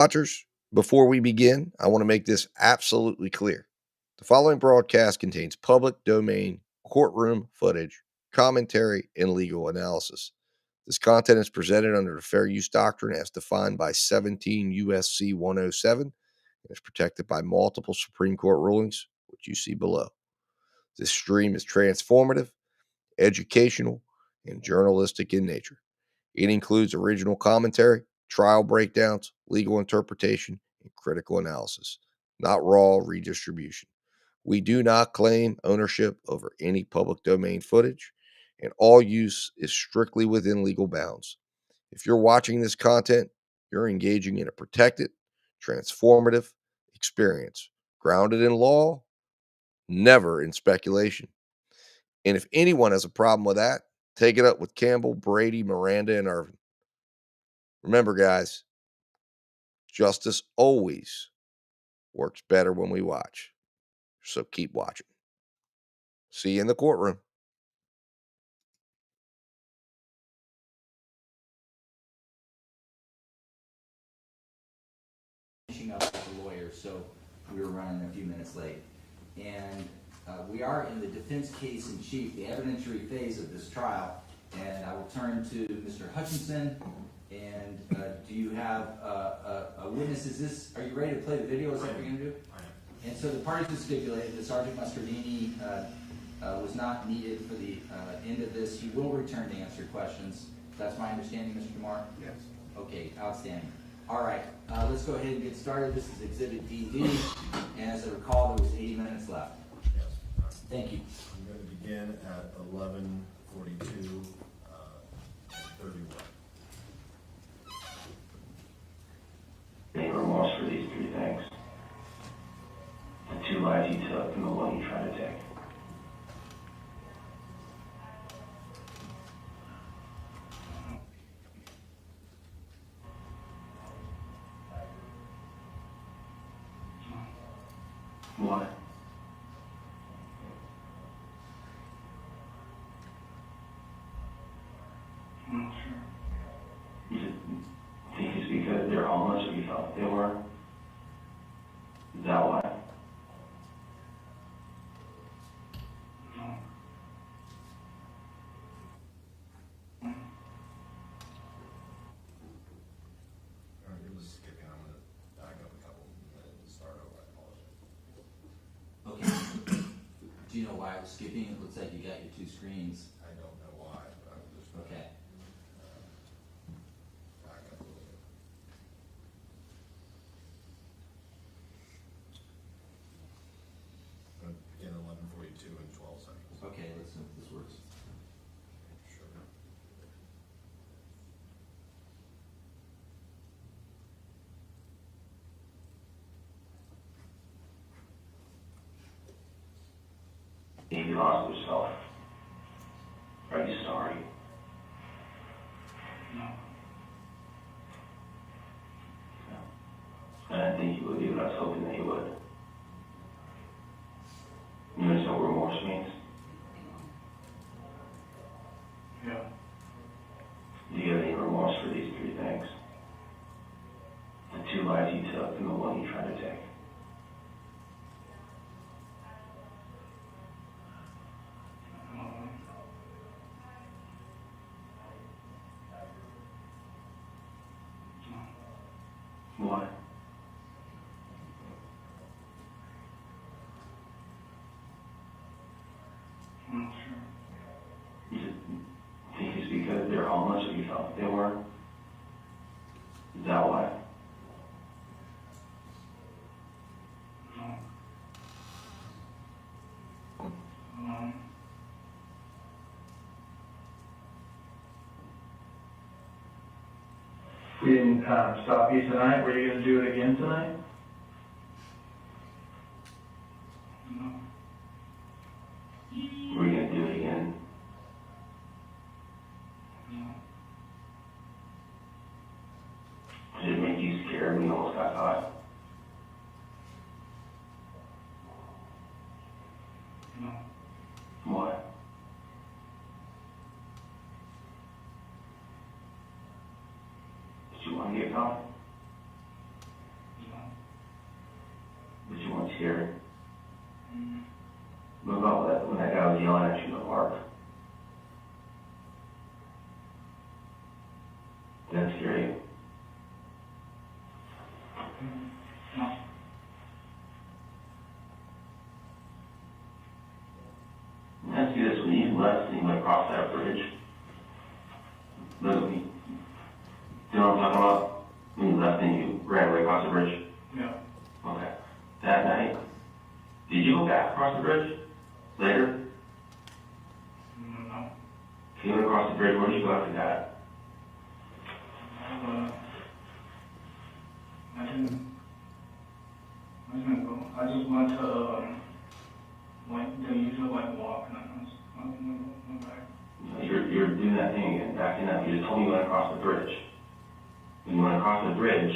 Watchers, before we begin, I want to make this absolutely clear. The following broadcast contains public domain courtroom footage, commentary, and legal analysis. This content is presented under the Fair Use Doctrine as defined by 17 U.S.C. 107 and is protected by multiple Supreme Court rulings, which you see below. This stream is transformative, educational, and journalistic in nature. It includes original commentary, trial breakdowns, legal interpretation, and critical analysis, not raw redistribution. We do not claim ownership over any public domain footage, and all use is strictly within legal bounds. If you're watching this content, you're engaging in a protected, transformative experience, grounded in law, never in speculation. And if anyone has a problem with that, take it up with Campbell, Brady, Miranda, and Irvin. Remember, guys, justice always works better when we watch. So keep watching. See you in the courtroom. Finishing up with the lawyers, so we were running a few minutes late. And we are in the defense case in chief, the evidentiary phase of this trial. And I will turn to Mr. Hutchinson. And do you have a witness? Are you ready to play the video? Is that what you're going to do? I am. And so the parties have stipulated that Sergeant Mastardini was not needed for the end of this. He will return to answer questions. That's my understanding, Mr. DeMar? Yes. Okay, outstanding. All right, let's go ahead and get started. This is Exhibit DD, and as I recall, there was 80 minutes left. Yes. Thank you. I'm going to begin at 11:42, 31. Any remorse for these three things? The two lives you took and the one you tried to take. What? I'm not sure. You think it's because they're homeless or you thought they were? Is that why? No. All right, you're just skipping. I'm going to back up a couple minutes and start over. I apologize. Okay. Do you know why I was skipping? It looks like you got your two screens. I don't know why, but I'm just going to Okay. back up a little bit. I'm going to begin at 11:42 in 12 seconds. Okay, let's see if this works. Sure. You lost yourself. Are you sorry? No. I didn't think you would be, but I was hoping that you would. You understand what remorse means? Yeah. Do you have any remorse for these three things? The two lives you took and the one you tried to take. Why? I'm not sure. You think it's because they're homeless or you thought they were? Is that why? No. No. We didn't stop you tonight. Were you going to do it again tonight? No. We're gonna do it again. No. Did it make you scared when you almost got caught? No. Why? Did you want to get caught? someone scary. What about that, when that guy was yelling at you in the park? Did that scare you? No. Let me ask you this, when you left and you went across that bridge, look at me. Do you know what I'm talking about? When you left and you ran away across the bridge? Yeah. Okay. That night, did you go back across the bridge? Later? No. You went across the bridge, where did you go after that? I didn't go. I just went to, like, the usual, like, walk, and I went back. You're doing that thing again, backing up. You just told me you went across the bridge. When you went across the bridge,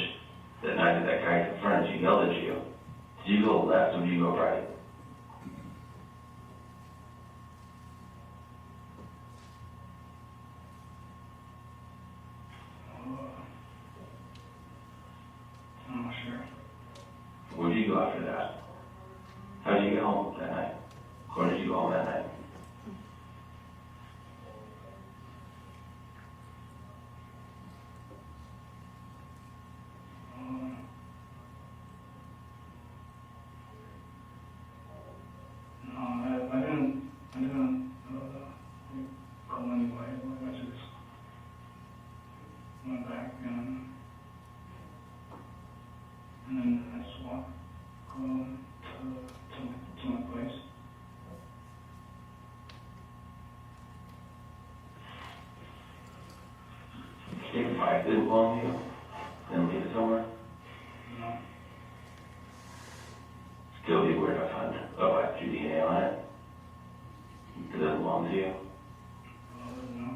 that night that guy confronted you, yelled at you, did you go left or did you go right? I'm not sure. Where did you go after that? How did you get home that night? Where did you go home that night? No, I didn't go anyway. I just went back and then I just walked to my place. Take a bike, didn't belong to you, and leave it somewhere? No. Still be weird to find your DNA on it. It doesn't belong to you. No.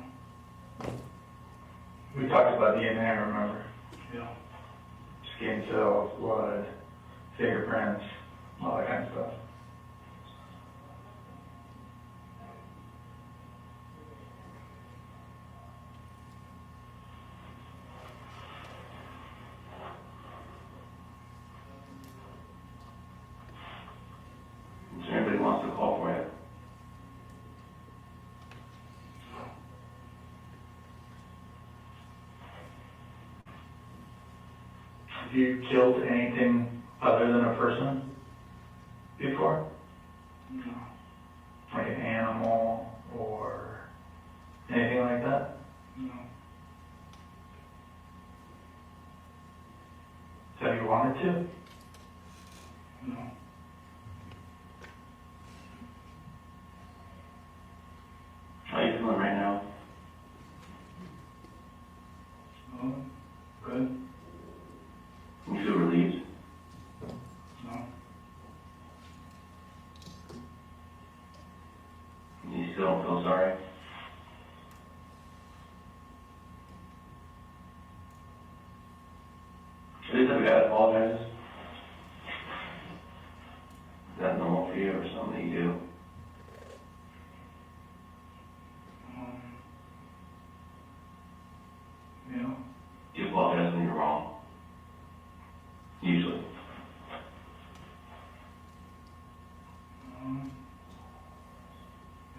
We talked about DNA, remember? Yeah. Skin cells, blood, fingerprints, all that kind of stuff. Is there anybody who wants to call for you? Have you killed anything other than a person before? No. Like an animal or anything like that? No. Have you wanted to? No. How are you feeling right now? Oh, good. You feel relieved? No. You still don't feel sorry? Is this a guy that apologizes? Is that normal for you or something that you do? Yeah. You apologize when you're wrong. Usually.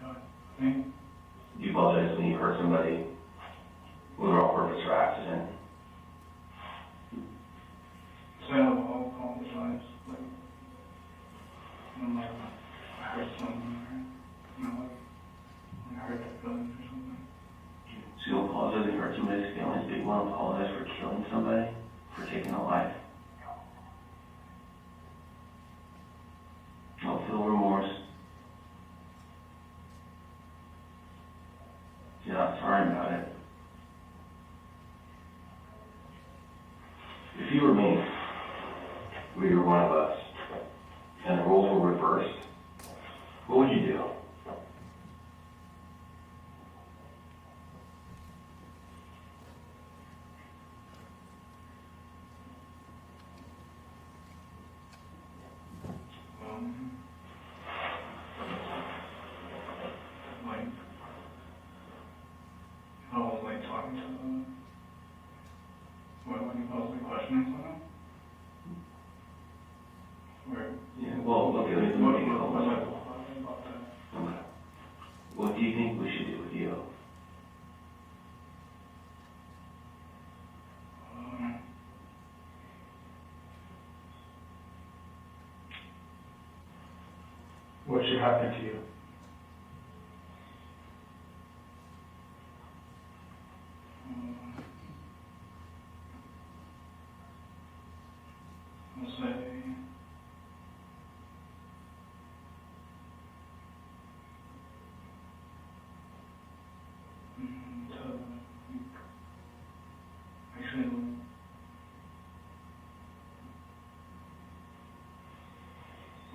Yeah, I think. You apologize when you hurt somebody, whether on purpose or accident. So I'll apologize. Like, when like I hurt someone, or, you know, like when I hurt their feelings or something. So you apologize if you hurt somebody's feelings, but you want to apologize for killing somebody, for taking a life. Don't feel remorse. You're not sorry about it. If you were me, or you were one of us, and the roles were reversed, what would you do? Like, I was like talking to them. What, when you pose the questioning to them? What should happen to you? I'll say, actually,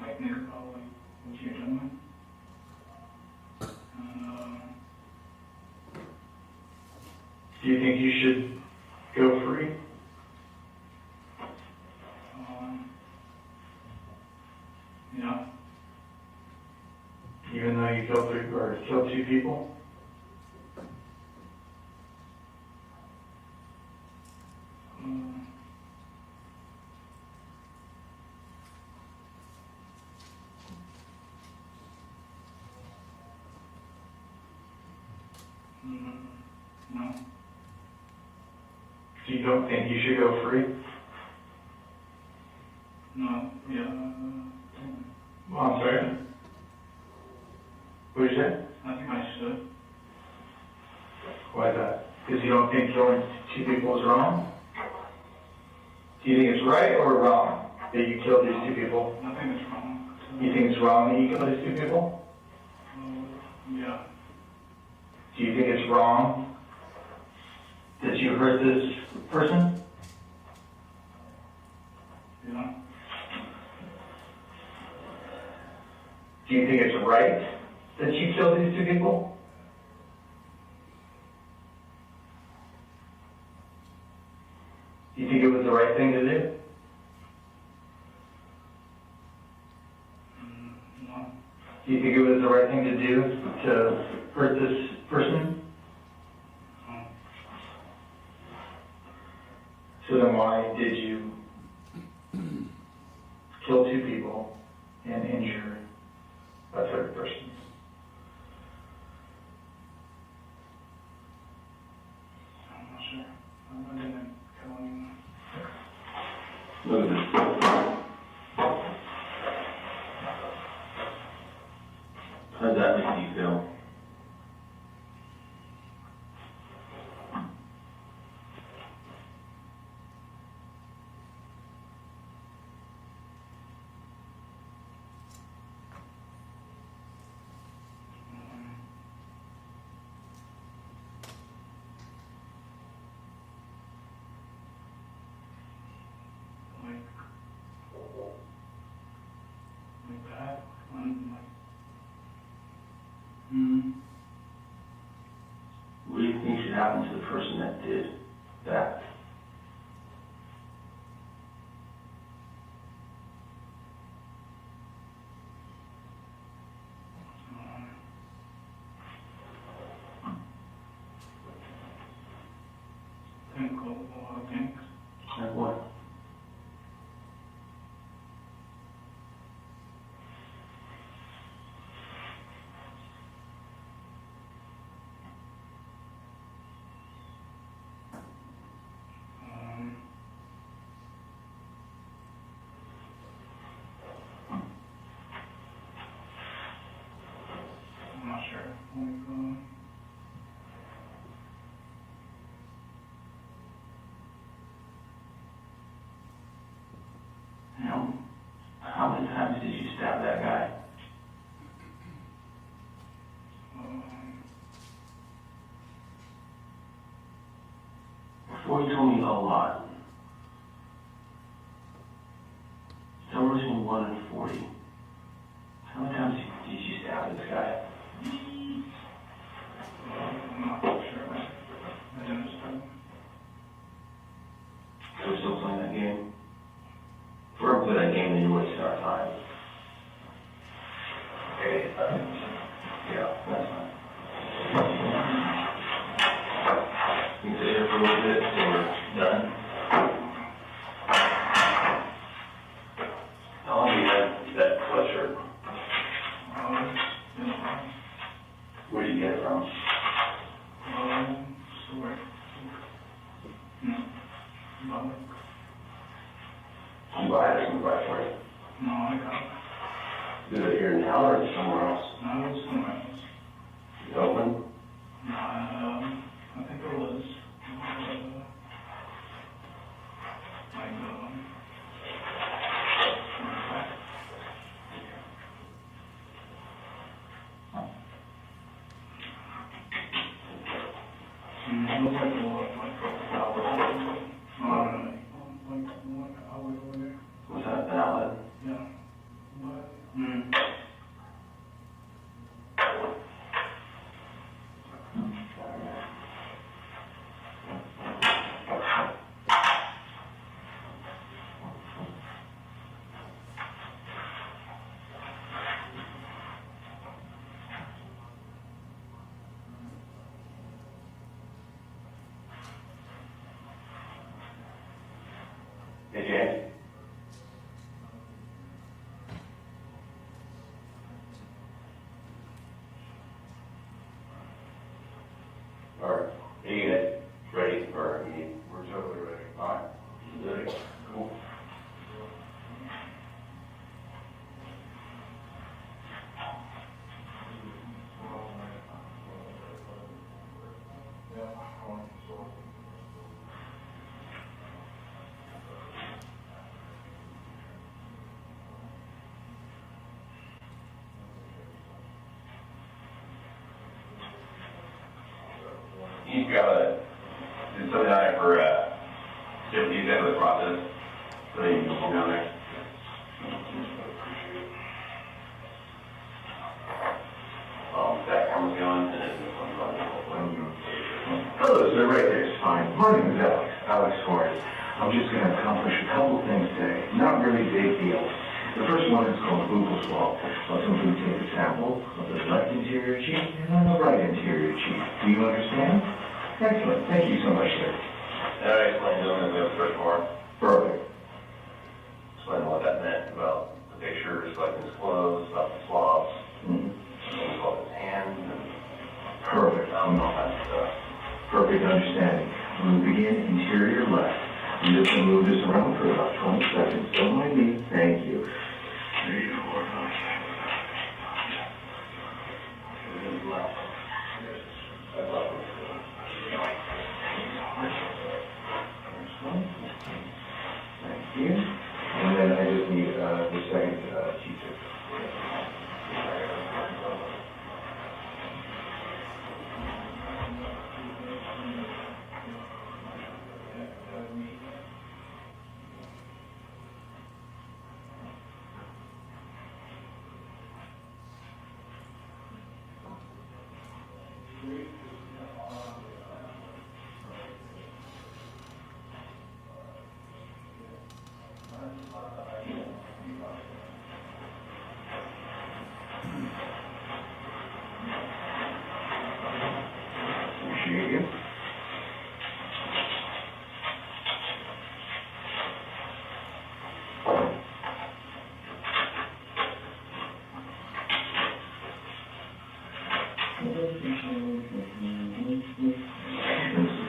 like think about like what you're doing. Do you think you should go free? Yeah. Even though you killed 2 people? No. So you don't think you should go free? No. Yeah. Well, I'm sorry. What did you say? I think I should. Why is that? Because you don't think killing 2 people is wrong? Do you think it's right or wrong that you killed these 2 people? I think it's wrong. You think it's wrong that you killed these 2 people? Yeah. Do you think it's wrong that you hurt this person? Yeah. Do you think it's right that you killed these 2 people? Do you think it was the right thing to do? No. Do you think it was the right thing to do to hurt this person? No. So then why did you kill 2 people and injure a 3rd person? I'm not sure. I didn't kill anyone. Look at this. How does that make you feel? Like that. Like, What do you think should happen to the person that did that? think of a lot of things. Like what? I'm not sure. Like, You know, how many times did you stab that guy? Before you told me a lot. Somewhere between 1 and 40. How many times did you stab this guy? I'm not sure. I didn't understand. So we're still playing that game? If we're gonna play that game, then you're wasting our time. Okay, yeah, that's fine. You can sit here for a little bit until we're done. How long have you had that sweatshirt? Where do you get it from? Store. But, Did you buy it or somebody buy it for you? no, I got it. Is it here now or somewhere else? No, it's somewhere else. Is it open? I think it was, like, it looks like a lot, like a outlet. Like an outlet over there. What's that, an outlet? Yeah. Hey, James? All right, are you guys ready, or we're totally ready? All right, ready, cool. He's got a, did something on it for, he's into the process, so you can go down there. That camera's going, and then this one's on. Hello, sir, right there is fine. My name is Alex Forrest. I'm just going to accomplish a couple things today. Not really big deals. The first one is called Google swab. I'll simply take a sample of the left interior cheek and on the right interior cheek. Do you understand? Excellent. Thank you so much, sir. And I explained to him in the first part, Perfect. explained what that meant about the picture, selecting his clothes, about the swabs, Mm-hmm. and about his hands, and Perfect. all that stuff. Perfect understanding. We'll begin interior left. I'm just going to move this around for about 20 seconds. Don't mind me. Thank you. 3, 4, 5, 6. Left. That's left. Thank you. And then I just need the second teacher. Appreciate you.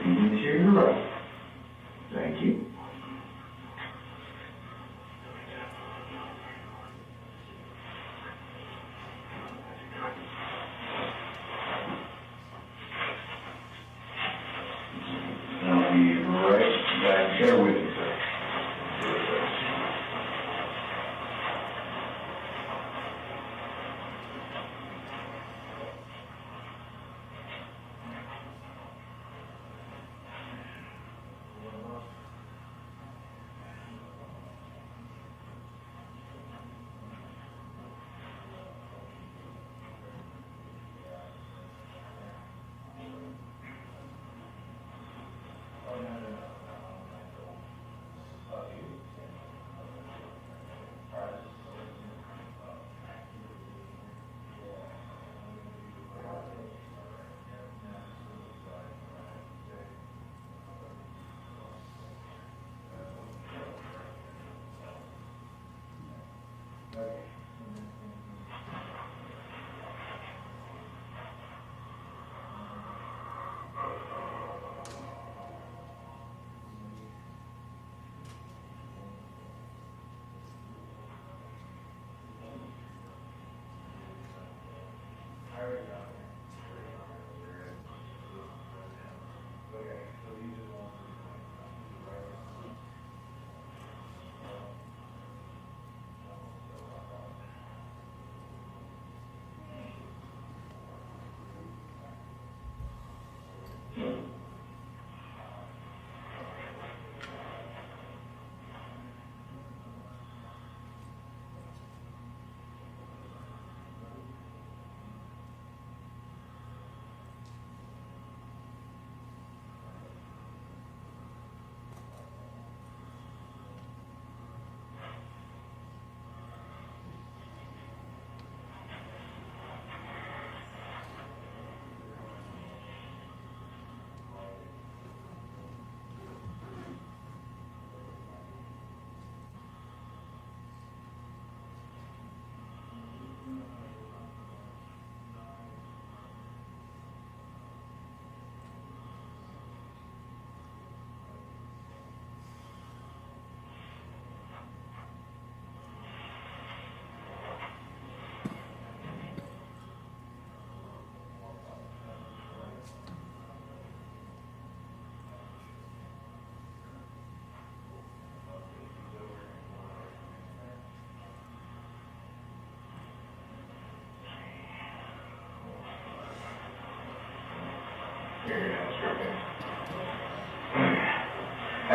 Interior right. Thank you. I'll be right back there with you, sir.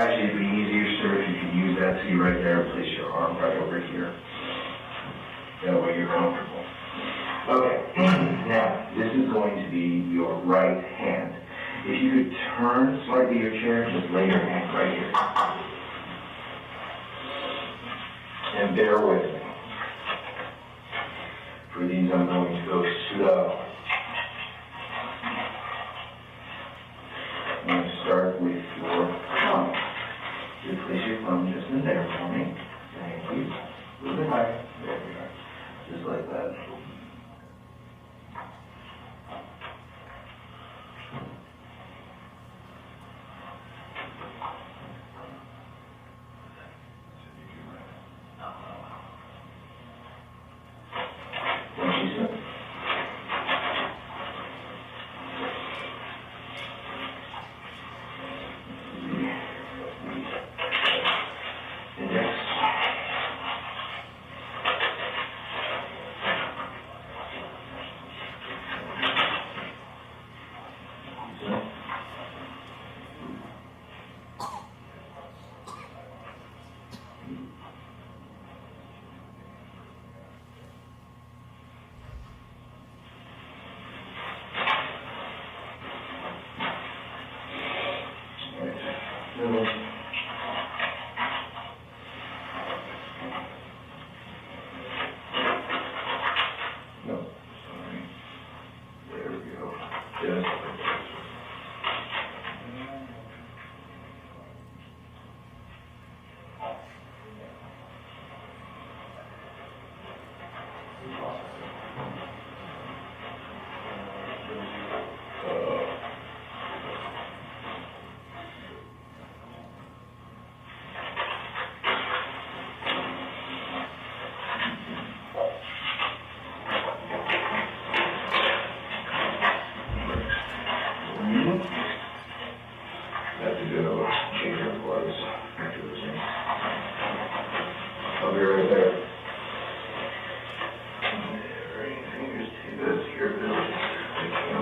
Actually, it'd be easier, sir, if you could use that seat right there and place your arm right over here. That way you're comfortable. Okay, now, this is going to be your right hand. If you could turn slightly your chair, just lay your hand right here. And bear with me. For these, I'm going to go slow. I'm going to start with your thumb. You place your thumb just in there for me. Thank you. A little bit higher. There we are. Just like that. Thank you, sir. No, sorry. There we go. Just like that. Have to go change your clothes after this one. I'll be right there. Alright, fingers to this here, Bill. Thank you.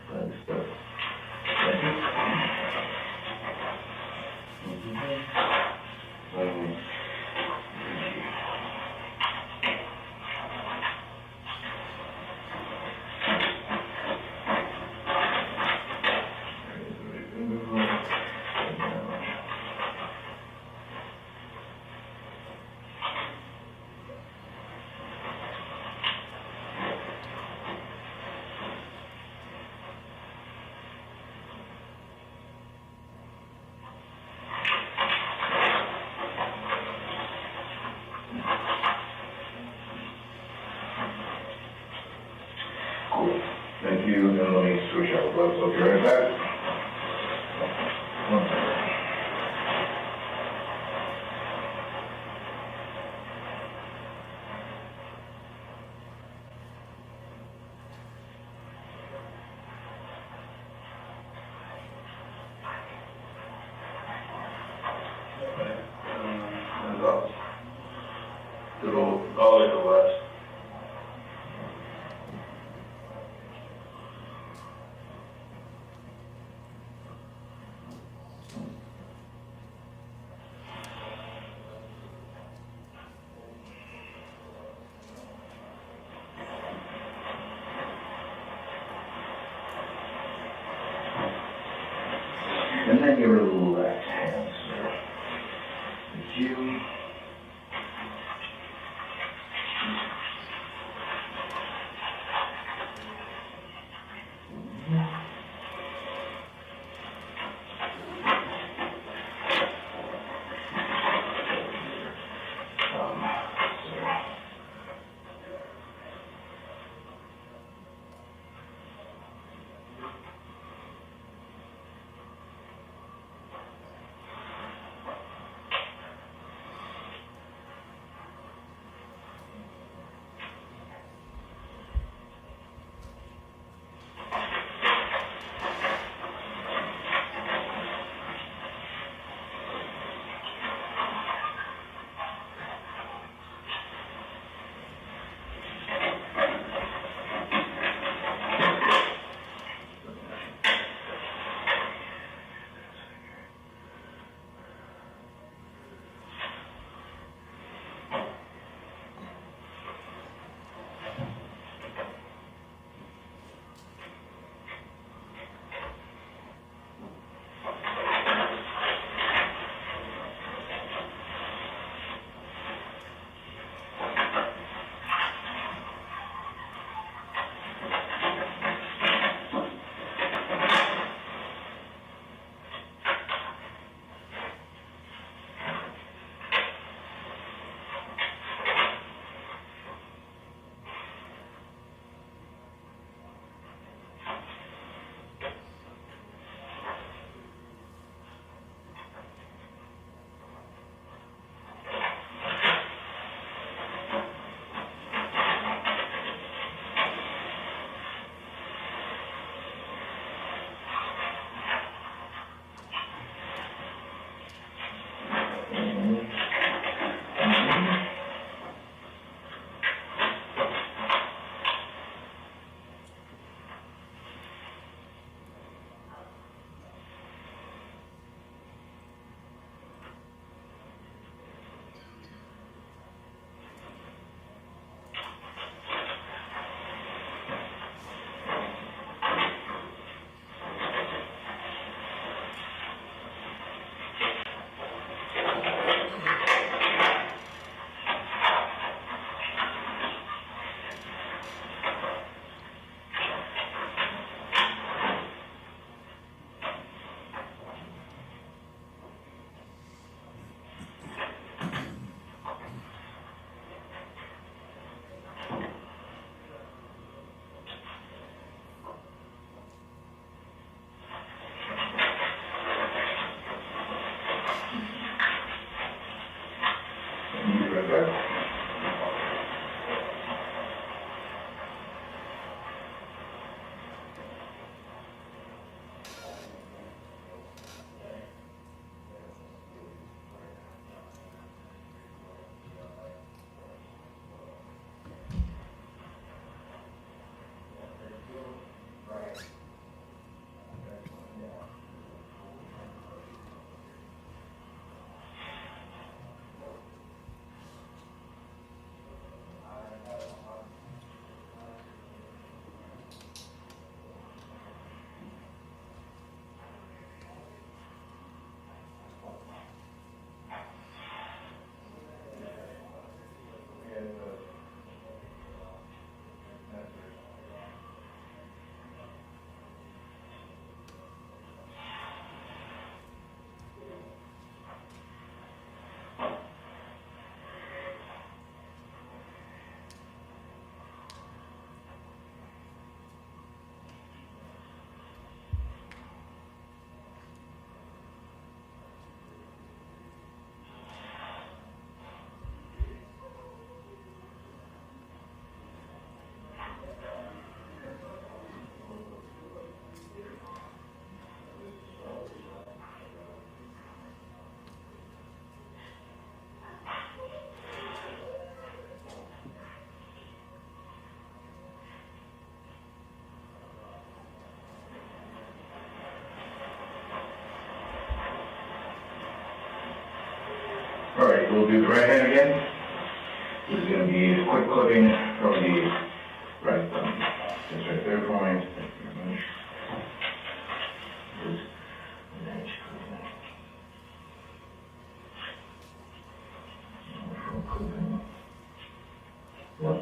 Good stuff. Thank you. Cool. Thank you. And let me switch out gloves. I'll be right back. One second. Hands up. Little, all the way to the left. And then your left hand, sir. Thank you. Sir. we'll do the right hand again. This is going to be a quick clipping of the right thumb. Just right there for me. Thank you very much. Good. And then just clip that. Clipping. Yep.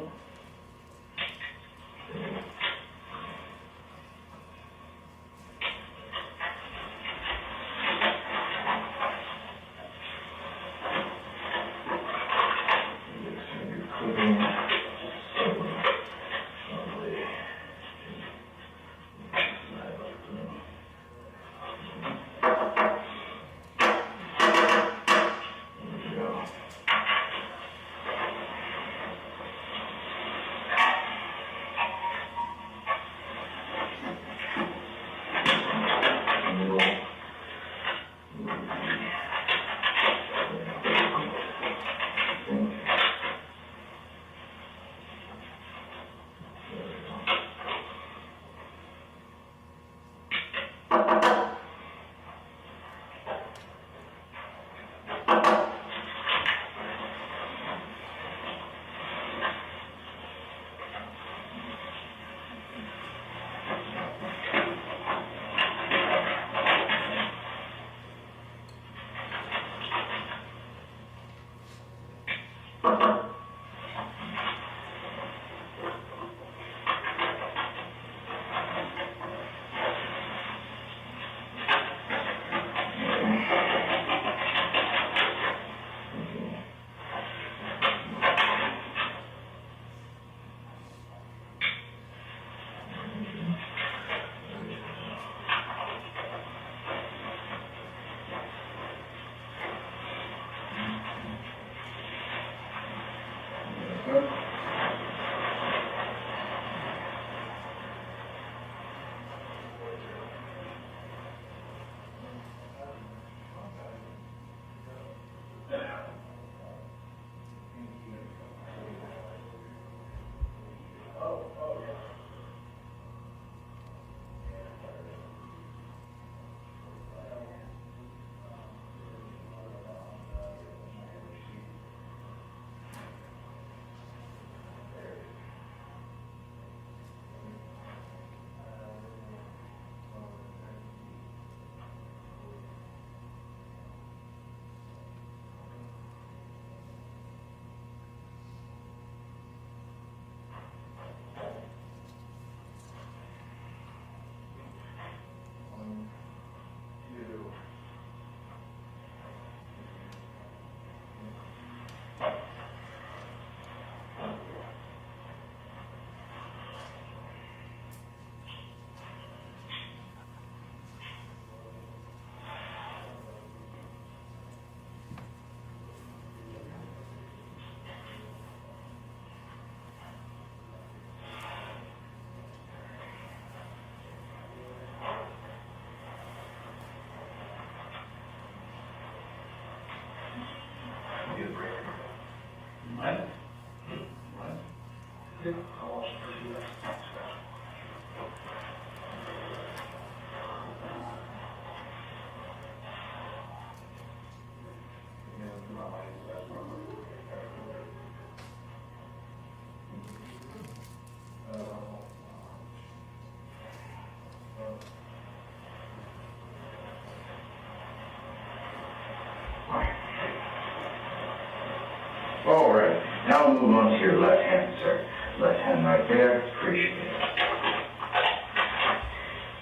All right, now we'll move on to your left hand, sir. Left hand right there, appreciate it.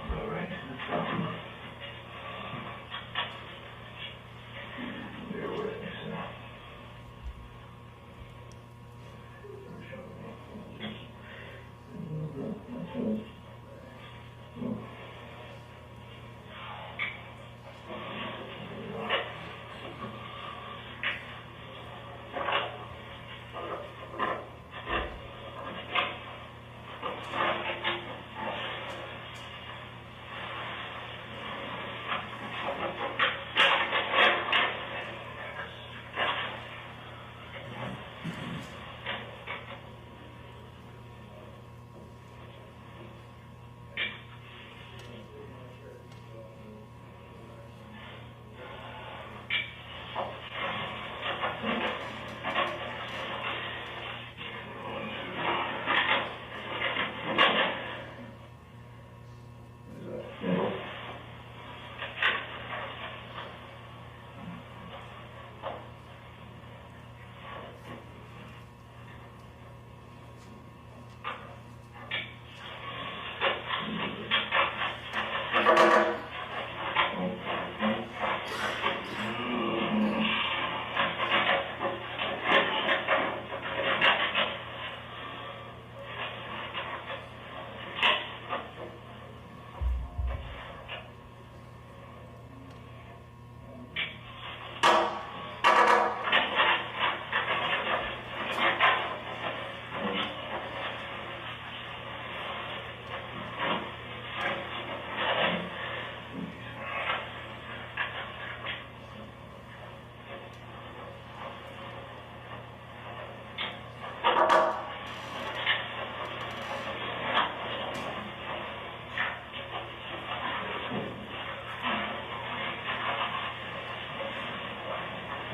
Go right to the thumb. Bear with me, sir.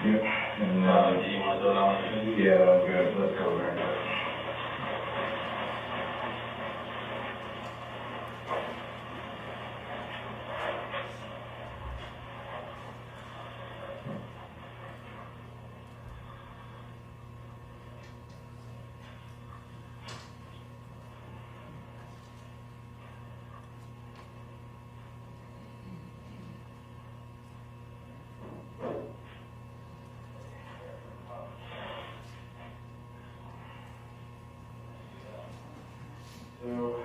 Yep. And, Do you want to go down? yeah, I'm good. Let's go there. So,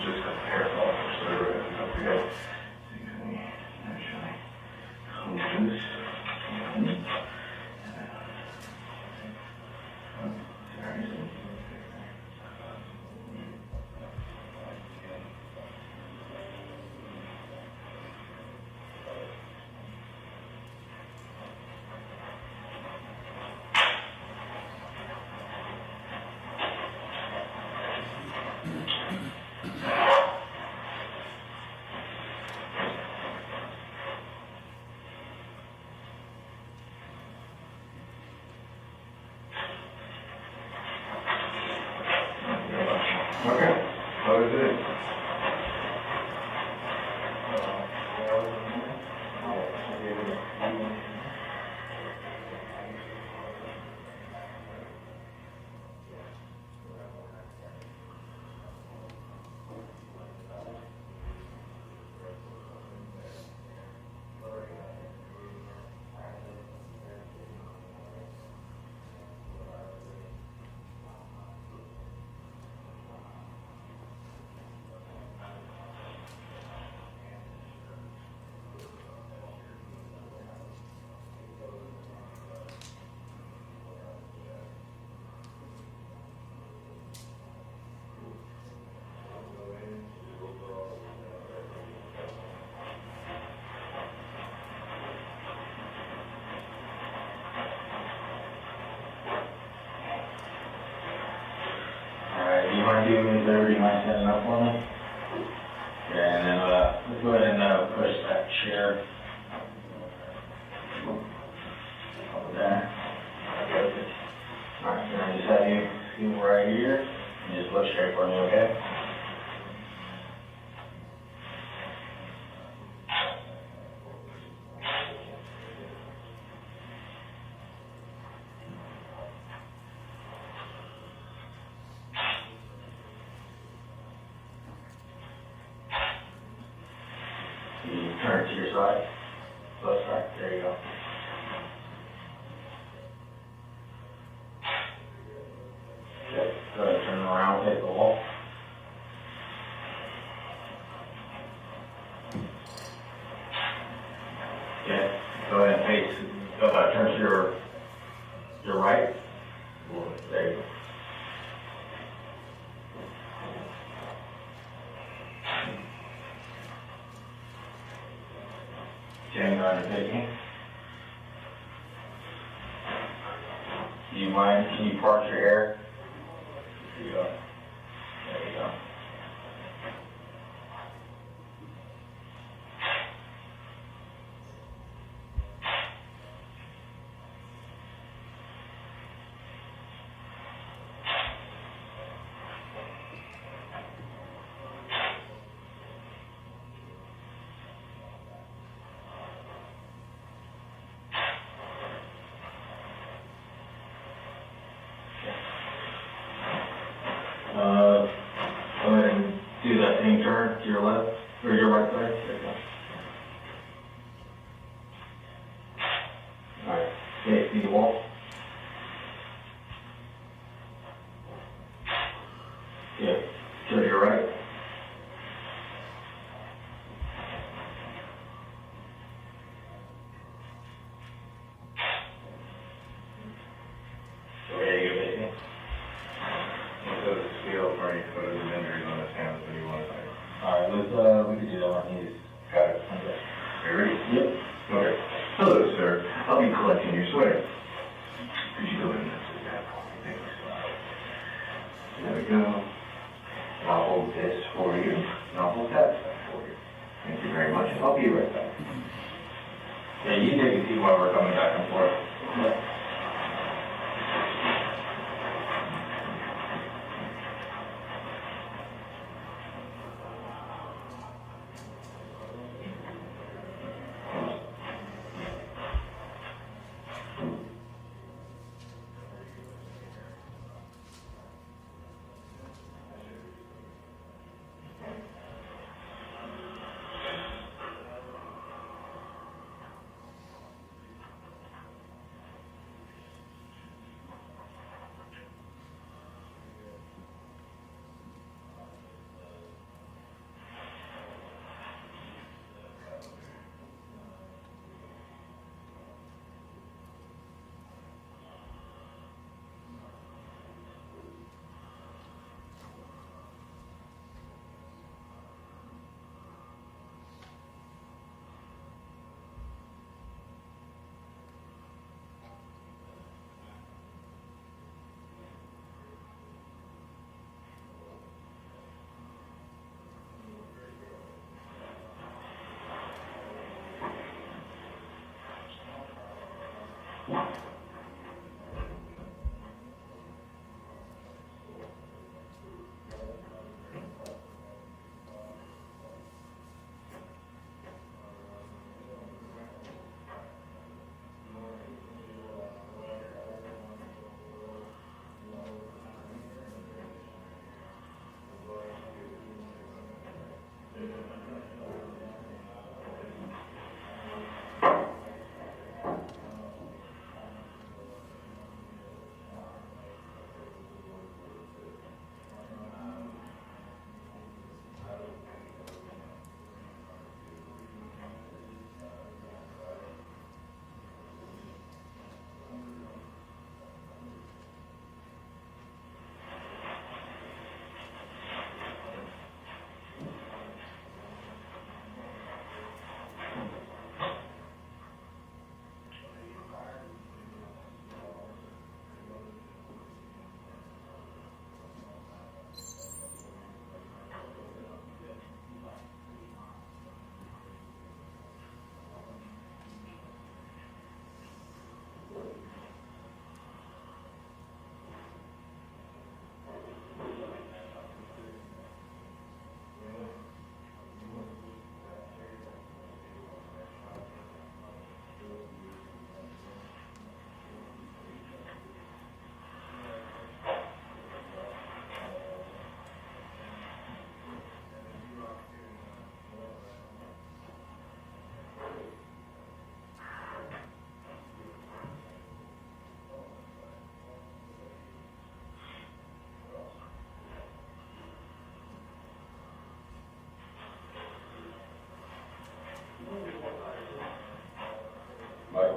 just got the hair off, so don't forget. Actually, hold this. Okay, close it. You want to do me a favor? Do you mind standing up for me? Okay, and then let's go ahead and push that chair over there. You turn to your side. Left side. There you go. Okay. Go ahead, turn around, face the wall. Okay. Go ahead and face. Turn to your right. There you go. Standing on your picking. Do you mind? Can you part your hair? There you go. There you go. Go ahead and do that same turn to your left, or your right side. There you go. Alright, okay, see the wall? Yeah, turn to your right. Okay, you get me? So the scale party photos and injuries on his hands, what do you want to say? Alright, we can do that on these. Got it. Okay. Are you ready? Yep. Okay. Hello, sir. I'll be collecting your sweater. Could you go ahead and sit down for me? Thank you, sir. There we go. And I'll hold this for you, and I'll hold that stuff for you. Thank you very much. I'll be right back. Yeah, you take a seat while we're coming back and forth. Yeah.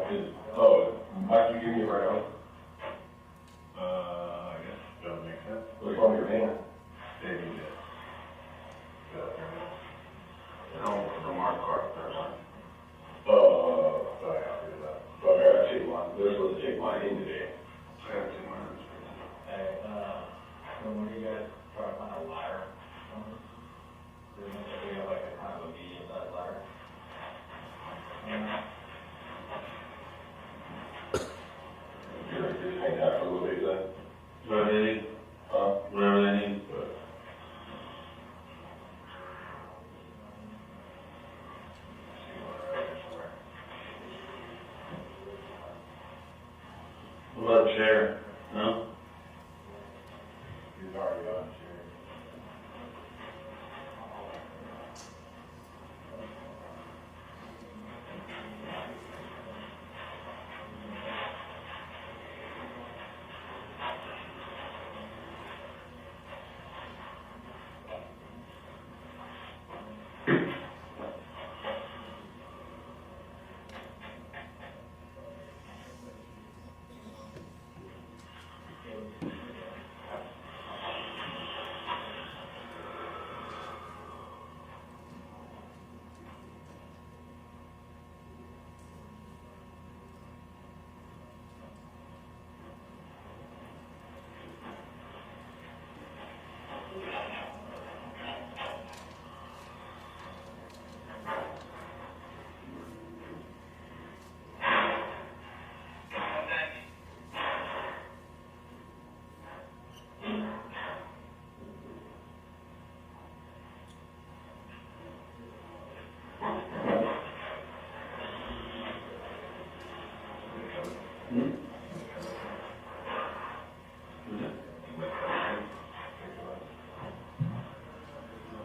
After you give me a right on? I guess that would make sense. What's wrong with your name? David. No, remark card, there's one. Sorry, I'll do that. But I gotta take mine. They're supposed to take mine in today. I gotta take mine. Hey, so when you guys try to find a liar, do you think that we have like a kind of a medium-sized liar? You're just hang out for a little bit, then? Whatever they need. Whatever they need. What about a chair? No? He's already on, sure.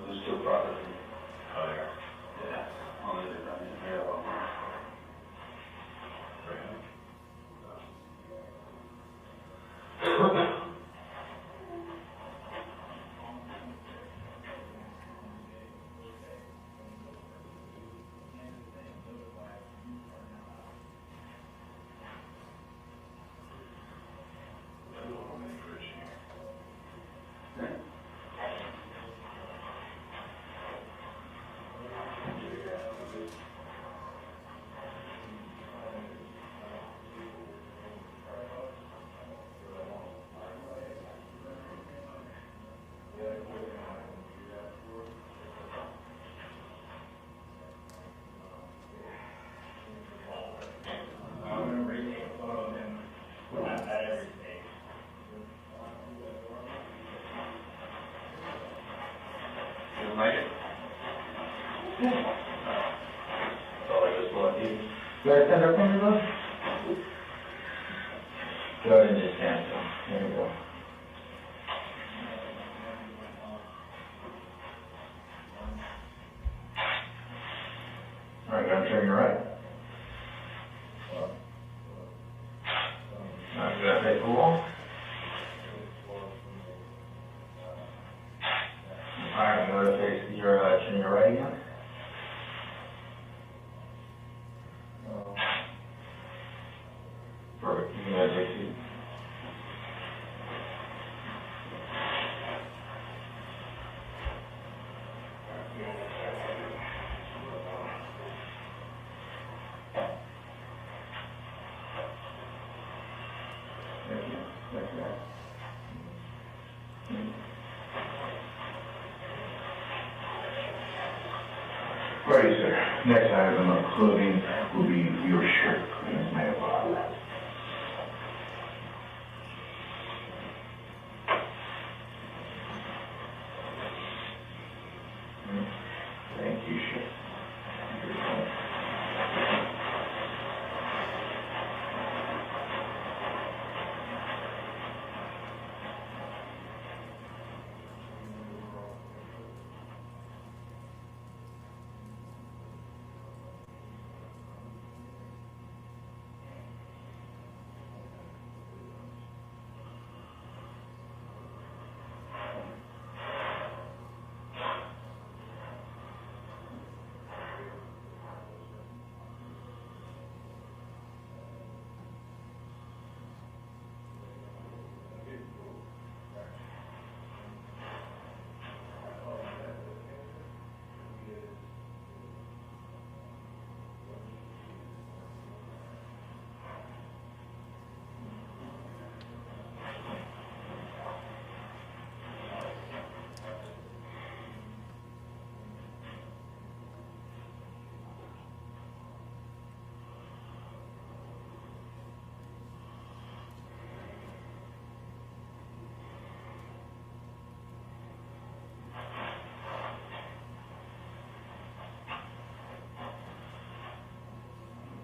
There's still processing. Oh, yeah. Yeah. I'll leave it running. I got a lot more. I'm gonna retake a photo of him at every stage. You don't like it? Felt like this one. You guys stand up on your list? Go ahead and just stand up. There you go. All right, go and turn your right. Now, you gotta face the wall. All right, go to face your, turn your right again. Perfect, you can go take a seat. Thank you. Thank you, guys. Alrighty, sir. Next item of clothing will be your shirt, please, ma'am. Thank you, sir.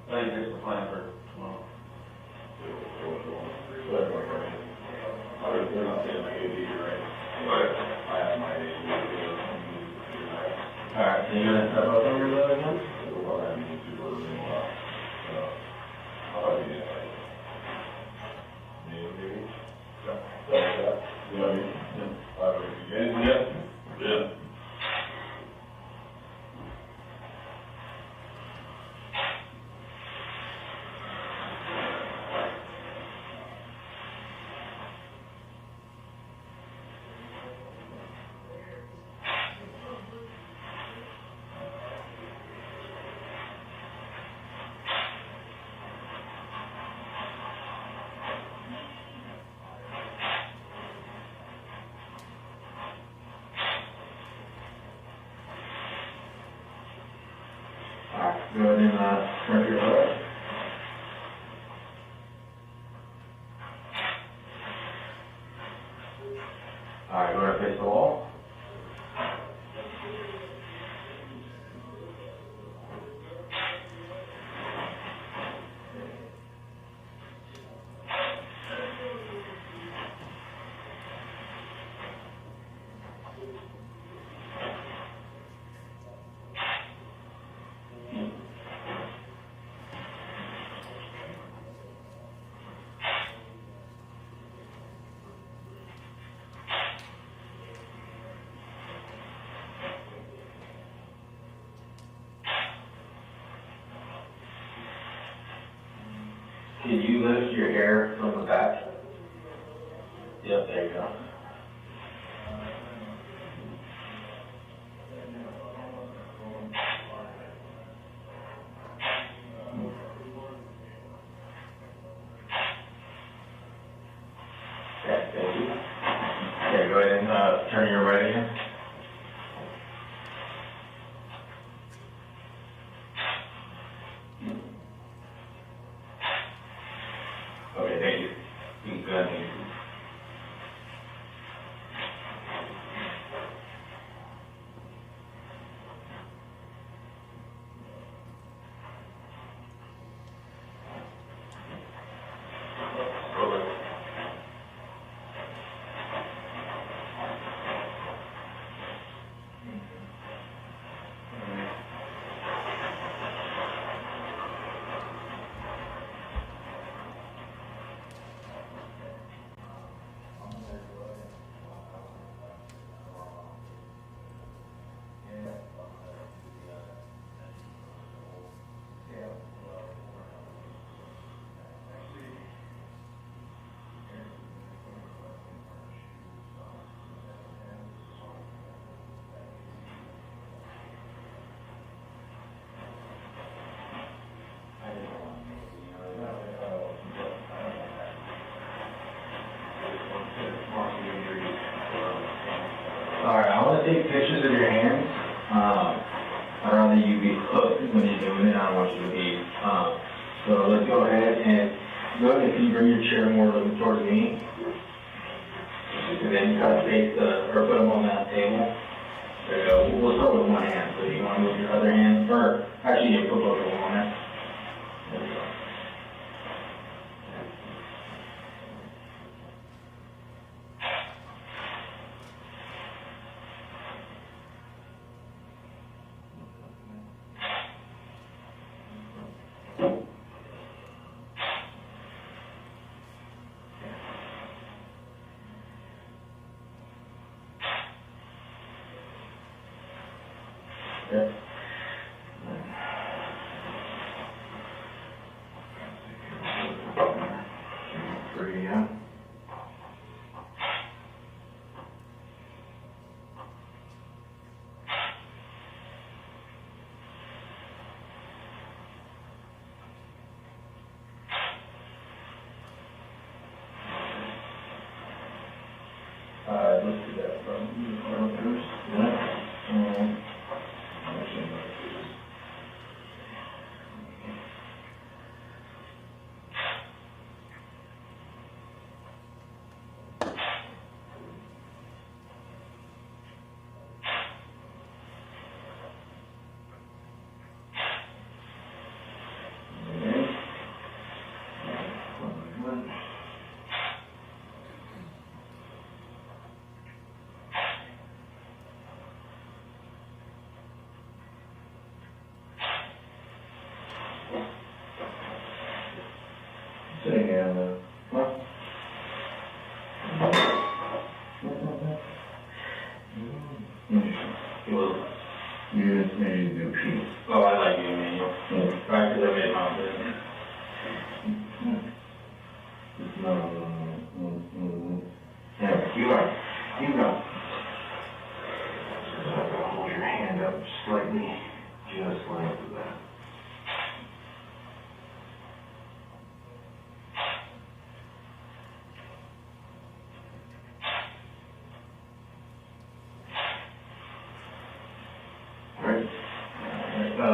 I think there's a plan for tomorrow. They're not saying my AD, right? I have my AD. Alright, so you're gonna step up over that again? Well, that means two words in a while. So, how about you? Maybe? Yeah. You know what I mean? Yeah. Yeah. Alright, go ahead and, turn to your left. Alright, go ahead and face the wall. Can you lift your hair from the back? Yep, there you go. Okay, thank you. Okay, go ahead and turn your right again. Okay, thank you. You can go ahead and Alright, I want to take pictures of your hands. I'd rather you be close when you're doing it. I don't want you to be. So let's go ahead and if you bring your chair more towards me. And then you kind of face or put them on that table. There you go. We'll start with one hand. So you want to move your other hand, or actually you put both of them on there. There we go. Yep. Breathe out. Let's do that from first.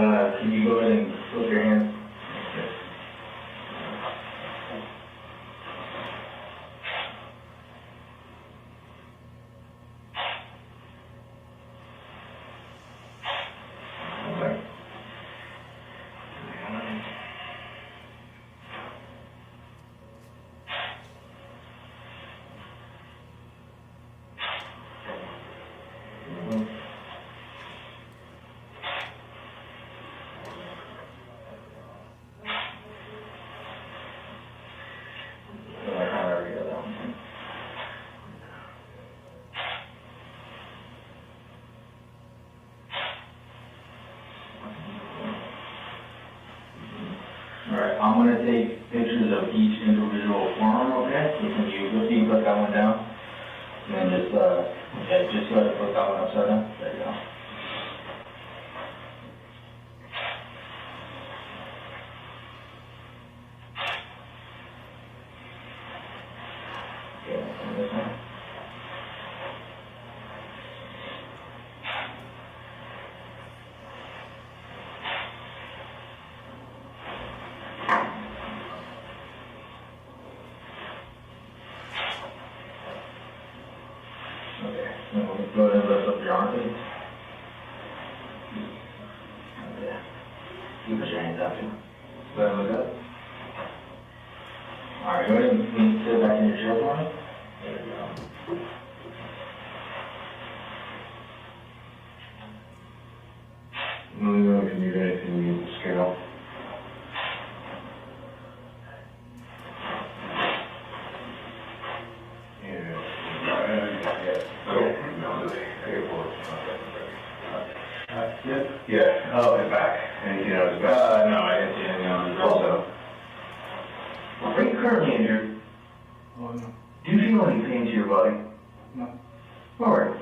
Can you go ahead and flip your hands? Alright, I'm going to take pictures of each individual form, okay? So can you go see, put that one down? And then just, yeah, just go ahead and put that one upside down. There you go. Okay, and this one. Okay, then we'll go ahead and lift up your armpits. Okay. You put your hands out too. Go ahead and look up. Alright, go ahead and sit back in your chair for me. There you go. Let me know if you need anything you need to scale. Yeah, oh, his back. Anything on his back? No, I didn't see anything on his Also, are you currently injured? Oh, no, Do you feel any pain to your body? no. Alright.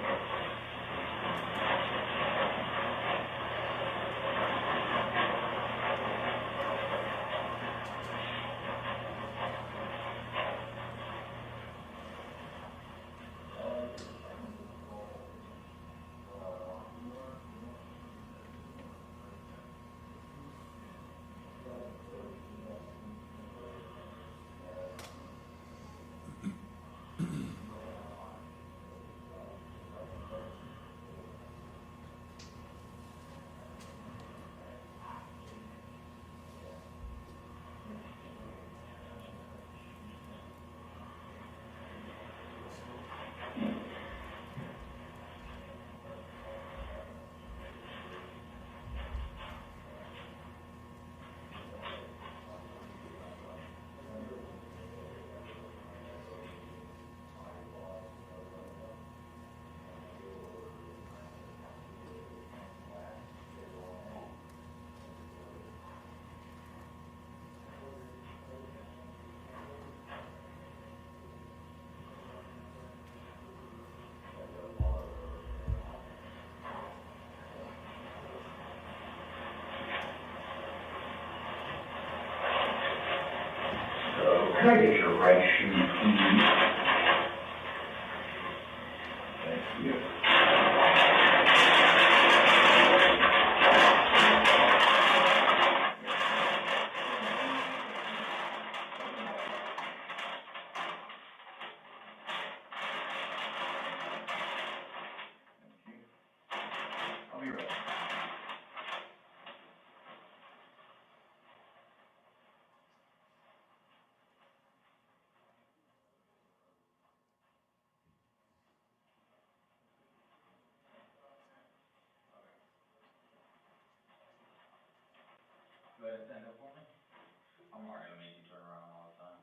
Can I get your right shoe, please? Thank you. I'll be right back. Go ahead and stand up for me. I'm already gonna make you turn around all the time.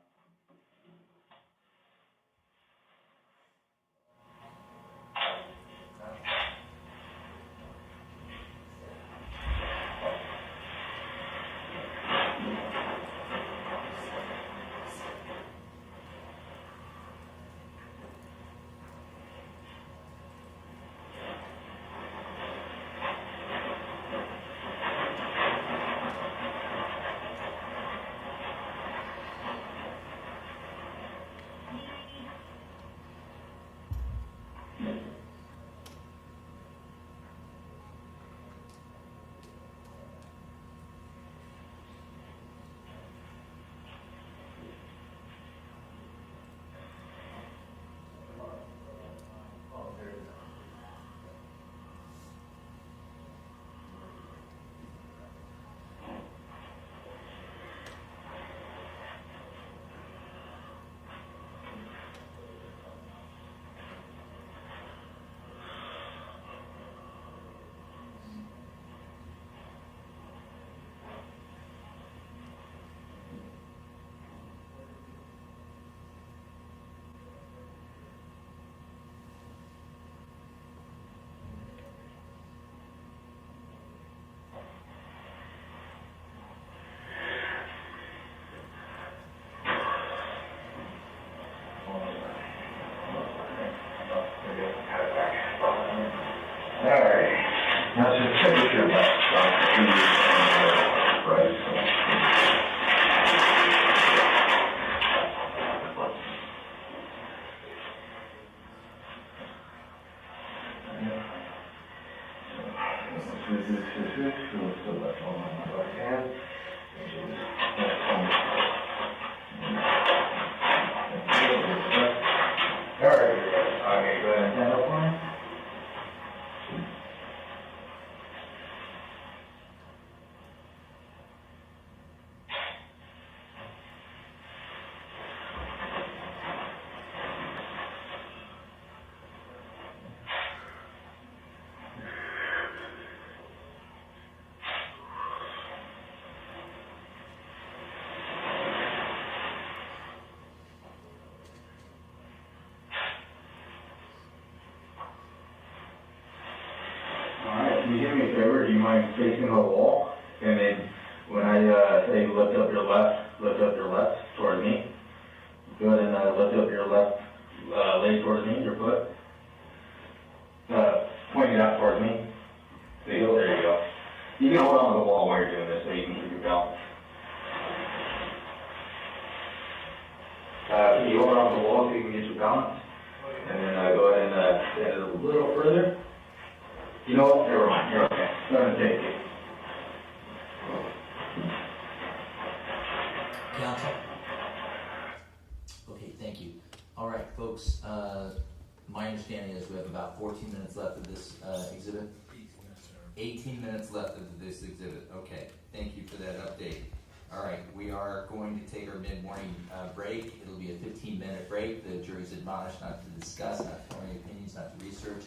over, do you mind facing the wall? And then when I say lift up your left towards me. Go ahead and lift up your left leg towards me, your foot. Point it out towards me. The heel, there you go. You can hold on to the wall while you're doing this so you can keep your balance. Can you hold on to the wall so you can get your balance? And then go ahead and stand it a little further. You know what? Never mind. You're okay. Go ahead and take it. Counsel? Okay, thank you. All right, folks, my understanding is we have about 14 minutes left of this exhibit. 18 minutes left of this exhibit. Okay, thank you for that update. All right, we are going to take our mid-morning break. It'll be a 15-minute break. The jury's admonished not to discuss, not to form any opinions, not to research.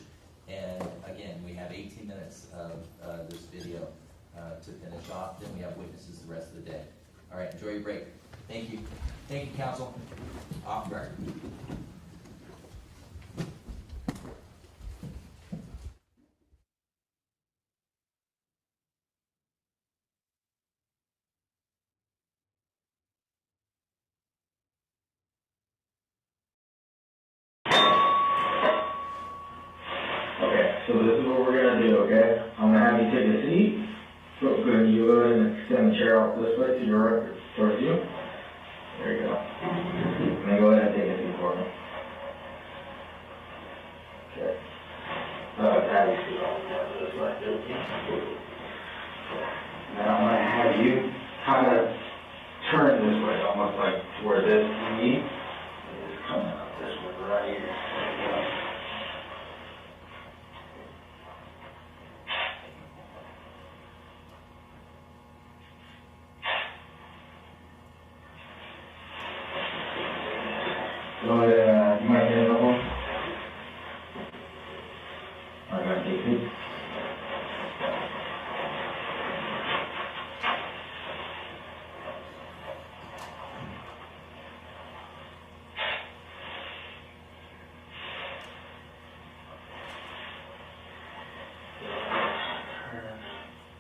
And again, we have 18 minutes of this video to finish off. Then we have witnesses the rest of the day. All right, enjoy your break. Thank you. Thank you, counsel. Off guard. So this is what we're going to do, okay? I'm going to have you take a seat. So good. You go ahead and extend the chair out this way to your right, towards you. There you go. And then go ahead and take a seat for me. Okay. Have you sit on this way. Now I'm going to have you kind of turn this way, almost like to where this knee is coming up this way, right here. There you go. So, you might stand up one? I'm going to take it.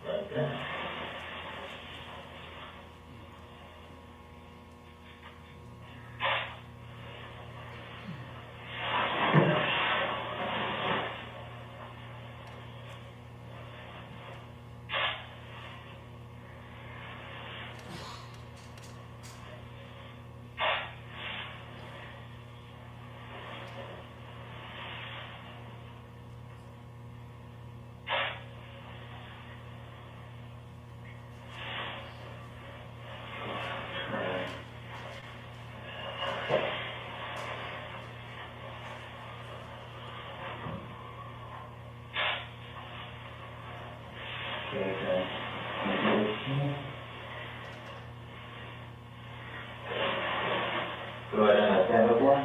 Right there. Okay. Go ahead and stand up for me.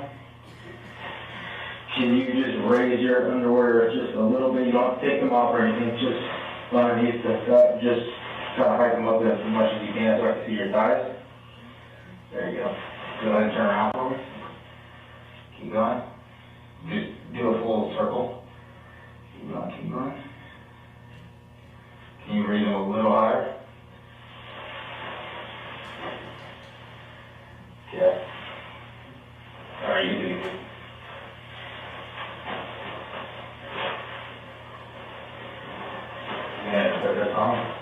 Can you just raise your underwear just a little bit? You don't have to take them off or anything, just underneath the cup. Just try to hike them up as much as you can so I can see your thighs. There you go. Go ahead and turn around for me. Keep going. Just do a full circle. Keep going, keep going. Can you raise them a little higher? Okay. All right, you do it. Yeah, put this on.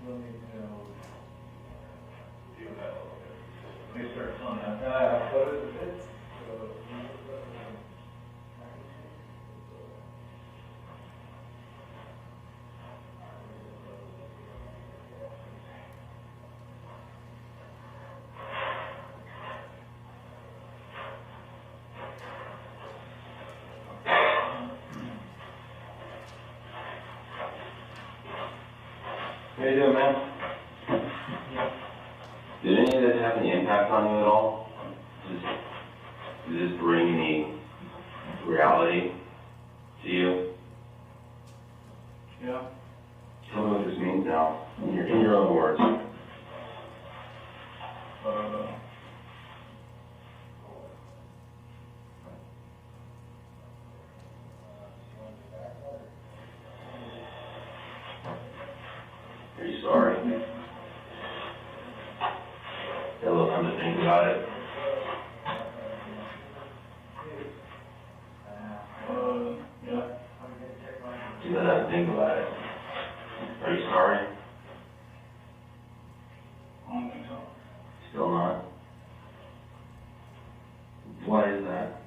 Let me know. Let me start on that. What is it? How you doing, man? Did any of this have any impact on you at all? Did this bring any reality to you? Yeah. Tell me what this means now, in your own words. Are you sorry? Got a little time to think about it. Yeah. You gotta have to think about it. Are you sorry? I don't think so. Still not? Why is that?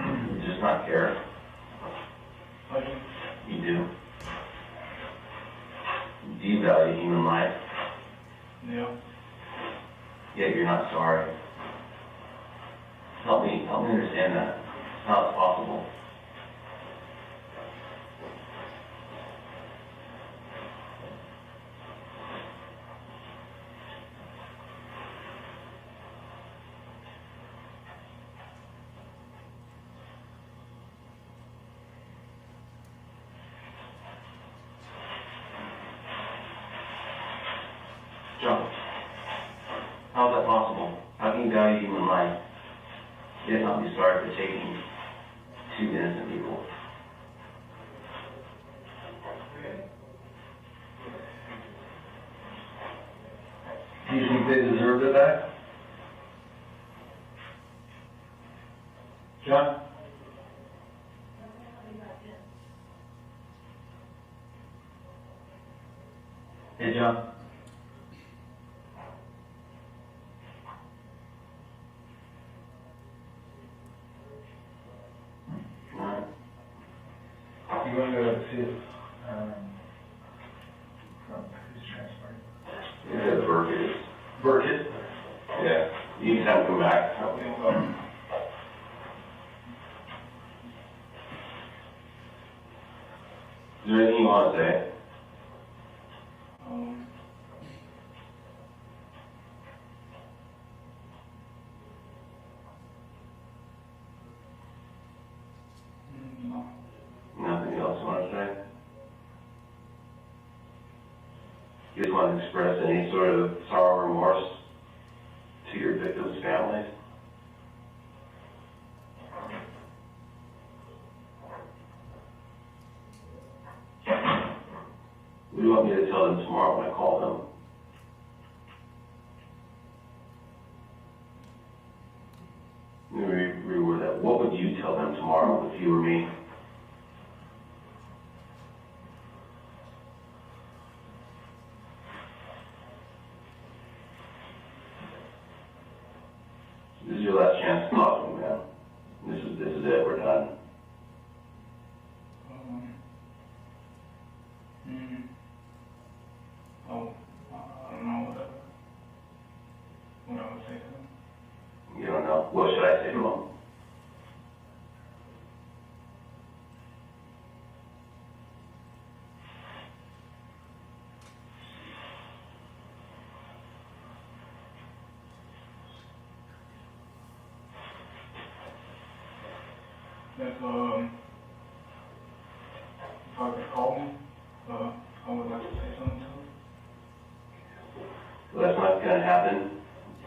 You just not care. I do. You do. You devalue human life, Yeah. yet you're not sorry. Help me understand that. How it's possible. John, how is that possible? How can you value human life, yet not be sorry for taking two innocent people? Do you think they deserved it back? John? Hey, John. Alright. You want to go see if, who's transferring? Yeah, Burkett. Burkett? Yeah. You can have him come back. Is there anything you want to say? No. Nothing else you want to say? You just want to express any sort of sorrow or remorse to your victims' families? What do you want me to tell them tomorrow when I call them? Let me reword that. What would you tell them tomorrow if you were me? This is your last chance to talk to me, man. This is it. We're done. Oh, I don't know what I would say to them. You don't know. What should I say to them? That, if I could call me, I would like to say something to them. Well, that's not going to happen,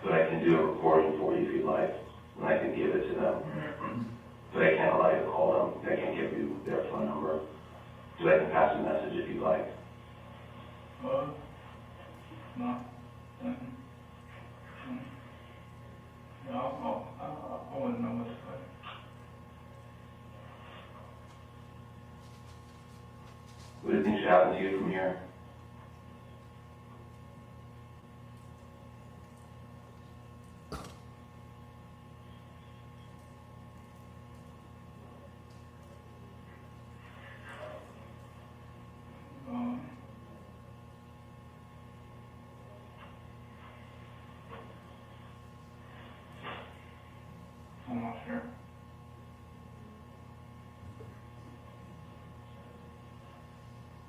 but I can do a recording for you if you'd like, and I can give it to them. But I can't allow you to call them. I can't give you their phone number. So I can pass a message if you'd like. No. Yeah, I'll should happen to you from here? I'm not sure.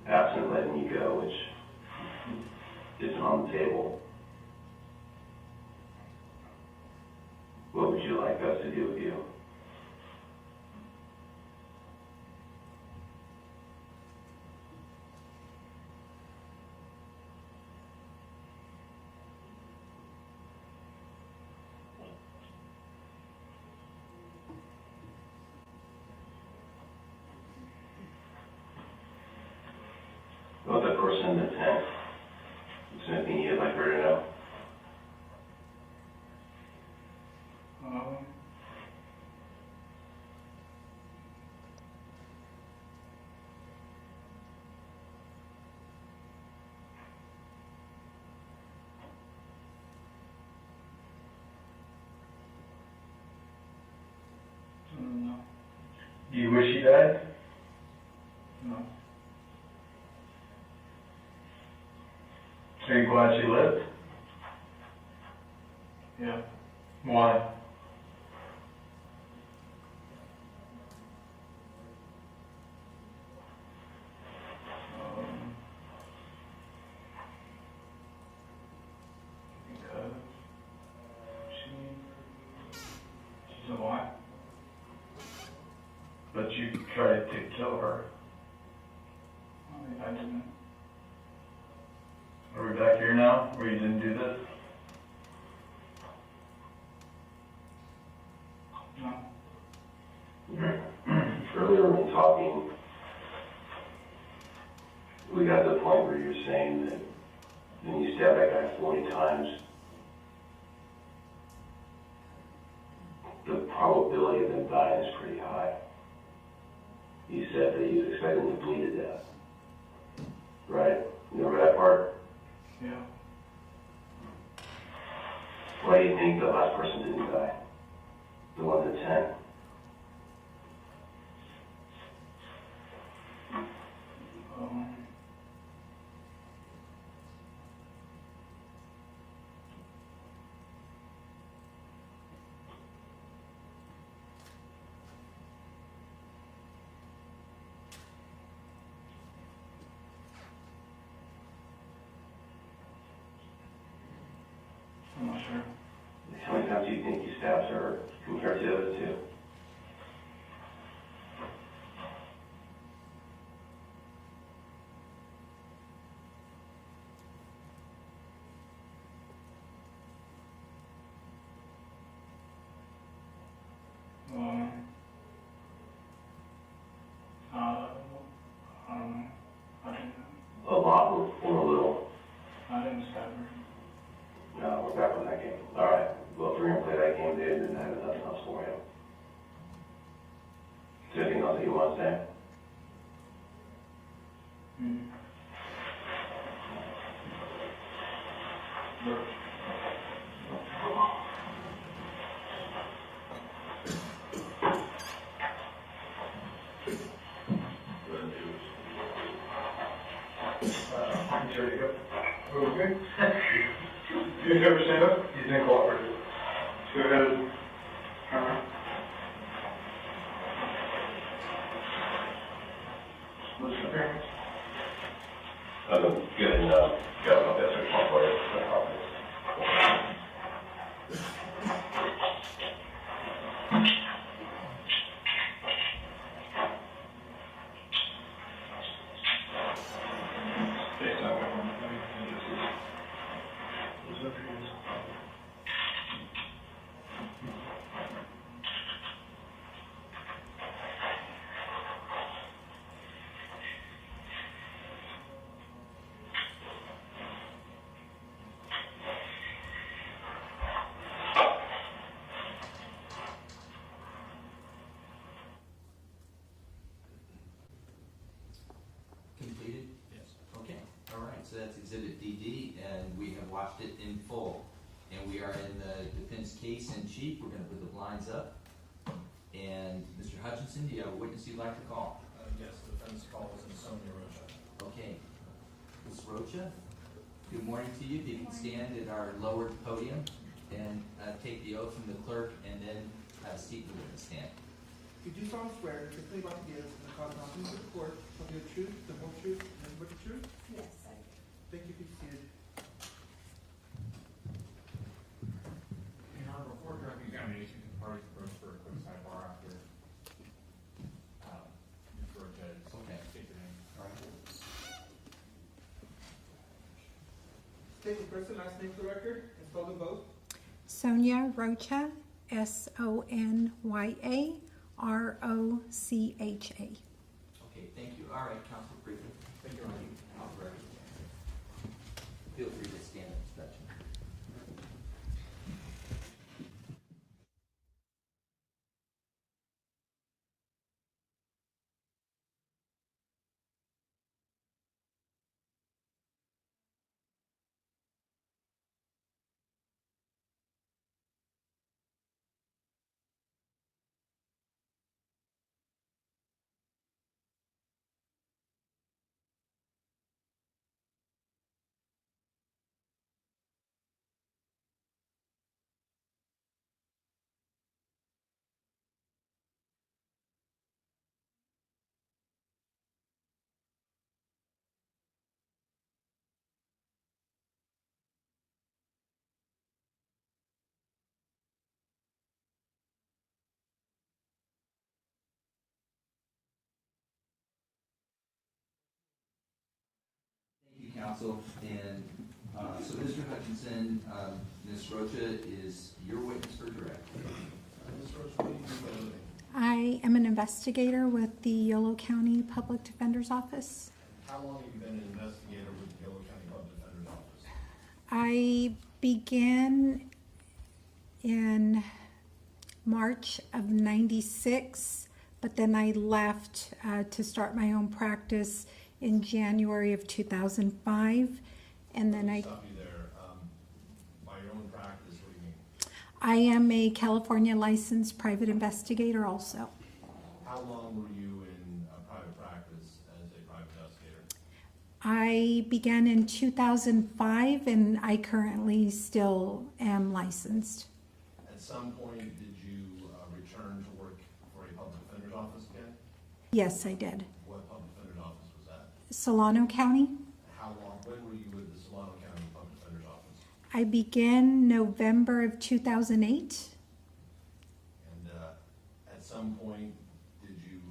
Absent letting you go, which isn't on the table, what would you like us to do with you? About the person in the tent, is there anything you'd like her to know? No. Do you wish he died? No. Are you glad she lived? Yeah. Why? Because she's alive. But you tried to kill her. I didn't. Are we back here now, where you didn't do this? No. Earlier when talking, we got to the point where you're saying that when you stab that guy 40 times, the probability of them dying is pretty high. You said that you expect them to bleed to death. Right? You remember that part? Yeah. Why do you think the last person didn't die? The one at 10? I'm not sure. How many times do you think you stabbed her compared to the other two? I don't know. I didn't. A lot or a little? I didn't stab her. No, we're back on that game. All right. Well, if we're going to play that game, David, then I have nothing else for you. Is there anything else that you want to say? He's ready to go. Okay. You ever stand up? He's been cooperative. Go ahead. What's your parents? Good enough. Got enough answers for you. that's Exhibit DD, and we have watched it in full. And we are in the defense case in chief. We're going to put the blinds up. And Mr. Hutchinson, do you have a witness you'd like to call? Yes, the defense calls in Sonia Rocha. Okay. Ms. Rocha, good morning to you. If you can stand at our lowered podium and take the oath from the clerk and then have a seat in the witness stand. You do solemnly swear that the claim about to give and the cause not to the court shall be the truth, the whole truth, and nothing but the truth? Yes, I do. Thank you, please be seated. In our report during the examination, the parties approached for a quick sidebar after Ms. Rocha has Okay. stated her name. All right. State your first and last name for the record and spell them both. Sonia Rocha, SONYA-ROCHA. Okay, thank you. All right, Counsel Briefing. Thank you, Your Honor. All right. Feel free to stand at inspection. Thank you, Counsel. And so, Mr. Hutchinson, Ms. Rocha is your witness for direct. Ms. Rocha, what do you do for a living? I am an investigator with the Yolo County Public Defender's Office. How long have you been an investigator with the Yolo County Public Defender's Office? I began in March of '96, but then I left to start my own practice in January of 2005. And then I Stop you there. By your own practice, what do you mean? I am a California licensed private investigator also. How long were you in private practice as a private investigator? I began in 2005 and I currently still am licensed. At some point, did you return to work for a public defender's office again? Yes, I did. What public defender's office was that? Solano County. How long, when were you with the Solano County Public Defender's Office? I began November of 2008. And at some point, did you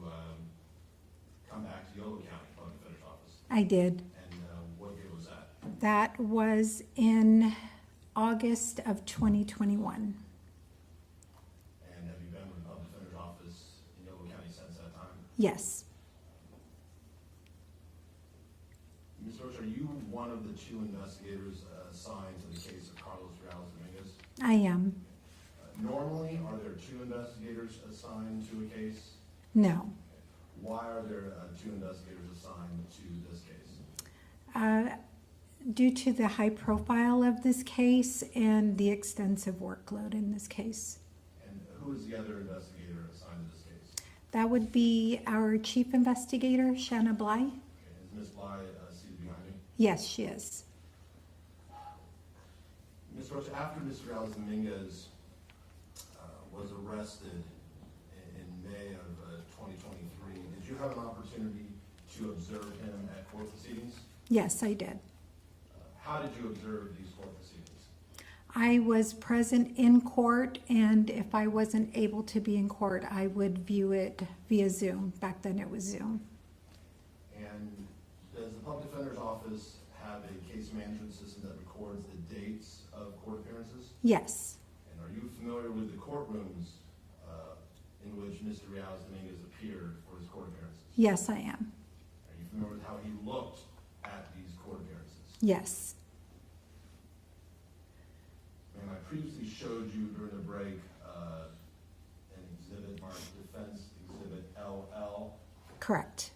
come back to Yolo County Public Defender's Office? I did. And what year was that? That was in August of 2021. And have you been with the Public Defender's Office in Yolo County since that time? Yes, Ms. Roach, are you one of the two investigators assigned to the case of Carlos Reales Dominguez? I am. Normally, are there two investigators assigned to a case? No. Why are there two investigators assigned to this case? Due to the high profile of this case and the extensive workload in this case. And who is the other investigator assigned to this case? That would be our chief investigator, Shanna Bly. Okay, is Ms. Bly seated behind me? Yes, she is. Ms. Roach, after Mr. Reales Dominguez was arrested in May of 2023, did you have an opportunity to observe him at court proceedings? Yes, I did. How did you observe these court proceedings? I was present in court, and if I wasn't able to be in court, I would view it via Zoom. Back then it was Zoom. And does the Public Defender's Office have a case management system that records the dates of court appearances? Yes, And are you familiar with the courtrooms in which Mr. Reales Dominguez appeared for his court appearances? yes, I am. Are you familiar with how he looked at these court appearances? Yes, And I previously showed you during the break an exhibit marked Defense Exhibit LL. correct.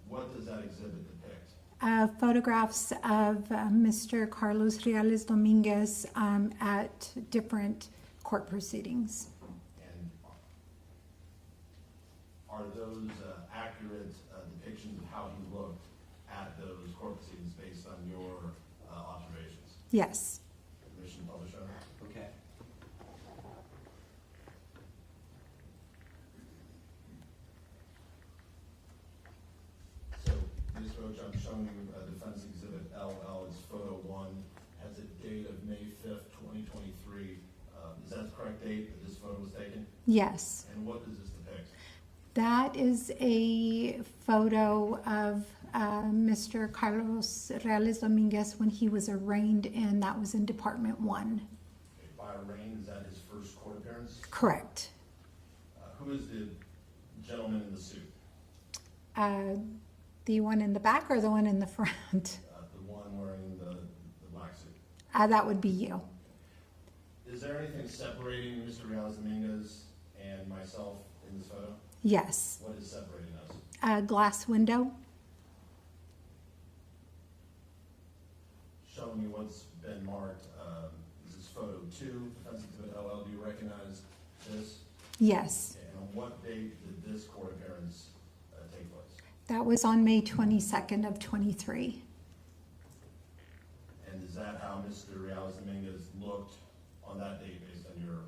What does that exhibit depict? Photographs of Mr. Carlos Reales Dominguez at different court proceedings. And are those accurate depictions of how he looked at those court proceedings based on your observations? Yes. Permission to publish on it? Okay. So this photo I'm showing you, Defense Exhibit LL, is photo 1, has a date of May 5th, 2023. Is that the correct date that this photo was taken? Yes. And what does this depict? That is a photo of Mr. Carlos Reales Dominguez when he was arraigned, and that was in Department 1. Okay, by arraigned, is that his first court appearance? Correct. Who is the gentleman in the suit? The one in the back or the one in the front? The one wearing the black suit. That would be you. Is there anything separating Mr. Reales Dominguez and myself in this photo? Yes. What is separating us? A glass window. Showing you what's been marked. This is photo 2, Defense Exhibit LL. Do you recognize this? Yes. Okay, and on what date did this court appearance take place? That was on May 22nd of 23. And is that how Mr. Reales Dominguez looked on that date based on your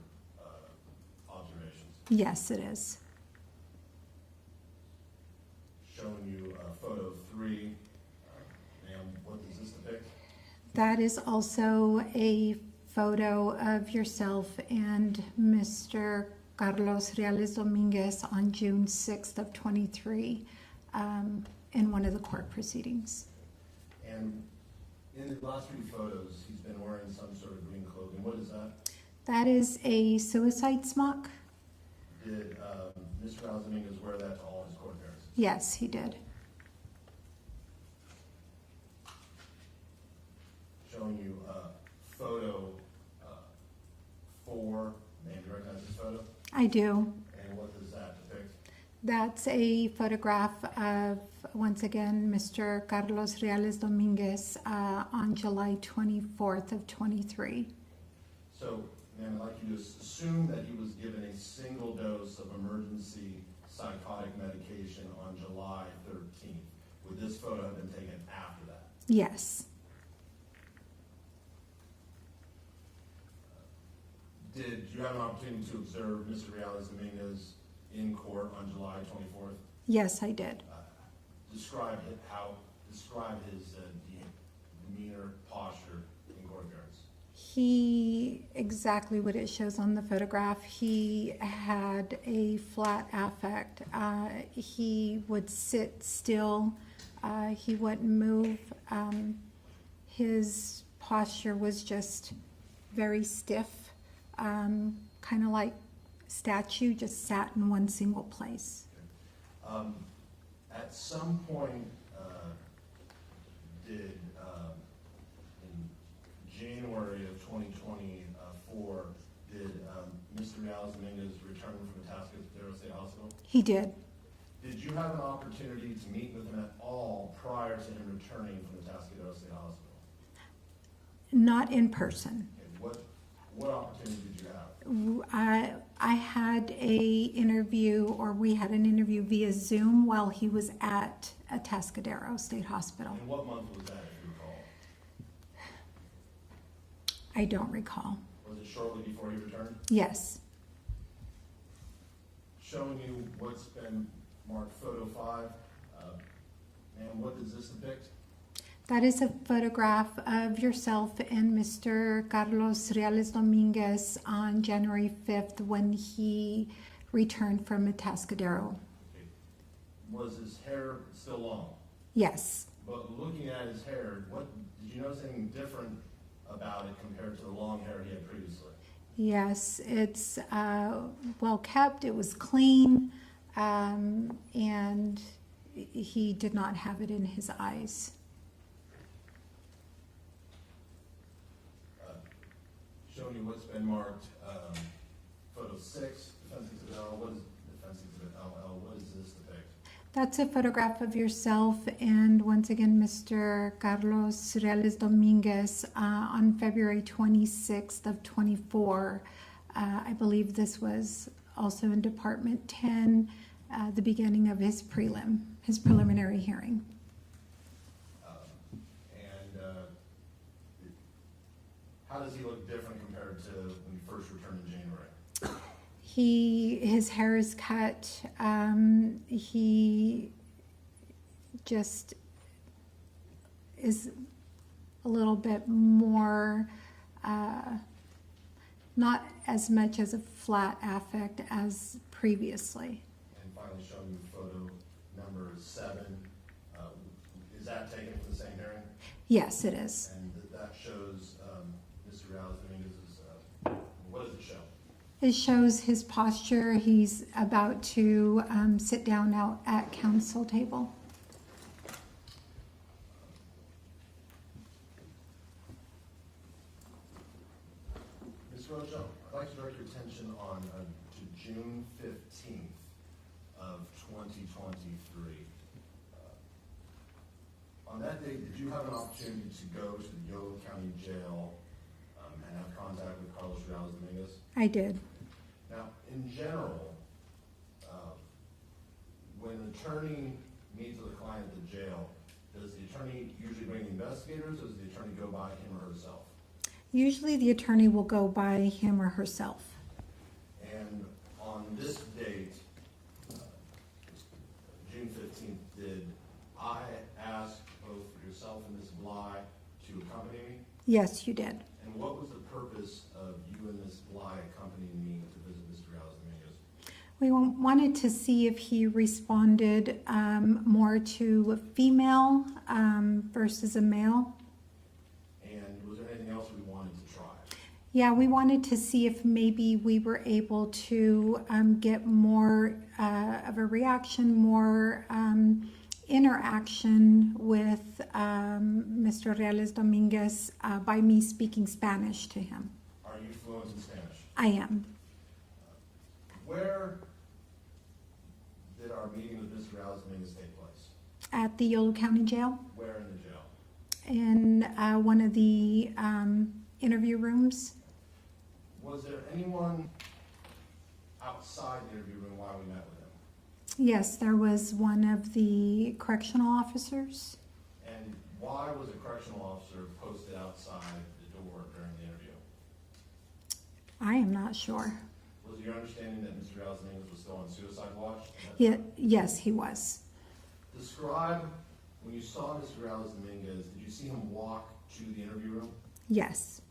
observations? Yes, it is. Showing you photo 3. Ma'am, what does this depict? That is also a photo of yourself and Mr. Carlos Reales Dominguez on June 6th of 23 in one of the court proceedings. And in the last few photos, he's been wearing some sort of green clothing. What is that? That is a suicide smock. Did Mr. Reales Dominguez wear that to all his court appearances? Yes, he did. Showing you photo 4. Ma'am, do you recognize this photo? I do. And what does that depict? That's a photograph of, once again, Mr. Carlos Reales Dominguez on July 24th of 23. So, ma'am, I'd like you to assume that he was given a single dose of emergency psychotic medication on July 13th. Would this photo have been taken after that? Yes. Did you have an opportunity to observe Mr. Reales Dominguez in court on July 24th? Yes, I did. Describe his demeanor, posture in court appearance. He, exactly what it shows on the photograph, he had a flat affect. He would sit still. He wouldn't move. His posture was just very stiff, kind of like statue, just sat in one single place. At some point, in January of 2024, did Mr. Reales Dominguez return from Atascadero State Hospital? He did. Did you have an opportunity to meet with him at all prior to him returning from Atascadero State Hospital? Not in person. Okay, what opportunity did you have? I had we had an interview via Zoom while he was at Atascadero State Hospital. And what month was that, if you recall? I don't recall. Was it shortly before he returned? Yes. Showing you what's been marked photo 5. And what does this depict? That is a photograph of yourself and Mr. Carlos Reales Dominguez on January 5th when he returned from Atascadero. Okay. Was his hair still long? Yes. But looking at his hair, did you notice anything different about it compared to the long hair he had previously? Yes, it's well kept, it was clean, and he did not have it in his eyes. Showing you what's been marked photo 6, Defense Exhibit L. What is Defense Exhibit LL? What does this depict? That's a photograph of yourself and once again Mr. Carlos Reales Dominguez on February 26th of 24. I believe this was also in Department 10, the beginning of his preliminary hearing. How does he look different compared to when he first returned in January? His hair is cut. He just is a little bit more, not as much as a flat affect as previously. And finally, showing you photo number 7. Is that taken from the same hearing? Yes, it is. And that shows Mr. Reales Dominguez's, what does it show? It shows his posture. He's about to sit down out at counsel table. Ms. Rojo, I'd like to direct your attention on to June 15th of 2023. On that date, did you have an opportunity to go to the Guillory County Jail and have contact with Carlos Reales Dominguez? I did. Now, in general, when an attorney meets with a client at the jail, does the attorney usually bring the investigators, or does the attorney go by him or herself? Usually the attorney will go by him or herself. And on this date, June 15th, did I ask both yourself and Ms. Bly to accompany me? Yes, you did. And what was the purpose of you and Ms. Bly accompanying me to visit Mr. Reales Dominguez? We wanted to see if he responded more to a female versus a male. And was there anything else we wanted to try? Yeah, we wanted to see if maybe we were able to get more of a reaction, more interaction with Mr. Reales Dominguez by me speaking Spanish to him. Are you fluent in Spanish? I am. Where did our meeting with Mr. Reales Dominguez take place? At the Yolo County Jail, Where in the jail? in one of the interview rooms. Was there anyone outside the interview room while we met with him? Yes, there was one of the correctional officers. And why was a correctional officer posted outside the door during the interview? I am not sure. Was it your understanding that Mr. Reales Dominguez was still on suicide watch? Yeah, yes, he was. Describe, when you saw Mr. Reales Dominguez, did you see him walk to the interview room? Yes.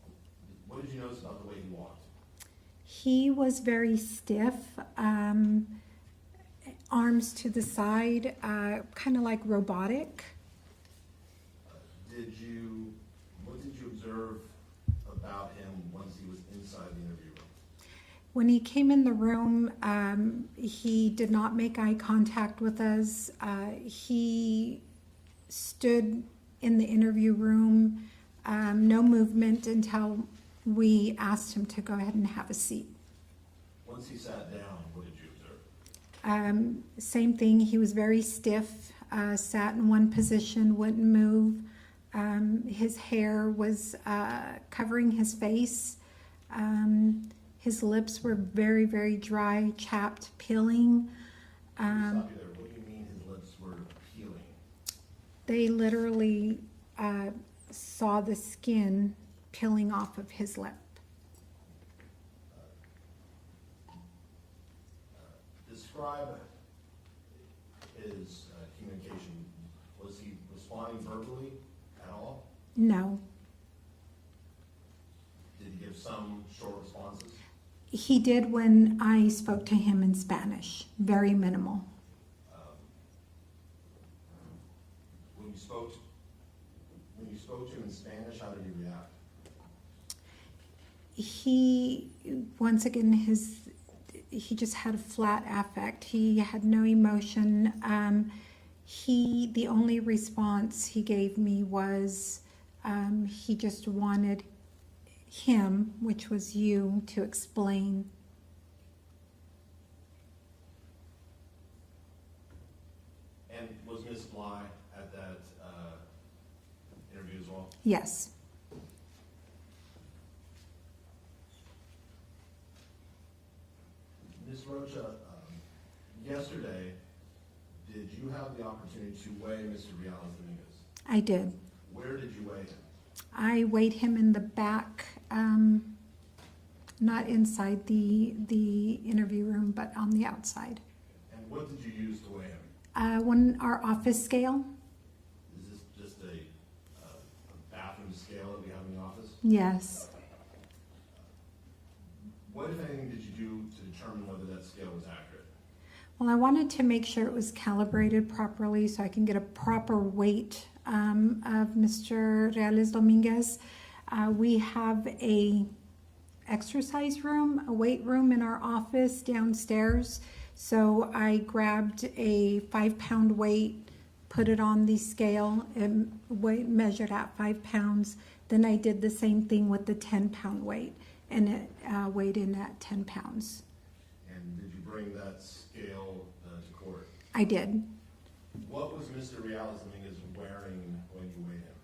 What did you notice about the way he walked? He was very stiff, arms to the side, kind of like robotic. What did you observe about him once he was inside the interview room? When he came in the room, he did not make eye contact with us. He stood in the interview room, no movement until we asked him to go ahead and have a seat. Once he sat down, what did you observe? Same thing, he was very stiff, sat in one position, wouldn't move. His hair was covering his face. His lips were very, very dry, chapped, peeling. Stop you there. What do you mean his lips were peeling? They literally saw the skin peeling off of his lip. Describe his communication. Was he responding verbally at all? No. Did he give some short responses? He did when I spoke to him in Spanish, very minimal. When you spoke to him in Spanish, how did he react? He, once again, he just had a flat affect. He had no emotion. The only response he gave me was he just wanted him, which was you, to explain. Yes. Ms. Rocha, yesterday, did you have the opportunity to weigh Mr. Reales Dominguez? I did. Where did you weigh him? I weighed him in the back, not inside the interview room, but on the outside. And what did you use to weigh him? Our office scale. Is this just a bathroom scale that we have in the office? Yes. What, if anything, did you do to determine whether that scale was accurate? Well, I wanted to make sure it was calibrated properly so I can get a proper weight of Mr. Reales Dominguez. We have a exercise room, a weight room in our office downstairs. So I grabbed a 5-pound weight, put it on the scale, and measured at 5 pounds. Then I did the same thing with the 10-pound weight, and it weighed in at 10 pounds. And did you bring that scale to court? I did. What was Mr. Reales Dominguez wearing when you weighed him?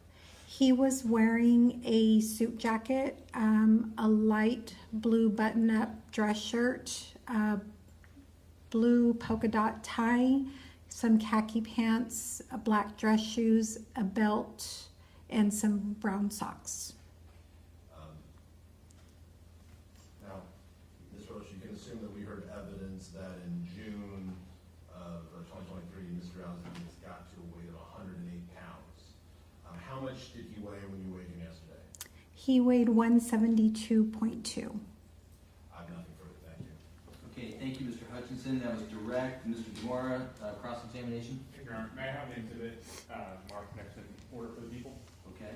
He was wearing a suit jacket, a light blue button-up dress shirt, blue polka dot tie, some khaki pants, black dress shoes, a belt, and some brown socks. Now, Ms. Roche, you can assume that we heard evidence that in June of 2023, Mr. Reales Dominguez got to a weight of 108 pounds. How much did he weigh when you weighed him yesterday? He weighed 172.2. I have nothing further, thank you. Okay, thank you, Mr. Hutchinson. That was direct. Mr. Demora, cross-examination. Your Honor, may I have an exhibit marked next in order for the people? Okay.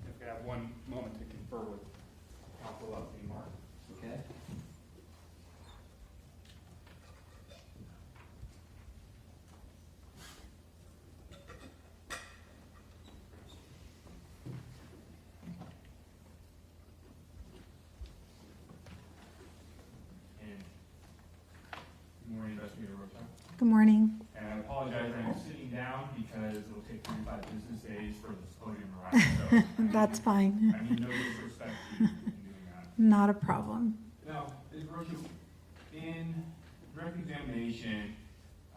If we have one moment to confer with counsel about the mark. Okay. And good morning, Investigator Rocha. Good morning. And I apologize, I'm sitting down because it'll take 35 business days for this podium to rise. So That's fine. I mean, no disrespect to you in doing that. Not a problem. Now, Ms. Rocha, in direct examination,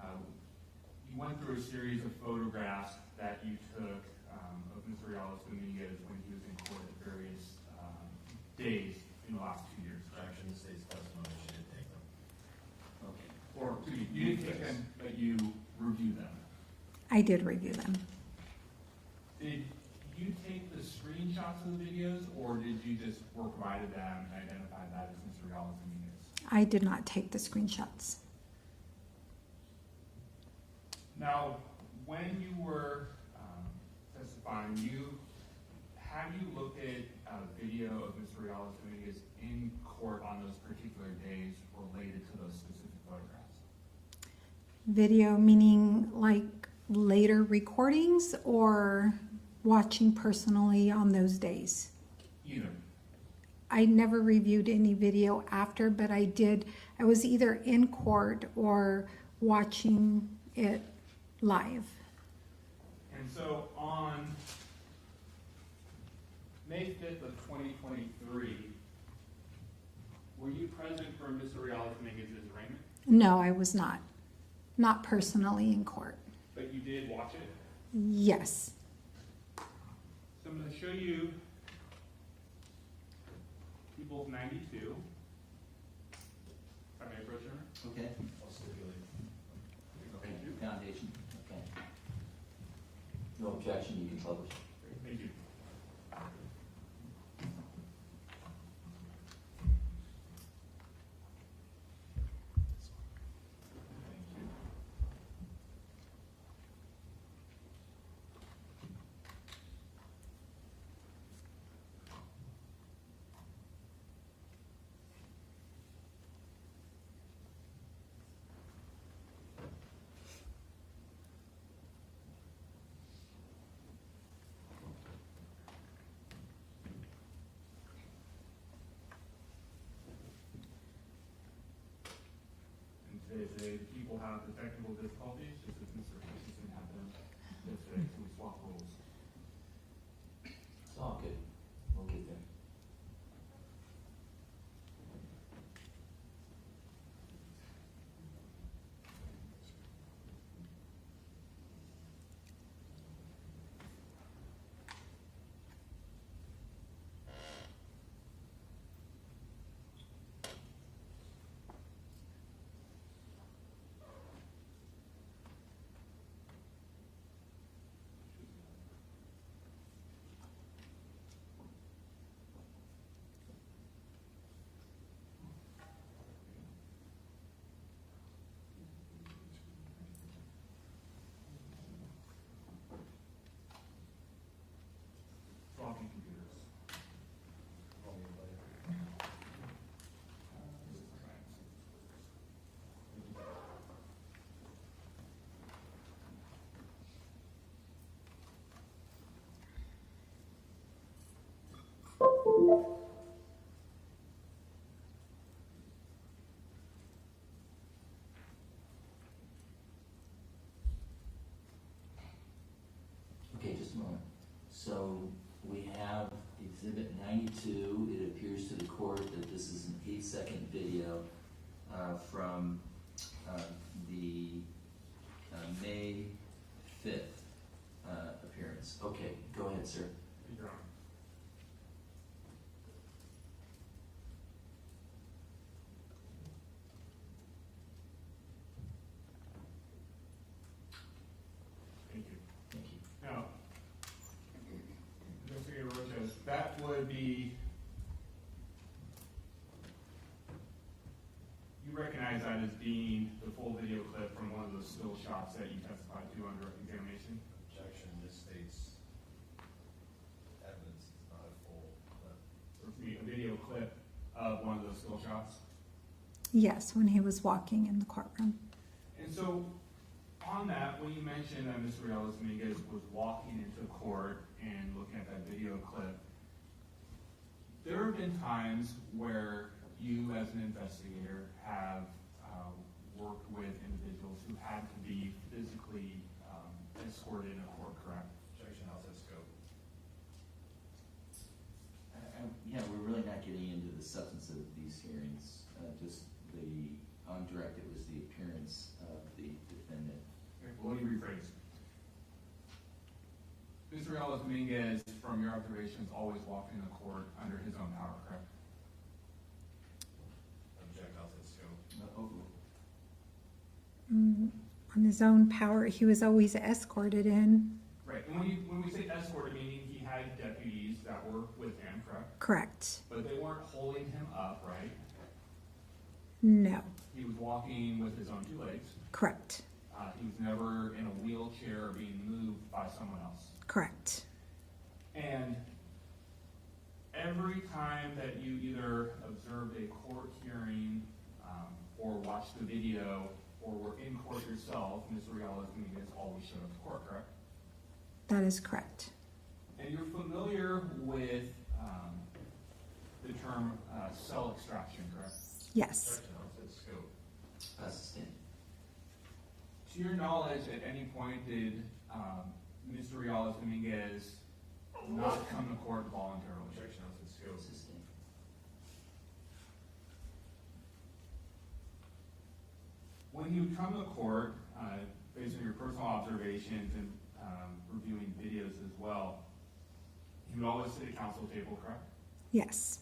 you went through a series of photographs that you took of Mr. Reales Dominguez when he was in court at various days in the last 2 years, correct? Actually, the state's testimony, she did take them. Okay. Or, you didn't take them, but you reviewed them. I did review them. Did you take the screenshots of the videos, or did you just were provided them and identified that as Mr. Reales Dominguez? I did not take the screenshots. Now, when you were testifying, have you looked at a video of Mr. Reales Dominguez in court on those particular days related to those specific photographs? Video meaning like later recordings or watching personally on those days? Either. I never reviewed any video after, but I was either in court or watching it live. And so on May 5th of 2023, were you present for Mr. Reales Dominguez's arraignment? No, I was not. Not personally in court. But you did watch it? Yes. So I'm going to show you People's 92. If I may approach her. Okay. I'll stipulate. Okay. Foundation. Okay. No objection, you can publish. Thank you. about the technical difficulties, just as Mr. Hutchinson had them yesterday, so we swap roles. It's all good. We'll get there. Swapping computers. Okay, just a moment. So we have Exhibit 92. It appears to the court that this is an 8-second video from the May 5th appearance. Okay, go ahead, sir. Your Honor. Thank you. Thank you. Now, Investigator Roches, that would be, you recognize that as being the full video clip from one of those still shots that you testified to under examination? Objection, this states evidence is not a full clip. Or a video clip of one of those still shots? Yes, when he was walking in the courtroom. And so, on that, when you mentioned that Mr. Reales Dominguez was walking into court and looking at that video clip, there have been times where you, as an investigator, have worked with individuals who had to be physically escorted in a court, correct? Objection, outside scope. Yeah, we're really not getting into the substance of these hearings. Just the, on direct, it was the appearance of the defendant. Okay, well, let me rephrase. Mr. Reales Dominguez, from your observations, always walked in the court under his own power, correct? Object, outside scope. Over. On his own power, he was always escorted in. Right, and when we say escorted, meaning he had deputies that were with him, correct? Correct. But they weren't holding him up, right? No. He was walking with his own two legs. Correct. He was never in a wheelchair or being moved by someone else. Correct. And every time that you either observed a court hearing or watched the video or were in court yourself, Mr. Reales Dominguez always showed up to court, correct? That is correct. And you're familiar with the term cell extraction, correct? Yes. Objection, outside scope. Sustained. To your knowledge, at any point did Mr. Reales Dominguez not come to court voluntarily? Objection, outside scope. Sustained. When you come to court, based on your personal observations and reviewing videos as well, you would always sit at counsel table, correct? Yes.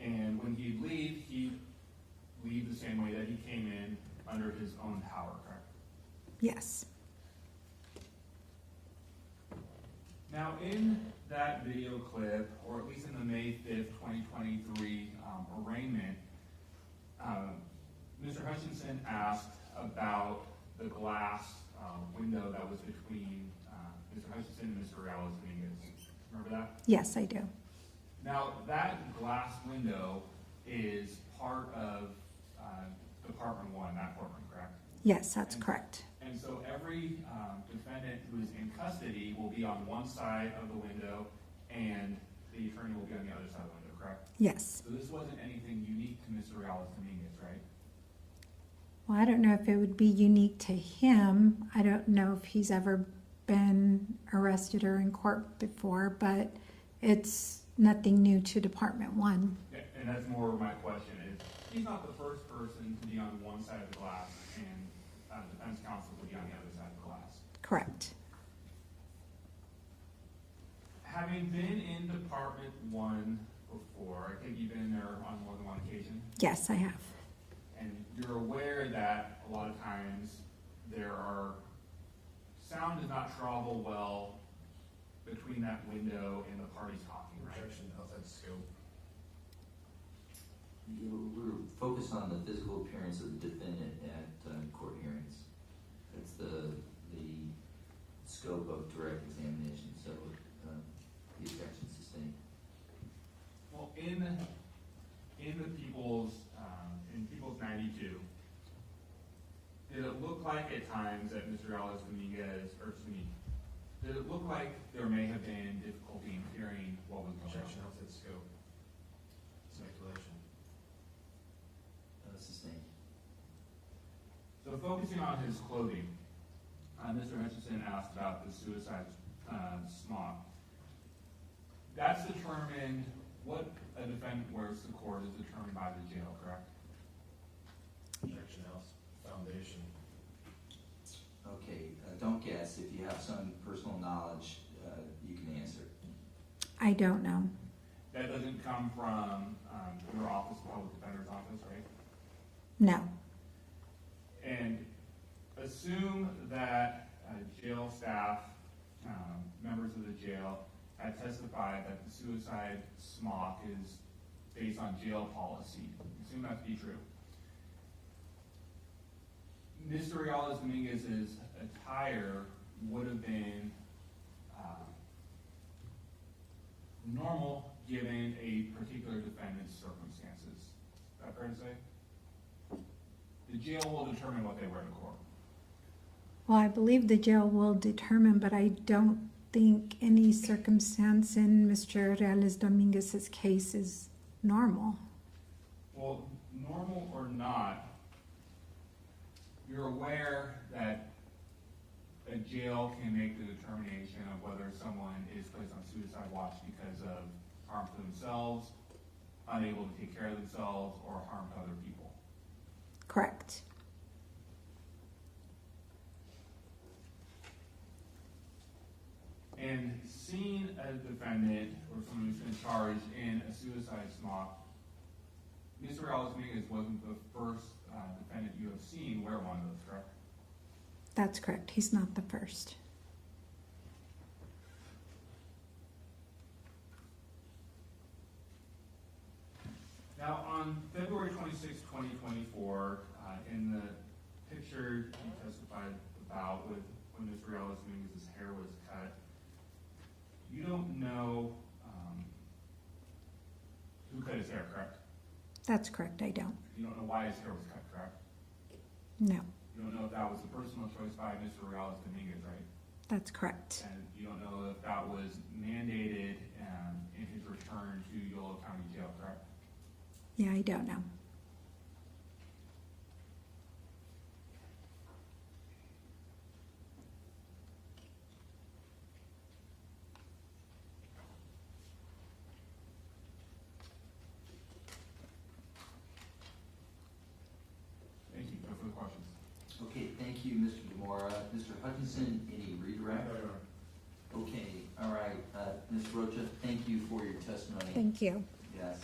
And when he'd leave the same way that he came in, under his own power, correct? Yes. Now, in that video clip, or at least in the May 5th, 2023 arraignment, Mr. Hutchinson asked about the glass window that was between Mr. Hutchinson and Mr. Reales Dominguez. Remember that? Yes, I do. Now, that glass window is part of Department 1, that courtroom, correct? Yes, that's correct. And so every defendant who is in custody will be on one side of the window, and the attorney will be on the other side of the window, correct? Yes. So this wasn't anything unique to Mr. Reales Dominguez, right? Well, I don't know if it would be unique to him. I don't know if he's ever been arrested or in court before, but it's nothing new to Department 1. Yeah, and that's more of my question is, he's not the first person to be on one side of the glass and defense counsel to be on the other side of the glass. Correct. Having been in Department 1 before, I think you've been there on more than one occasion, Yes, I have. and you're aware that a lot of times sound does not travel well between that window and the parties talking, right? Objection outside scope. We're focused on the physical appearance of the defendant at court hearings. That's the scope of direct examination, so the objection sustained. Well, in the People's 92, did it look like at times that Mr. Reales Dominguez, did it look like there may have been difficulty in hearing what was going Objection on? outside scope. Speculation. Sustained. So focusing on his clothing, Mr. Hutchinson asked about the suicide smock. That's determined, what a defendant wears to court is determined by the jail, correct? Objection else. Foundation. Okay, don't guess. If you have some personal knowledge, you can answer. I don't know. That doesn't come from your office, public defender's office, right? No. And assume that jail staff, members of the jail, had testified that the suicide smock is based on jail policy. Assume that to be true. Mr. Reales Dominguez's attire would have been normal given a particular defendant's circumstances. Is that fair to say? The jail will determine what they wear to court. Well, I believe the jail will determine, but I don't think any circumstance in Mr. Reales Dominguez's case is normal. Well, normal or not, you're aware that a jail can make the determination of whether someone is placed on suicide watch because of harm to themselves, unable to take care of themselves, or harm to other people. Correct. And seeing a defendant or someone who's been charged in a suicide smock, Mr. Reales Dominguez wasn't the first defendant you have seen wear one of those, correct? That's correct. He's not the first. Now, on February 26, 2024, in the picture you testified about with when Mr. Reales Dominguez's hair was cut, you don't know who cut his hair, correct? That's correct. I don't. You don't know why his hair was cut, correct? No. You don't know if that was a personal choice by Mr. Reales Dominguez, right? That's correct. And you don't know if that was mandated in his return to Yolo County Jail, correct? Yeah, I don't know. Thank you. No further questions. Okay, thank you, Mr. Demora. Mr. Hutchinson, any redirect? No, Your Honor. Okay, all right. Ms. Rocha, thank you for your testimony. Thank you. Yes,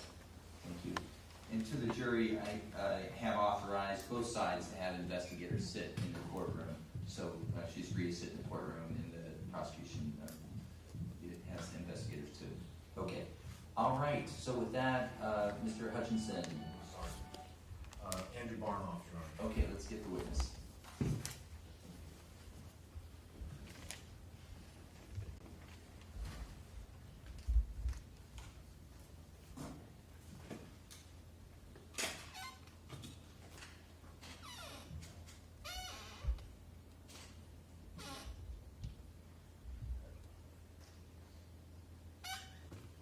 thank you. And to the jury, I have authorized both sides to have investigators sit in the courtroom. So she's free to sit in the courtroom, and the prosecution has investigators too. Okay, all right. So with that, Mr. Hutchinson. Sorry. Andrew Barnhoff, Your Honor. Okay, let's get the witness.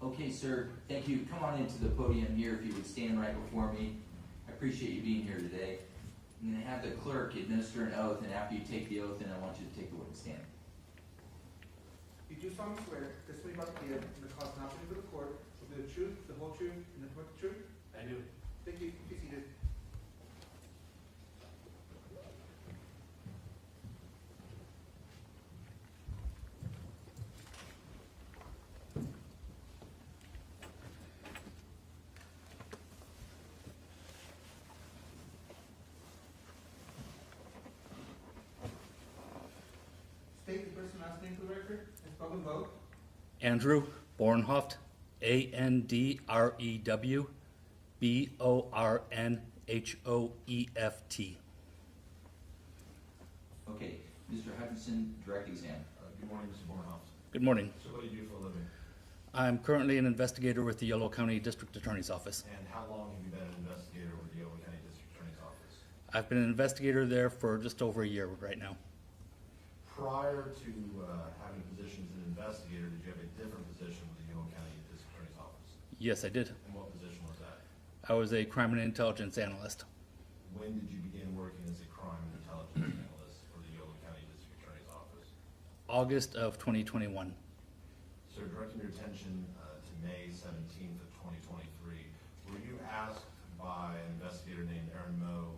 Okay, sir, thank you. Come on into the podium here if you would stand right before me. I appreciate you being here today. I'm going to have the clerk administer an oath, and after you take the oath, then I want you to take the witness stand. You do solemnly swear testimony about to give in the cause and opportunity for the court will be the truth, the whole truth, and nothing but the truth? I do. Thank you. Be seated. State the first and last name for the record and spell them both. Andrew Bornhoft, Andrew Bornhoeft. Okay, Mr. Hutchinson, direct exam. Good morning, Mr. Bornhoff. Good morning. So what do you do for a living? I'm currently an investigator with the Yolo County District Attorney's Office. And how long have you been an investigator with the Yolo County District Attorney's Office? I've been an investigator there for just over a year right now. Prior to having positions as an investigator, did you have a different position with the Yolo County District Attorney's Office? Yes, I did. And what position was that? I was a crime and intelligence analyst. When did you begin working as a crime and intelligence analyst for the Yolo County District Attorney's Office? August of 2021. So directing your attention to May 17th of 2023, were you asked by an investigator named Aaron Moe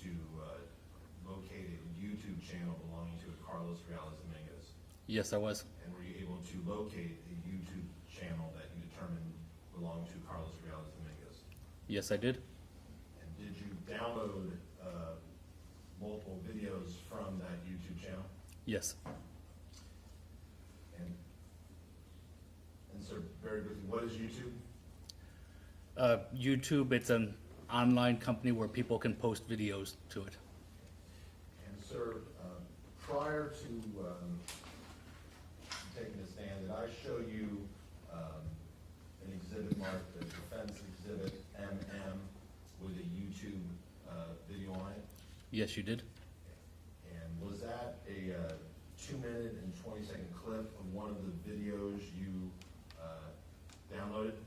to locate a YouTube channel belonging to Carlos Reales Dominguez? Yes, I was. And were you able to locate a YouTube channel that you determined belonged to Carlos Reales Dominguez? Yes, I did. And did you download multiple videos from that YouTube channel? Yes. And so very briefly, what is YouTube? YouTube, it's an online company where people can post videos to it. And sir, prior to taking the stand, did I show you an exhibit marked the defense exhibit MM with a YouTube video on it? Yes, you did. And was that a 2-minute and 20-second clip of one of the videos you downloaded?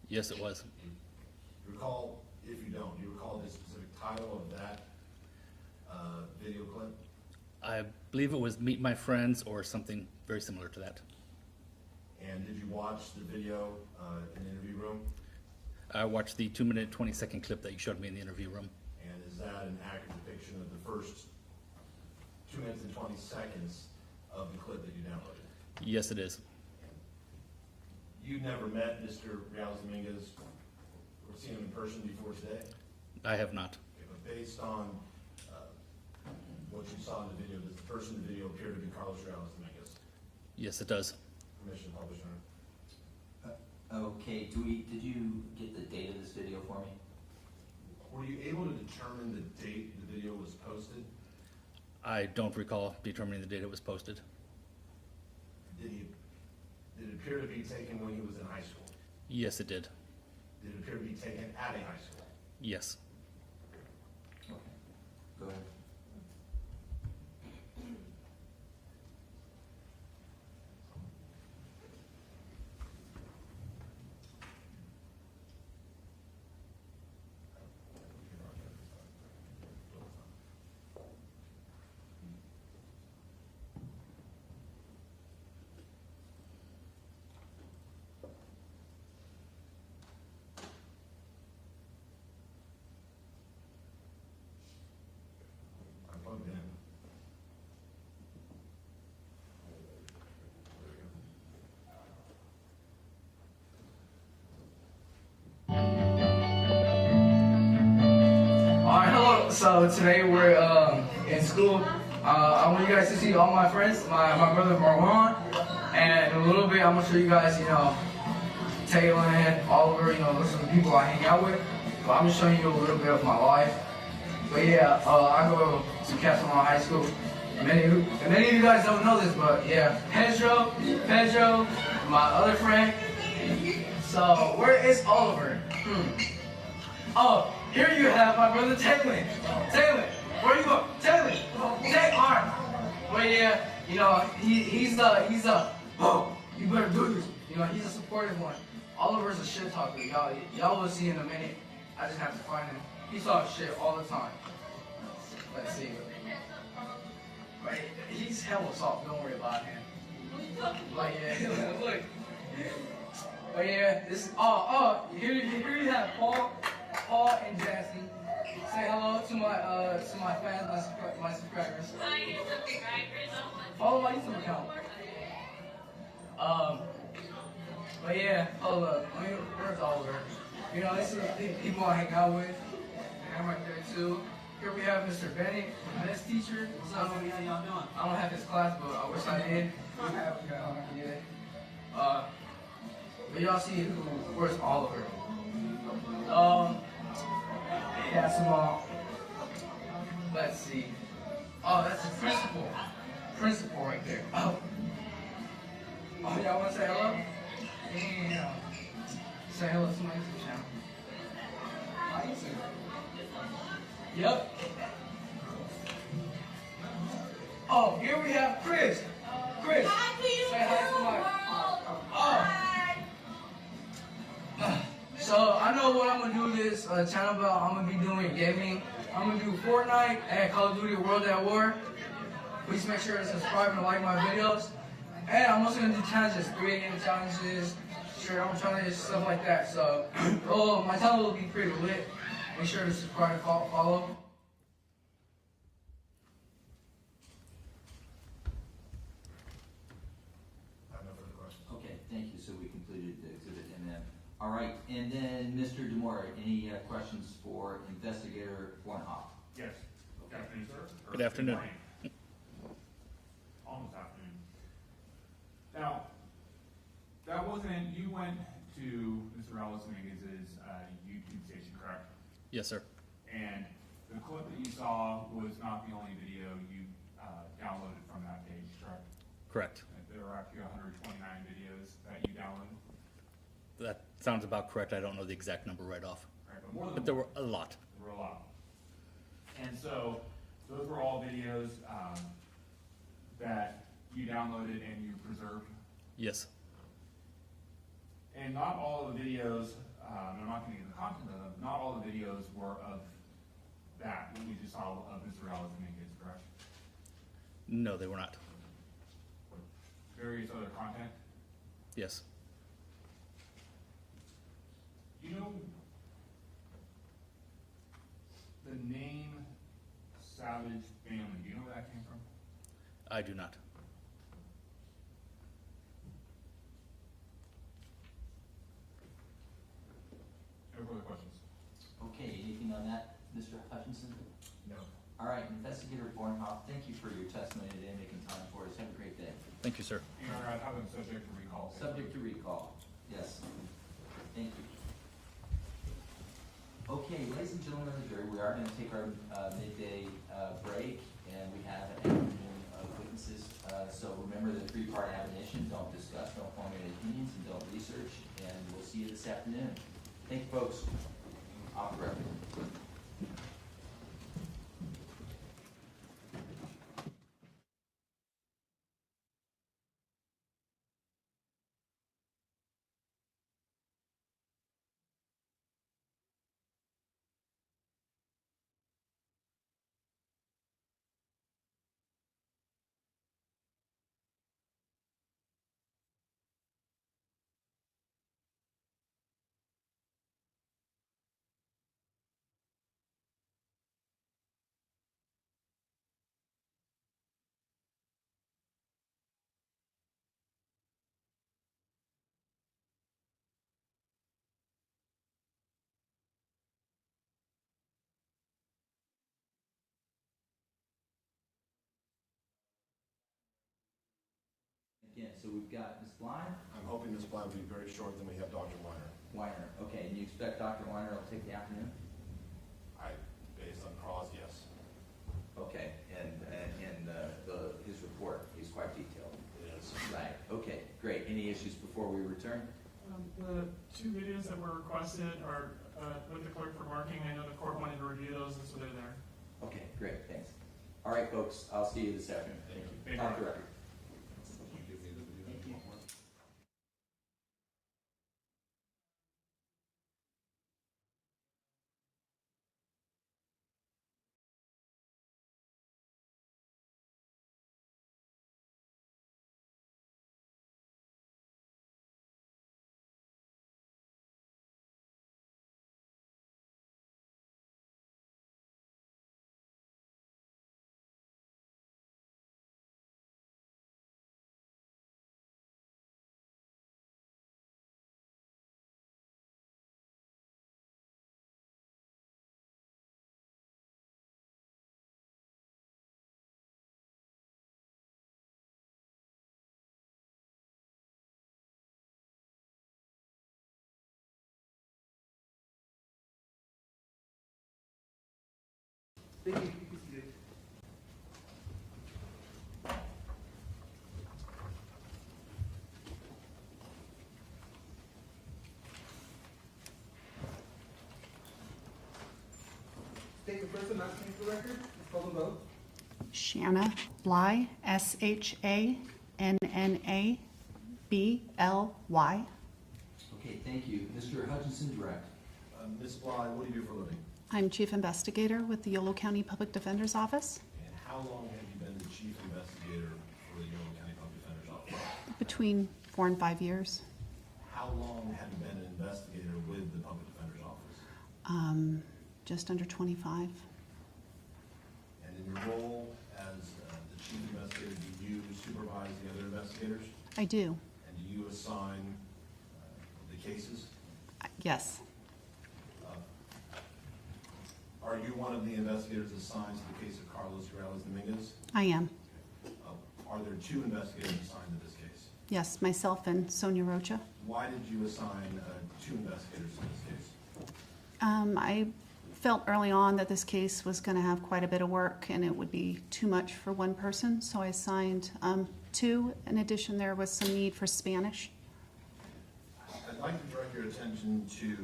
Yes, it was. You recall, if you don't, do you recall the specific title of that video clip? I believe it was Meet My Friends or something very similar to that. And did you watch the video in the interview room? I watched the 2-minute, 20-second clip that you showed me in the interview room. And is that an accurate depiction of the first 2 minutes and 20 seconds of the clip that you downloaded? Yes, it is. You've never met Mr. Reales Dominguez or seen him in person before today? I have not. Okay, but based on what you saw in the video, does the person in the video appear to be Carlos Reales Dominguez? Yes, it does. Permission to publish, Your Honor. Okay, did you get the date of this video for me? Were you able to determine the date the video was posted? I don't recall determining the date it was posted. Did it appear to be taken when he was in high school? Yes, it did. Did it appear to be taken at a high school? Yes. Okay, go ahead. I'm plugged in. Alright, hello. So today we're in school. I want you guys to see all my friends, my brother Marwan, and in a little bit I'm gonna show you guys, Taylor and Oliver, those are the people I hang out with. But I'm just showing you a little bit of my life. But yeah, I go to Castle High School. Many of you guys don't know this, but yeah, Pedro, my other friend. So where is Oliver? Oh, here you have my brother Taylor. Taylor, where you going? Taylor, Alright. Well, yeah, he's oh, you better do this. You know, he's a supportive one. Oliver's a shit talker. Y'all will see in a minute. I just have to find him. He talks shit all the time. Let's see. But he's hella soft. Don't worry about him. Like, yeah, look. But yeah, this. Here you have Paul and Jesse. Say hello to my fans, my subscribers. Follow my YouTube account. But yeah, hold up. Where's Oliver? You know, this is the people I hang out with. And I'm right there too. Here we have Mr. Bennett, this teacher. What's up? How y'all doing? I don't have his class, but I wish I did. But y'all see where's Oliver? That's him all. Let's see. Oh, that's the principal. Principal right there. Oh, y'all want to say hello? Yeah. Say hello to my YouTube channel. My YouTube. Yep. Oh, here we have Chris. Chris, say hi to my. Oh. So I know what I'm gonna do this channel about. I'm gonna be doing gaming. I'm gonna do Fortnite and Call of Duty World at War. Please make sure to subscribe and like my videos. And I'm also gonna do challenges, 3 AM challenges, I'm trying to do stuff like that. So, my channel will be pretty lit. Make sure to subscribe and follow. I have no further questions. Okay, thank you. So we completed the exhibit and then, all right. And then Mr. DeMora, any questions for Investigator Bornhoff? Yes. Good afternoon, sir. Or Good afternoon. morning. Almost afternoon. Now, that wasn't, you went to Mr. Reales Dominguez's YouTube station, correct? Yes, sir. And the clip that you saw was not the only video you downloaded from that page, correct? Correct. There were actually 129 videos that you downloaded. That sounds about correct. I don't know the exact number right off. Right, but more than But there were a lot. There were a lot. And so those were all videos that you downloaded and you preserved. Yes. And not all of the videos, I'm not going to get into the content of them, not all the videos were of that, what we just saw of Mr. Reales Dominguez, correct? No, they were not. Various other content. Yes. You know the name Savage Family, do you know where that came from? I do not. No further questions. Okay, anything on that, Mr. Hutchinson? No. All right, Investigator Bornhoff, thank you for your testimony today, making time for us. Have a great day. Thank you, sir. You know, I have them subject to recall. Subject to recall, yes. Thank you. Okay, ladies and gentlemen of the jury, we are going to take our midday break, and we have an afternoon of witnesses. So remember the 3-part admonition: don't discuss, don't formulate opinions, and don't research. And we'll see you this afternoon. Thank you, folks. Off the record. Again, so we've got Ms. Blind. I'm hoping this plan will be very short, then we have Dr. Weiner. Weiner, okay, and you expect Dr. Weiner will take the afternoon? Based on Cross, yes. Okay, and his report is quite detailed. It is. Right, okay, great. Any issues before we return? The 2 videos that were requested are with the clerk for marking. I know the court wanted to review those, and so they're there. Okay, great, thanks. All right, folks, I'll see you this afternoon. Thank you. Off the record. Thank you. You can see it. State your first and last name for the record. Let's call them both. Shanna Bly, S-H-A-N-N-A-B-L-Y. Okay, thank you. Mr. Hutchinson, direct. Ms. Bly, what do you do for a living? I'm Chief Investigator with the Yolo County Public Defender's Office. And how long have you been the chief investigator for the Yolo County Public Defender's Office? Between 4 and 5 years. How long have you been an investigator with the Public Defender's Office? Just under 25. And in your role as the chief investigator, do you supervise the other investigators? I do. And do you assign the cases? Yes. Are you one of the investigators assigned to the case of Reales Dominguez? I am. Are there 2 investigators assigned to this case? Yes, myself and Sonia Rocha. Why did you assign 2 investigators to this case? I felt early on that this case was going to have quite a bit of work and it would be too much for one person, so I assigned 2. In addition, there was some need for Spanish. I'd like to direct your attention to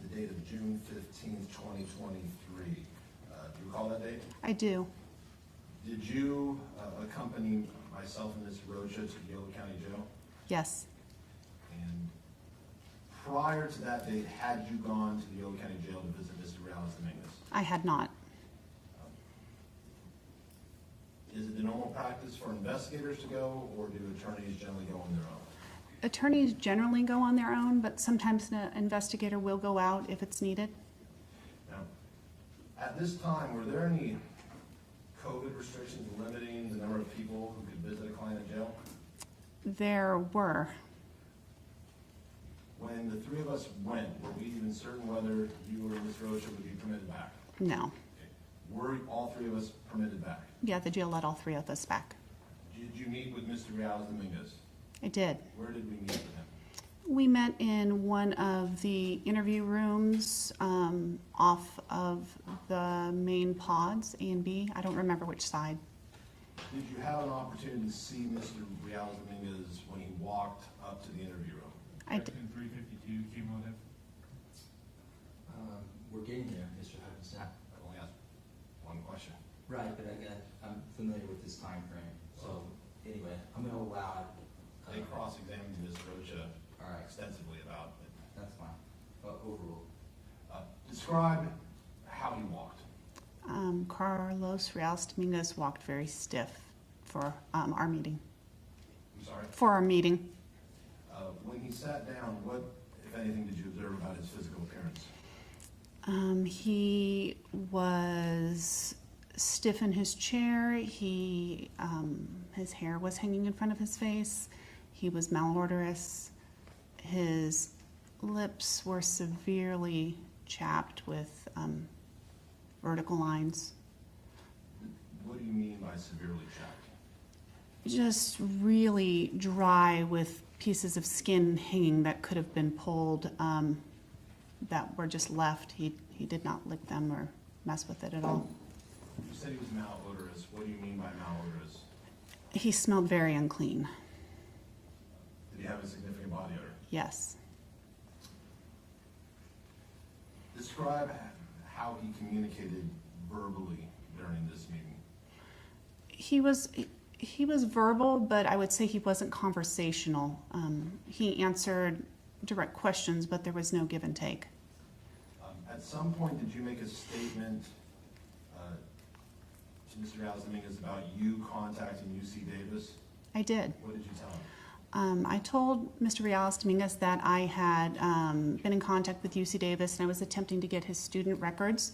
the date of June 15th, 2023. Do you recall that date? I do. Did you accompany myself and Ms. Rocha to Yolo County Jail? Yes. And prior to that date, had you gone to the Yolo County Jail to visit Mr. Reales Dominguez? I had not. Is it the normal practice for investigators to go, or do attorneys generally go on their own? Attorneys generally go on their own, but sometimes an investigator will go out if it's needed. Now, at this time, were there any COVID restrictions limiting the number of people who could visit a client in jail? There were. When the 3 of us went, were we even certain whether you or Ms. Rocha would be permitted back? No. Okay. Were all 3 of us permitted back? Yeah, the jail let all 3 of us back. Did you meet with Mr. Reales Dominguez? I did. Where did we meet with him? We met in one of the interview rooms off of the main pods, A and B. I don't remember which side. Did you have an opportunity to see Mr. Reales Dominguez when he walked up to the interview room? I did. Section 352 cumulative. We're getting there, Mr. Hutchinson. I only asked one question. Right, but I'm familiar with this time frame. So anyway, I'm going to allow it. They cross-examined Ms. Rocha extensively about it. That's fine. Overruled. Describe how he walked. Carlos Reales Dominguez walked very stiff for our meeting. I'm sorry? For our meeting. When he sat down, what, if anything, did you observe about his physical appearance? He was stiff in his chair. His hair was hanging in front of his face. He was malodorous. His lips were severely chapped with vertical lines. What do you mean by severely chapped? Just really dry with pieces of skin hanging that could have been pulled that were just left. He did not lick them or mess with it at all. You said he was malodorous. What do you mean by malodorous? He smelled very unclean. Did he have a significant body odor? Yes. Describe how he communicated verbally during this meeting. He was verbal, but I would say he wasn't conversational. He answered direct questions, but there was no give and take. At some point, did you make a statement to Mr. Reales Dominguez about you contacting UC Davis? I did. What did you tell him? I told Mr. Reales Dominguez that I had been in contact with UC Davis and I was attempting to get his student records.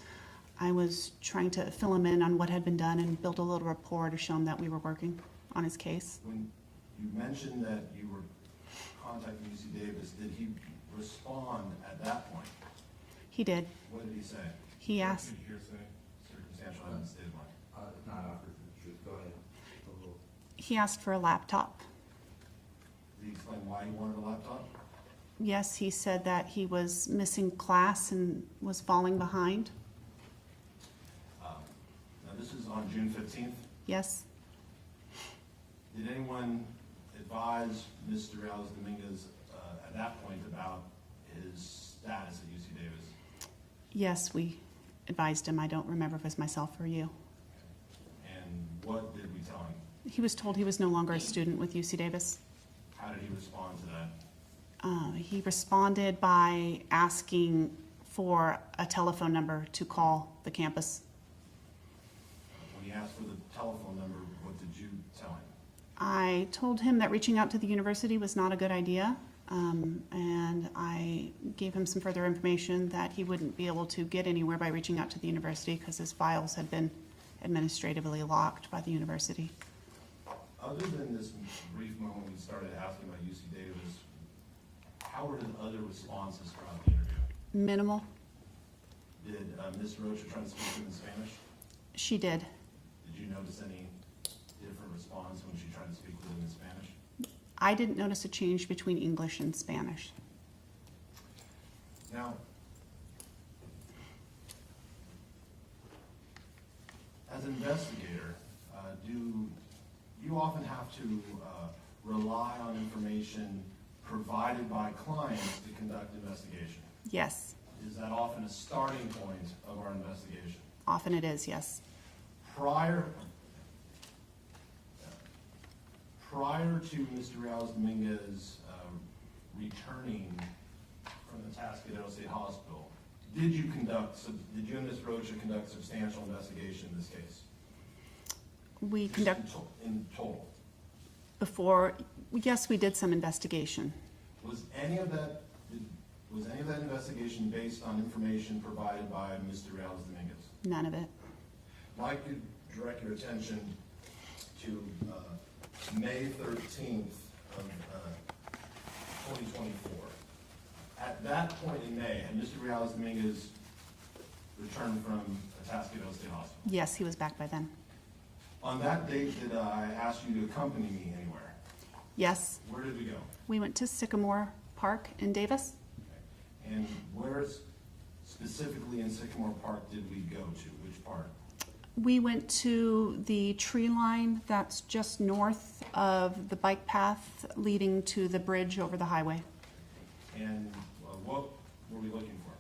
I was trying to fill him in on what had been done and build a little rapport to show him that we were working on his case. When you mentioned that you were contacting UC Davis, did he respond at that point? He did. What did he say? He asked. Circumstantial evidence state of mind. Not offered for the truth. Go ahead. He asked for a laptop. Did he explain why he wanted a laptop? Yes, he said that he was missing class and was falling behind. on June 15th. Yes. Did anyone advise Mr. Reales Dominguez at that point about his status at UC Davis? Yes, we advised him. I don't remember if it was myself or you. And what did we tell him? He was told he was no longer a student with UC Davis. How did he respond to that? He responded by asking for a telephone number to call the campus. When he asked for the telephone number, what did you tell him? I told him that reaching out to the university was not a good idea, and I gave him some further information that he wouldn't be able to get anywhere by reaching out to the university because his files had been administratively locked by the university. Other than this brief moment we started asking about UC Davis, how were his other responses throughout the interview? Minimal. Did Ms. Rocha try to speak to him in Spanish? She did. Did you notice any different response when she tried to speak with him in Spanish? I didn't notice a change between English and Spanish. Now, as an investigator, do you often have to rely on information provided by clients to conduct investigation? Yes. Is that often a starting point of our investigation? Often it is, yes. Prior to Mr. Reales Dominguez returning from the Tascadero State Hospital, did you and Ms. Rocha conduct substantial investigation in this case? We conduct in total. Before, yes, we did some investigation. Was any of that investigation based on information provided by Mr. Reales Dominguez? None of it. I'd like to direct your attention to May 13th of 2024. At that point in May, had Mr. Reales Dominguez returned from Tascadero State Hospital? Yes, he was back by then. On that date, did I ask you to accompany me anywhere? Yes. Where did we go? We went to Sycamore Park in Davis. Okay. And where specifically in Sycamore Park did we go to? Which part? We went to the tree line that's just north of the bike path leading to the bridge over the highway. And what were we looking for?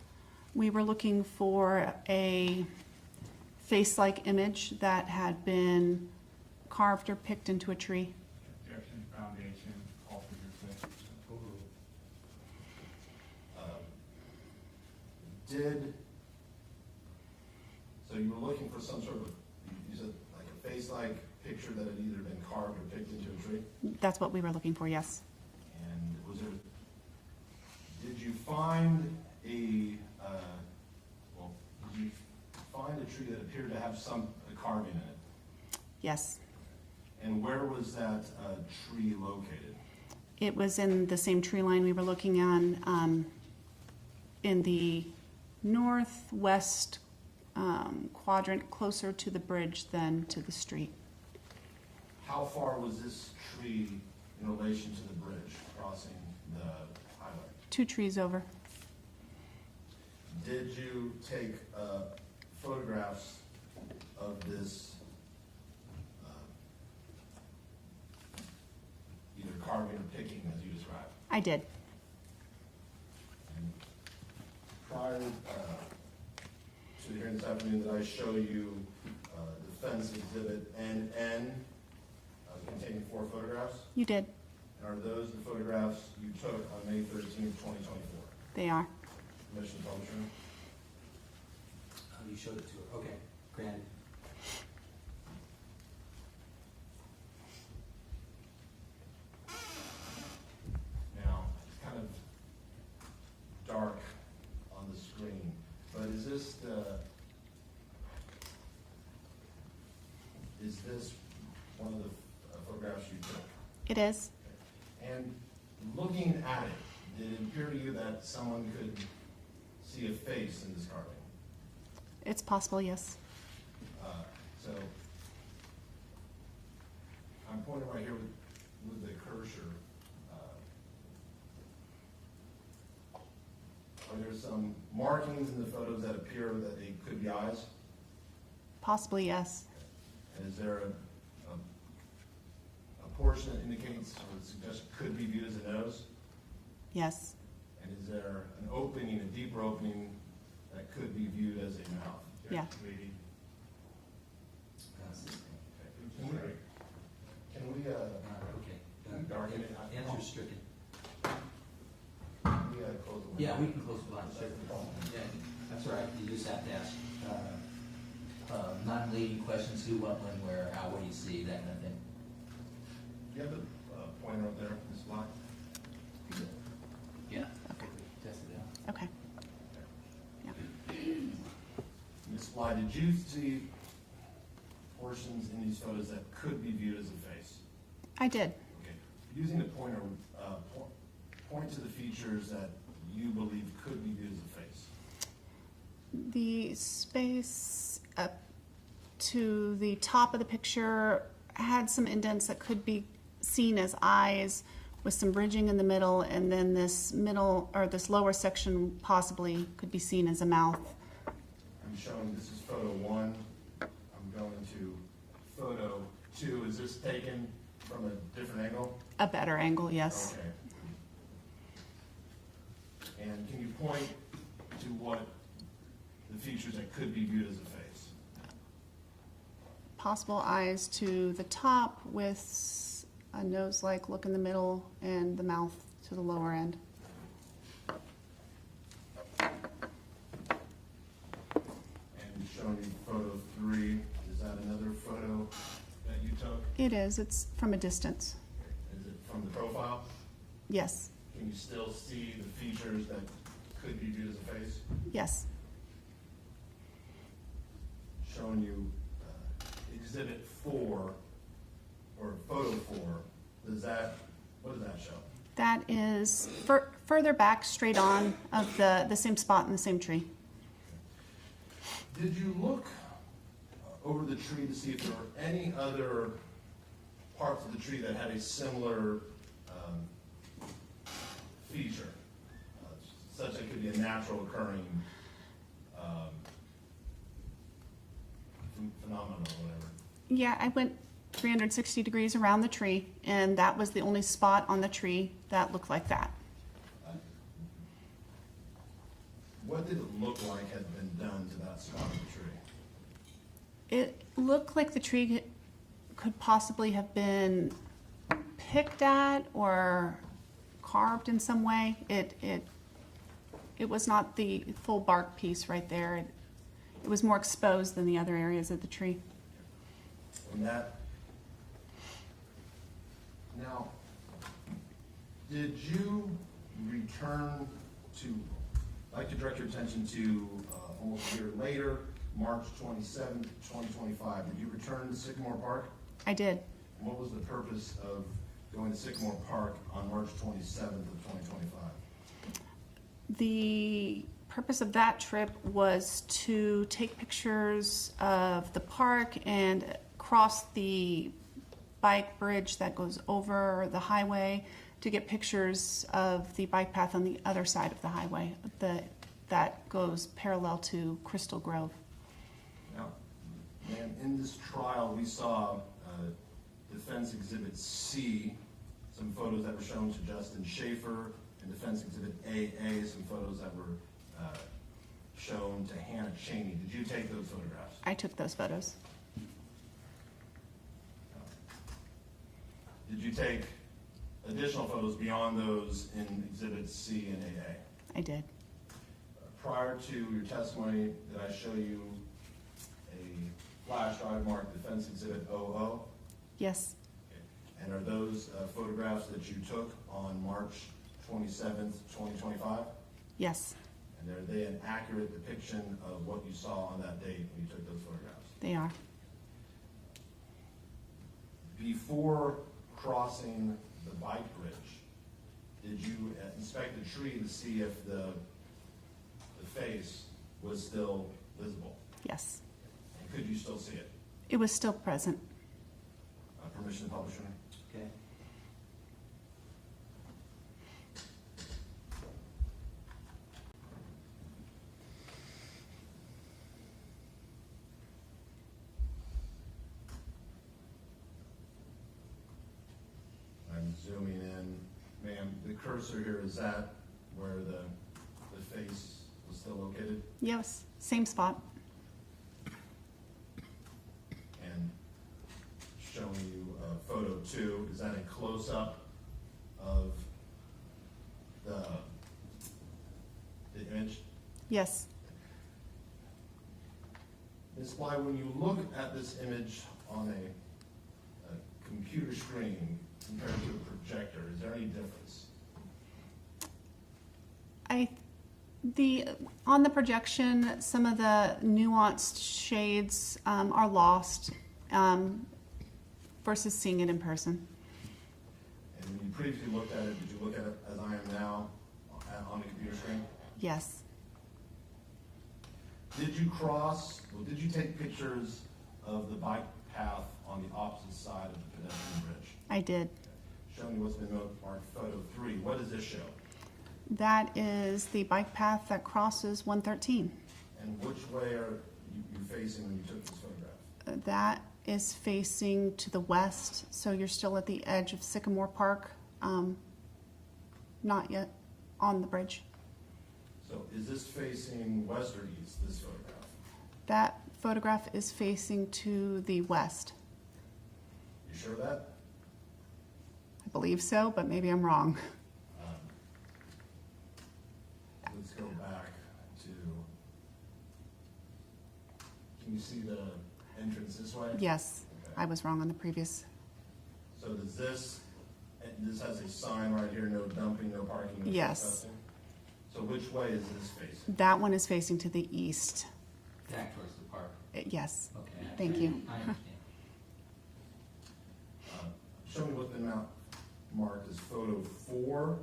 We were looking for a face-like image that had been carved or picked into a tree. Objection, foundation, all figures. So you were looking for some sort of, you said like a face-like picture that had either been carved or picked into a tree? That's what we were looking for, yes. And did you find a tree that appeared to have a carving in it? Yes. And where was that tree located? It was in the same tree line we were looking on in the northwest quadrant, closer to the bridge than to the street. How far was this tree in relation to the bridge crossing the highway? 2 trees over. Did you take photographs of this either carving or picking as you described? I did. And prior to the hearing this afternoon, did I show you defense exhibit NN containing 4 photographs? You did. And are those the photographs you took on May 13th, 2024? They are. Permission to publish them? You showed it to her. Okay, granted. Now, it's kind of dark on the screen, but is this one of the photographs you took? It is. And looking at it, did it appear to you that someone could see a face in this carving? It's possible, yes. So I'm pointing right here with the cursor. Are there some markings in the photos that appear that they could be eyes? Possibly, yes. And is there a portion that indicates or suggests could be viewed as a nose? Yes. And is there an opening, a deeper opening, that could be viewed as a mouth? Yeah. Maybe. Can we Okay. darken it? Answer stricken. Close the window. Yeah, we can close the blinds. Yeah, that's right. You just have to ask non-leading questions: who, what, when, where, how, what do you see, that kind of thing. Do you have the pointer up there, Ms. Black? Yeah. Okay. Test it out. Okay. Yeah. Ms. Bly, did you see portions in these photos that could be viewed as a face? I did. Okay. Using the pointer, point to the features that you believe could be viewed as a face. The space up to the top of the picture had some indents that could be seen as eyes with some bridging in the middle, and then this middle or this lower section possibly could be seen as a mouth. I'm showing, this is photo 1. I'm going to photo 2. Is this taken from a different angle? A better angle, yes. Okay. And can you point to what the features that could be viewed as a face? Possible eyes to the top with a nose-like look in the middle and the mouth to the lower end. And showing you photo 3, is that another photo that you took? It is. It's from a distance. Is it from the profile? Yes. Can you still see the features that could be viewed as a face? Yes. Showing you exhibit 4, or photo 4, what does that show? That is further back, straight on, of the same spot in the same tree. Did you look over the tree to see if there were any other parts of the tree that had a similar feature, such that could be a natural occurring phenomenon or whatever? Yeah, I went 360 degrees around the tree, and that was the only spot on the tree that looked like that. What did it look like had been done to that spot of the tree? It looked like the tree could possibly have been picked at or carved in some way. It was not the full bark piece right there. It was more exposed than the other areas of the tree. And that, now, did you return to, I'd like to direct your attention to almost a year later, March 27th, 2025. Did you return to Sycamore Park? I did. And what was the purpose of going to Sycamore Park on March 27th of 2025? The purpose of that trip was to take pictures of the park and cross the bike bridge that goes over the highway to get pictures of the bike path on the other side of the highway that goes parallel to Crystal Grove. Now, ma'am, in this trial, we saw Defense Exhibit C, some photos that were shown to Justin Schaefer, and Defense Exhibit AA, some photos that were shown to Hannah Cheney. Did you take those photographs? I took those photos. Did you take additional photos beyond those in Exhibits C and AA? I did. Prior to your testimony, did I show you a flash drive marked Defense Exhibit 00? Yes. Okay. And are those photographs that you took on March 27th, 2025? Yes. And are they an accurate depiction of what you saw on that date when you took those photographs? They are. Before crossing the bike bridge, did you inspect the tree to see if the face was still visible? Yes. And could you still see it? It was still present. Permission to publish? Okay. cursor here, is that where the face was still located? Yes, same spot. And showing you photo 2, is that a close-up of the image? Yes. Ms. Plea, when you look at this image on a computer screen compared to a projector, is there any difference? On the projection, some of the nuanced shades are lost versus seeing it in person. And when you previously looked at it, did you look at it as I am now on the computer screen? Yes. Did you take pictures of the bike path on the opposite side of the pedestrian bridge? I did. Show me what's been marked photo 3. What does this show? That is the bike path that crosses 113. And which way are you facing when you took this photograph? That is facing to the west, so you're still at the edge of Sycamore Park, not yet on the bridge. So is this facing west or east, this photograph? That photograph is facing to the west. You sure of that? I believe so, but maybe I'm wrong. Let's go back to, can you see the entrance this way? Yes, Okay. I was wrong on the previous. So does this has a sign right here, no dumping, no parking, no Yes. trespassing? So which way is this facing? That one is facing to the east. Back towards the park. Yes. Okay. Thank you. I understand. Show me what's been marked as photo 4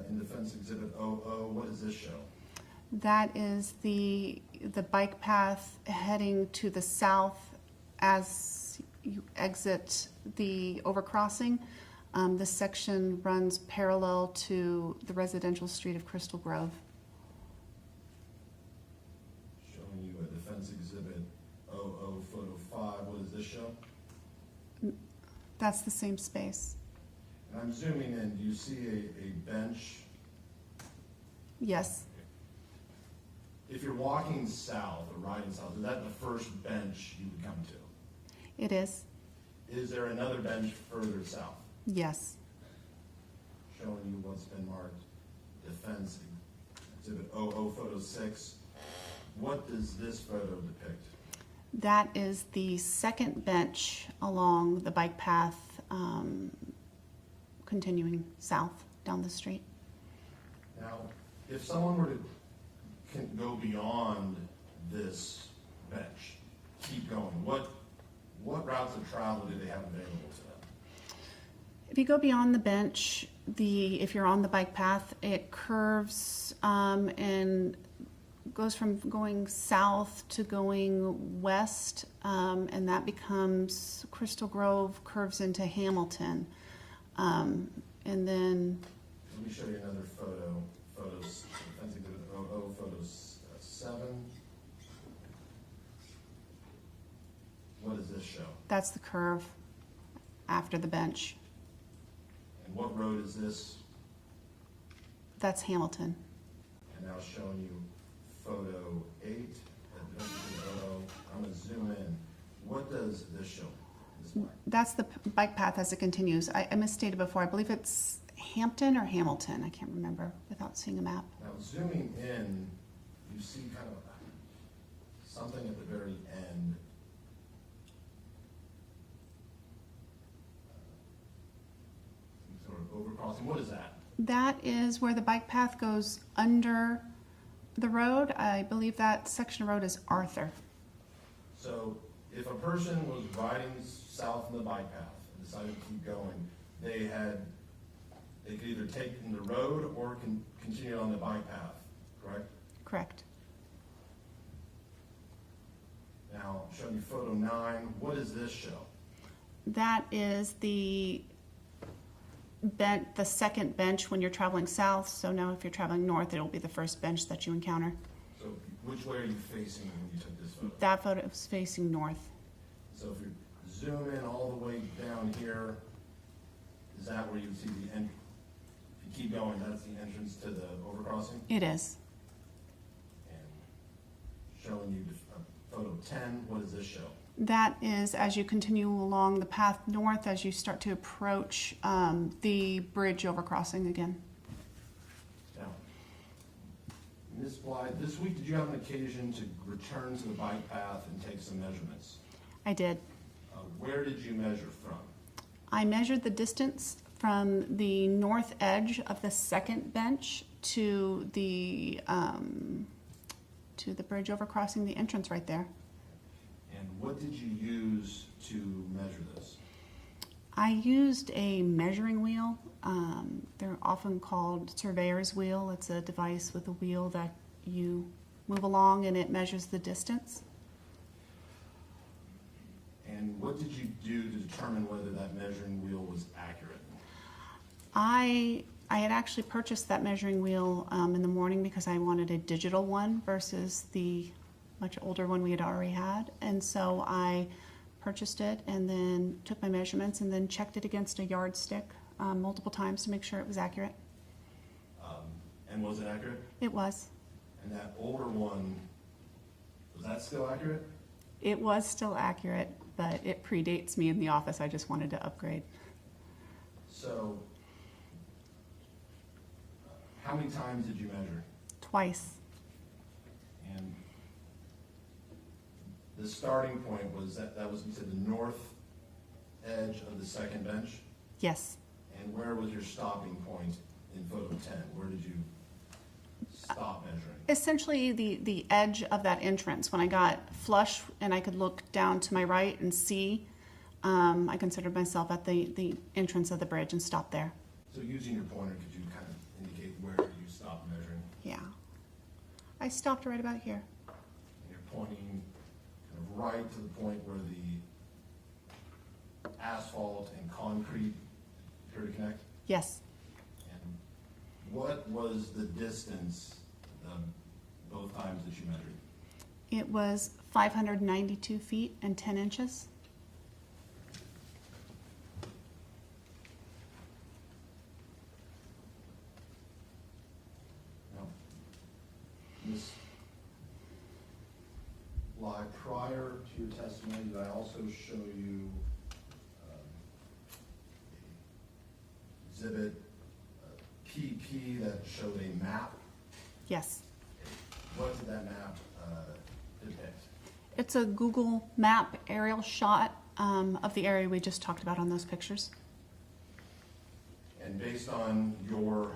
in Defense Exhibit 00. What does this show? That is the bike path heading to the south as you exit the overcrossing. This section runs parallel to the residential street of Crystal Grove. Showing you a Defense Exhibit 00, photo 5. What does this show? That's the same space. And I'm zooming in. Do you see a bench? Yes. If you're walking south or riding south, is that the first bench you would come to? It is. Is there another bench further south? Yes. Showing you what's been marked Defense Exhibit 00, photo 6. What does this photo depict? That is the second bench along the bike path continuing south down the street. Now, if someone were to go beyond this bench, keep going, what routes of travel do they have available to them? If you go beyond the bench, if you're on the bike path, it curves and goes from going south to going west, and that becomes Crystal Grove, curves into Hamilton. And then Let me show you another photo. Photos, Defense Exhibit 00, photos 7. What does this show? that's the curve after the bench. And what road is this? That's Hamilton. And now showing you photo 8 at Defense Exhibit 00. I'm going to zoom in. What does this show? That's the bike path as it continues. I misstated before. I believe it's Hampton or Hamilton. I can't remember without seeing a map. Now zooming in, you see kind of something at the very end. Some sort of overcrossing. What is that? That is where the bike path goes under the road. I believe that section of road is Arthur. So if a person was riding south on the bike path and decided to keep going, they could either take the road or continue on the bike path, correct? Correct. Now, show me photo 9. What does this show? That is the second bench when you're traveling south. So now if you're traveling north, it'll be the first bench that you encounter. So which way are you facing when you took this photo? That photo is facing north. So if you zoom in all the way down here, is that where you see the end? If you keep going, that's the entrance to the overcrossing? It is. And showing you photo 10, what does this show? That is as you continue along the path north as you start to approach the bridge overcrossing again. Now, Ms. Bly, this week did you have an occasion to return to the bike path and take some measurements? I did. Where did you measure from? I measured the distance from the north edge of the second bench to the bridge overcrossing, the entrance right there. And what did you use to measure this? I used a measuring wheel. They're often called surveyor's wheel. It's a device with a wheel that you move along and it measures the distance. And what did you do to determine whether that measuring wheel was accurate? I had actually purchased that measuring wheel in the morning because I wanted a digital one versus the much older one we had already had. And so I purchased it and then took my measurements and then checked it against a yardstick multiple times to make sure it was accurate. And was it accurate? It was. And that older one, was that still accurate? It was still accurate, but it predates me in the office. I just wanted to upgrade. So, how many times did you measure? Twice. And the starting point was that was, you said, the north edge of the second bench? Yes. And where was your stopping point in photo 10? Where did you stop measuring? Essentially the edge of that entrance. When I got flush and I could look down to my right and see, I considered myself at the entrance of the bridge and stopped there. So using your pointer, could you kind of indicate where you stopped measuring? Yeah. I stopped right about here. And you're pointing kind of right to the point where the asphalt and concrete appear to connect? Yes. And what was the distance both times that you measured? It was 592 feet and 10 inches. Now, Ms. Bly, prior to your testimony, did I also show you exhibit PP that showed a map? Yes. What did that map depict? It's a Google map aerial shot of the area we just talked about on those pictures. And based on your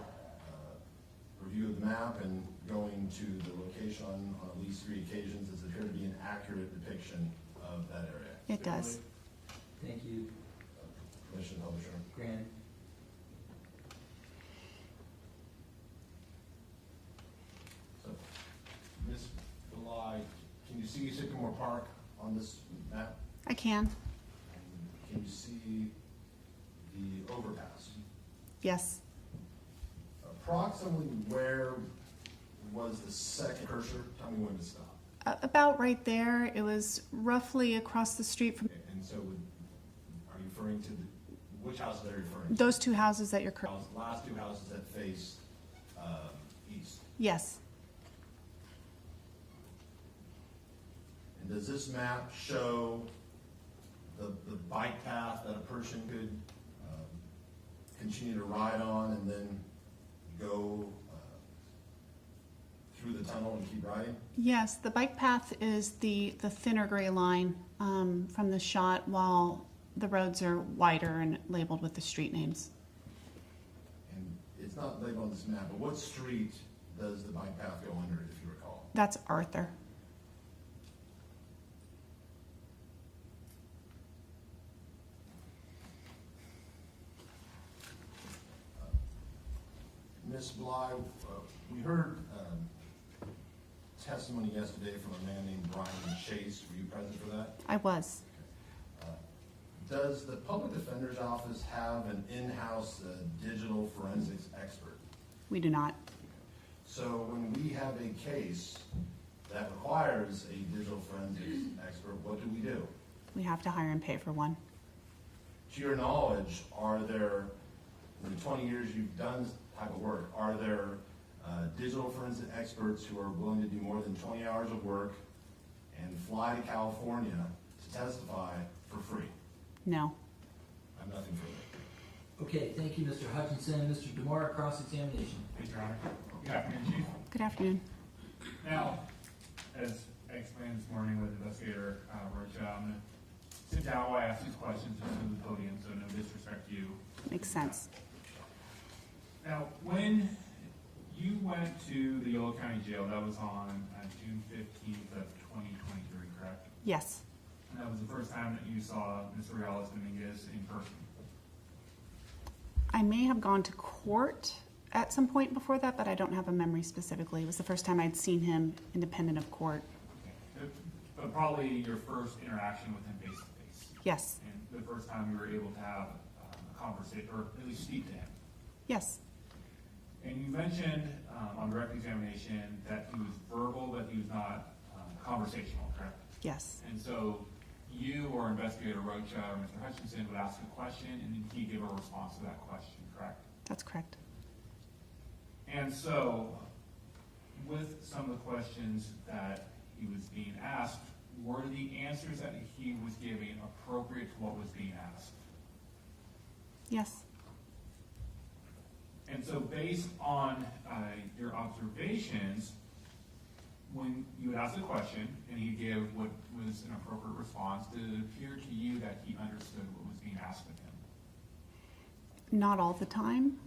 review of the map and going to the location on at least 3 occasions, does it appear to be an accurate depiction of that area? It does. Thank you. Commissioner Publisher. Grant. So, Ms. Bly, can you see Sycamore Park on this map? I can. And can you see the overpass? Yes. Approximately where was the second cursor? Tell me when to stop. About right there. It was roughly across the street from And so are you referring to which houses are you referring to? those 2 houses that you're Last 2 houses that face east. Yes. And does this map show the bike path that a person could continue to ride on and then go through the tunnel and keep riding? Yes, the bike path is the thinner gray line from the shot, while the roads are wider and labeled with the street names. And it's not labeled on this map, but what street does the bike path go under, if you recall? That's Arthur. Ms. Bly, we heard testimony yesterday from a man named Brian Chase. Were you present for that? I was. Does the Public Defender's Office have an in-house digital forensics expert? We do not. So when we have a case that requires a digital forensics expert, what do? We have to hire and pay for one. To your knowledge, are there, in the 20 years you've done type of work? Are there digital forensic experts who are willing to do more than 20 hours of work and fly to California to testify for free? No. I have nothing further. Okay, thank you, Mr. Hutchinson. Mr. DeMora, cross-examination. Thank you, Your Honor. Good afternoon, Chief. Good afternoon. Now, as I explained this morning with Investigator Rocha, I'm going to sit down while I ask these questions just to the podium, so no disrespect to you. Makes sense. Now, when you went to the Yolo County Jail, that was on June 15th of 2023, correct? Yes. And that was the first time that you saw Mr. Reales Dominguez in person? I may have gone to court at some point before that, but I don't have a memory specifically. It was the first time I'd seen him independent of court. Okay. But probably your first interaction with him face-to-face? Yes. And the first time you were able to have a conversation, or at least speak to him? Yes. And you mentioned on direct examination that he was verbal, but he was not conversational, correct? Yes. And so you or Investigator Rocha or Mr. Hutchinson would ask a question and then he give a response to that question, correct? That's correct. And so with some of the questions that he was being asked, were the answers that he was giving appropriate to what was being asked? Yes. And so based on your observations, when you would ask a question and he gave what was an appropriate response, did it appear to you that he understood what was being asked of him? Not all the time.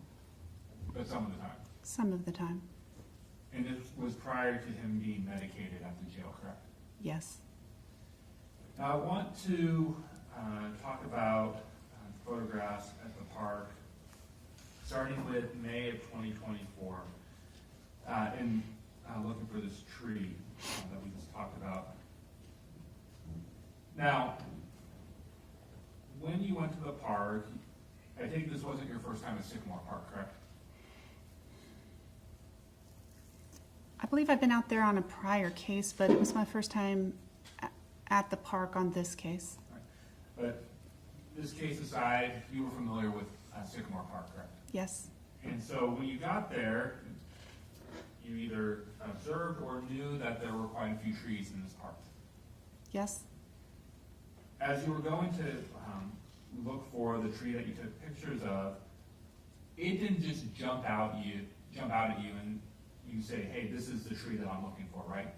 But some of the time? Some of the time. And this was prior to him being medicated at the jail, correct? Yes. Now I want to talk about photographs at the park, starting with May of 2024, and looking for this tree that we just talked about. Now, when you went to the park, I think this wasn't your first time at Sycamore Park, correct? I believe I've been out there on a prior case, but it was my first time at the park on this case. Right. But this case aside, you were familiar with Sycamore Park, correct? Yes. And so when you got there, you either observed or knew that there were quite a few trees in this park. Yes. As you were going to look for the tree that you took pictures of, it didn't just jump out at you and you say, hey, this is the tree that I'm looking for, right?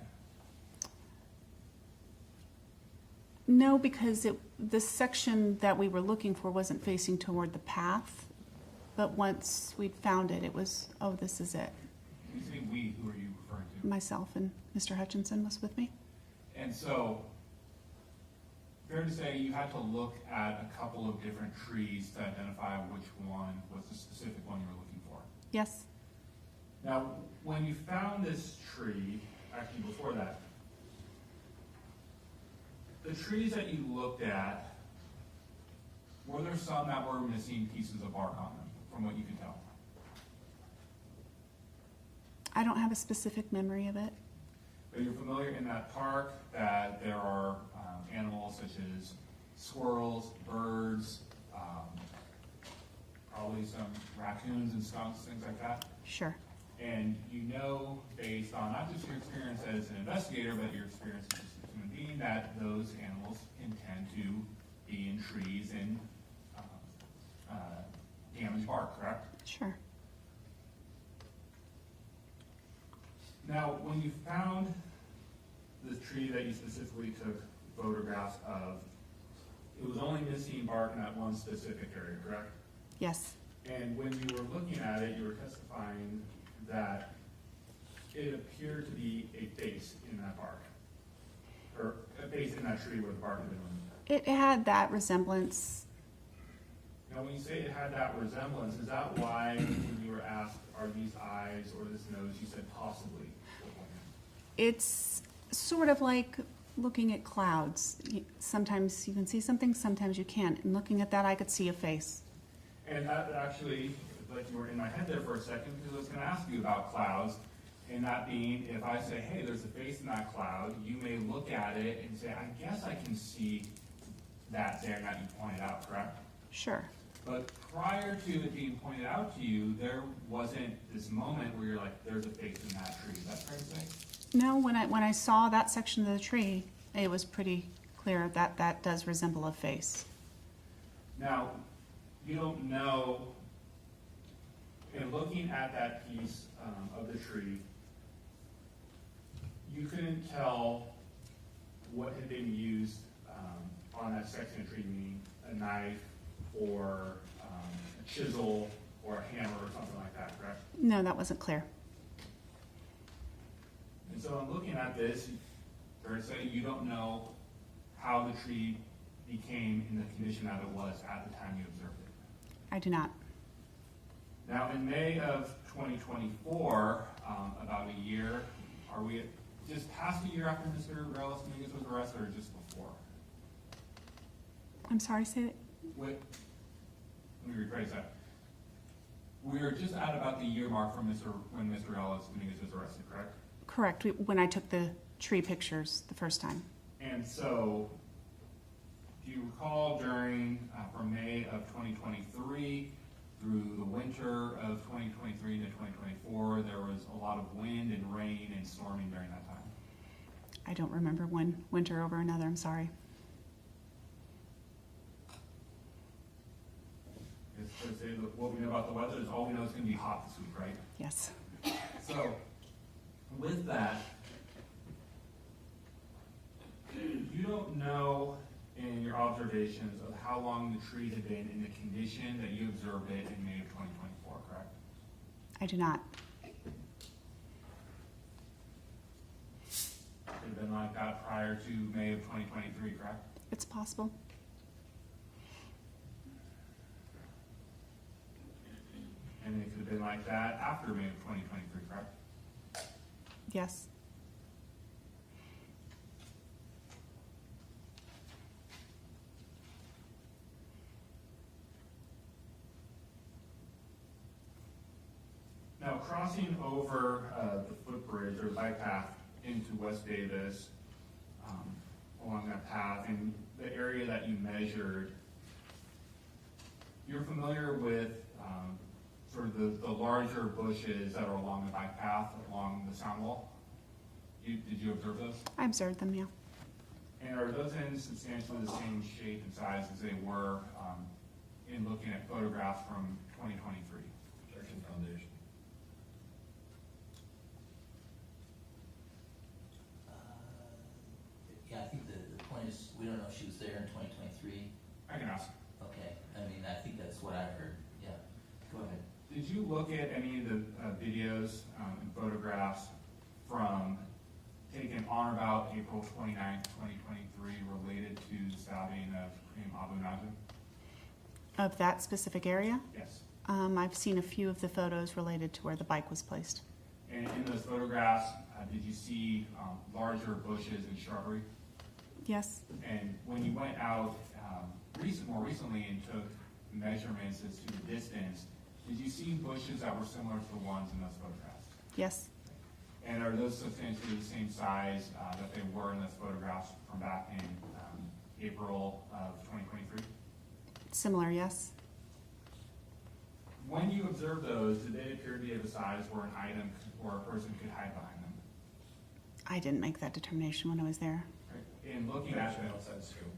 No, because the section that we were looking for wasn't facing toward the path, but once we'd found it, it was, oh, this is it. When you say we, who are you referring to? Myself and Mr. Hutchinson was with me. And so, fair to say you had to look at a couple of different trees to identify which one was the specific one you were looking for. Yes. Now, when you found this tree, actually before that, the trees that you looked at, were there some that were missing pieces of bark on them, from what you can tell? I don't have a specific memory of it. But you're familiar in that park that there are animals such as squirrels, birds, probably some raccoons and skunks, things like that? Sure. And you know, based on not just your experience as an investigator, but your experience as a human being, that those animals can tend to be in trees and damage bark, correct? Sure. Now, when you found the tree that you specifically took photographs of, it was only missing bark in that one specific area, correct? Yes. And when you were looking at it, you were testifying that it appeared to be a face in that bark, or a face in that tree where the bark had been removed. It had that resemblance. Now, when you say it had that resemblance, is that why when you were asked, are these eyes or this nose, you said possibly? It's sort of like looking at clouds. Sometimes you can see something, sometimes you can't. And looking at that, I could see a face. And that actually, like you were in my head there for a second, because I was going to ask you about clouds, and that being, if I say, hey, there's a face in that cloud, you may look at it and say, I guess I can see that there that you pointed out, correct? Sure. But prior to it being pointed out to you, there wasn't this moment where you're like, there's a face in that tree. Is that fair to say? No, when I saw that section of the tree, it was pretty clear that that does resemble a face. Now, you don't know, in looking at that piece of the tree, you couldn't tell what had been used on that section of tree, meaning a knife or a chisel or a hammer or something like that, correct? No, that wasn't clear. And so in looking at this, fair to say you don't know how the tree became in the condition that it was at the time you observed it. I do not. Now, in May of 2024, about a year, are we just past a year after Mr. Reales Dominguez was arrested, or just before? I'm sorry, say that. Let me rephrase that. We are just at about the year mark from when Mr. Reales Dominguez was arrested, correct? Correct, when I took the tree pictures the first time. And so, do you recall during, from May of 2023 through the winter of 2023 to 2024, there was a lot of wind and rain and storming during that time? I don't remember one winter over another, I'm sorry. What we know about the weather is all we know is going to be hot this week, right? Yes. So, with that, you don't know in your observations of how long the tree had been in the condition that you observed it in May of 2024, correct? I do not. It could have been like that prior to May of 2023, correct? It's possible. And it could have been like that after May of 2023, correct? Yes. Now, crossing over the footbridge or bike path into West Davis, along that path, and the area that you measured, you're familiar with sort of the larger bushes that are along the bike path, along the sound wall? Did you observe those? I observed them, yeah. And are those in substantially the same shape and size as they were in looking at photographs from 2023? Protection Foundation. Yeah, I think the point is, we don't know if she was there in 2023. I can ask. Okay, I mean, I think that's what I heard, yeah. Go ahead. Did you look at any of the videos and photographs from taken on or about April 29th, 2023 related to the stabbing of Karim Abou Najm? Of that specific area? Yes. I've seen a few of the photos related to where the bike was placed. And in those photographs, did you see larger bushes and shrubbery? Yes. And when you went out more recently and took measurements as to the distance, did you see bushes that were similar to the ones in those photographs? Yes. And are those substantially the same size that they were in those photographs from back in April of 2023? Similar, yes. When you observed those, did they appear to be of a size where an item or a person could hide behind them? I didn't make that determination when I was there. Right. In looking at them, outside school.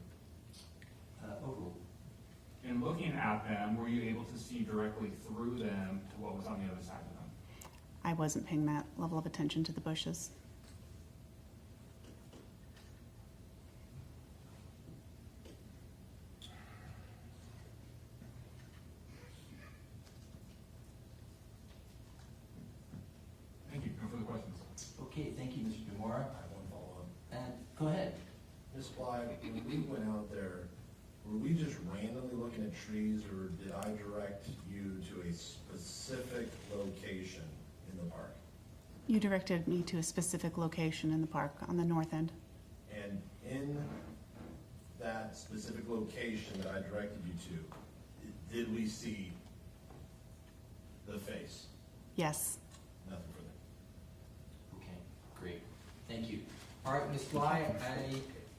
Overruled. in looking at them, were you able to see directly through them to what was on the other side of them? I wasn't paying that level of attention to the bushes. Thank you. No further questions. Okay, thank you, Mr. Demora. I have one follow-up. And go ahead. Ms. Plea, when we went out there, were we just randomly looking at trees, or did I direct you to a specific location in the park? You directed me to a specific location in the park on the north end. And in that specific location that I directed you to, did we see the face? Yes. Nothing further. Okay, great. Thank you. All right, Ms. Plea,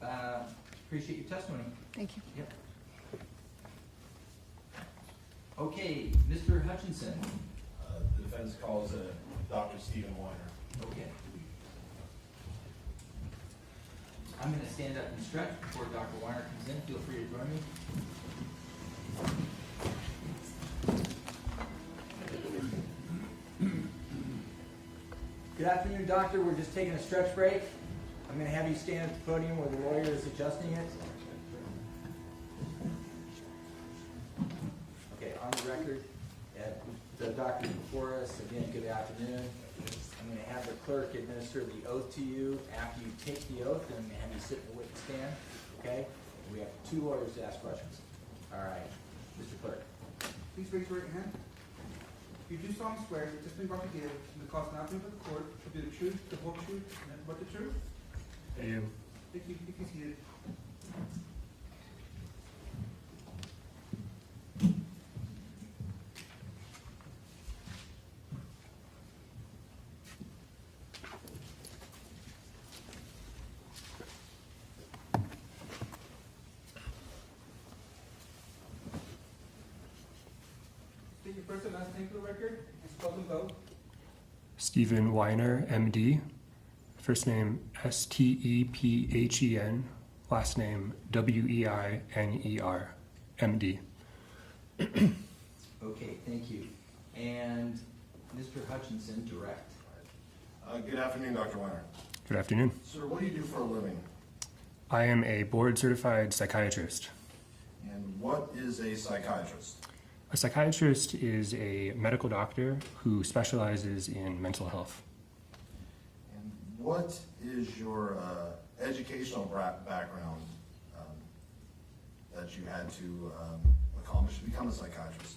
I appreciate your testimony. Thank you. Yep. Okay, Mr. Hutchinson. The defense calls Dr. Stephen Weiner. Okay. I'm going to stand up and stretch before Dr. Weiner comes in. Feel free to join me. Good afternoon, doctor. We're just taking a stretch break. I'm going to have you stand at the podium where the lawyer is adjusting it. Okay, on the record, the doctor before us, again, good afternoon. I'm going to have the clerk administer the oath to you. After you take the oath, then I'm going to have you sit in the witness stand, okay? And we have 2 lawyers to ask questions. All right, Mr. Clerk. Please raise your right hand. You do solemnly swear that the testimony about to give in the cause not given to the court shall be the truth, the whole truth, and nothing but the truth? I do. Thank you. You can see it. State your first and last name for the record and spell them both. Stephen Weiner, MD. First name Stephen, last name Weiner, MD. Okay, thank you. And Mr. Hutchinson, direct. Good afternoon, Dr. Weiner. Good afternoon. Sir, what do you do for a living? I am a board-certified psychiatrist. And what is a psychiatrist? A psychiatrist is a medical doctor who specializes in mental health. And what is your educational background that you had to accomplish to become a psychiatrist?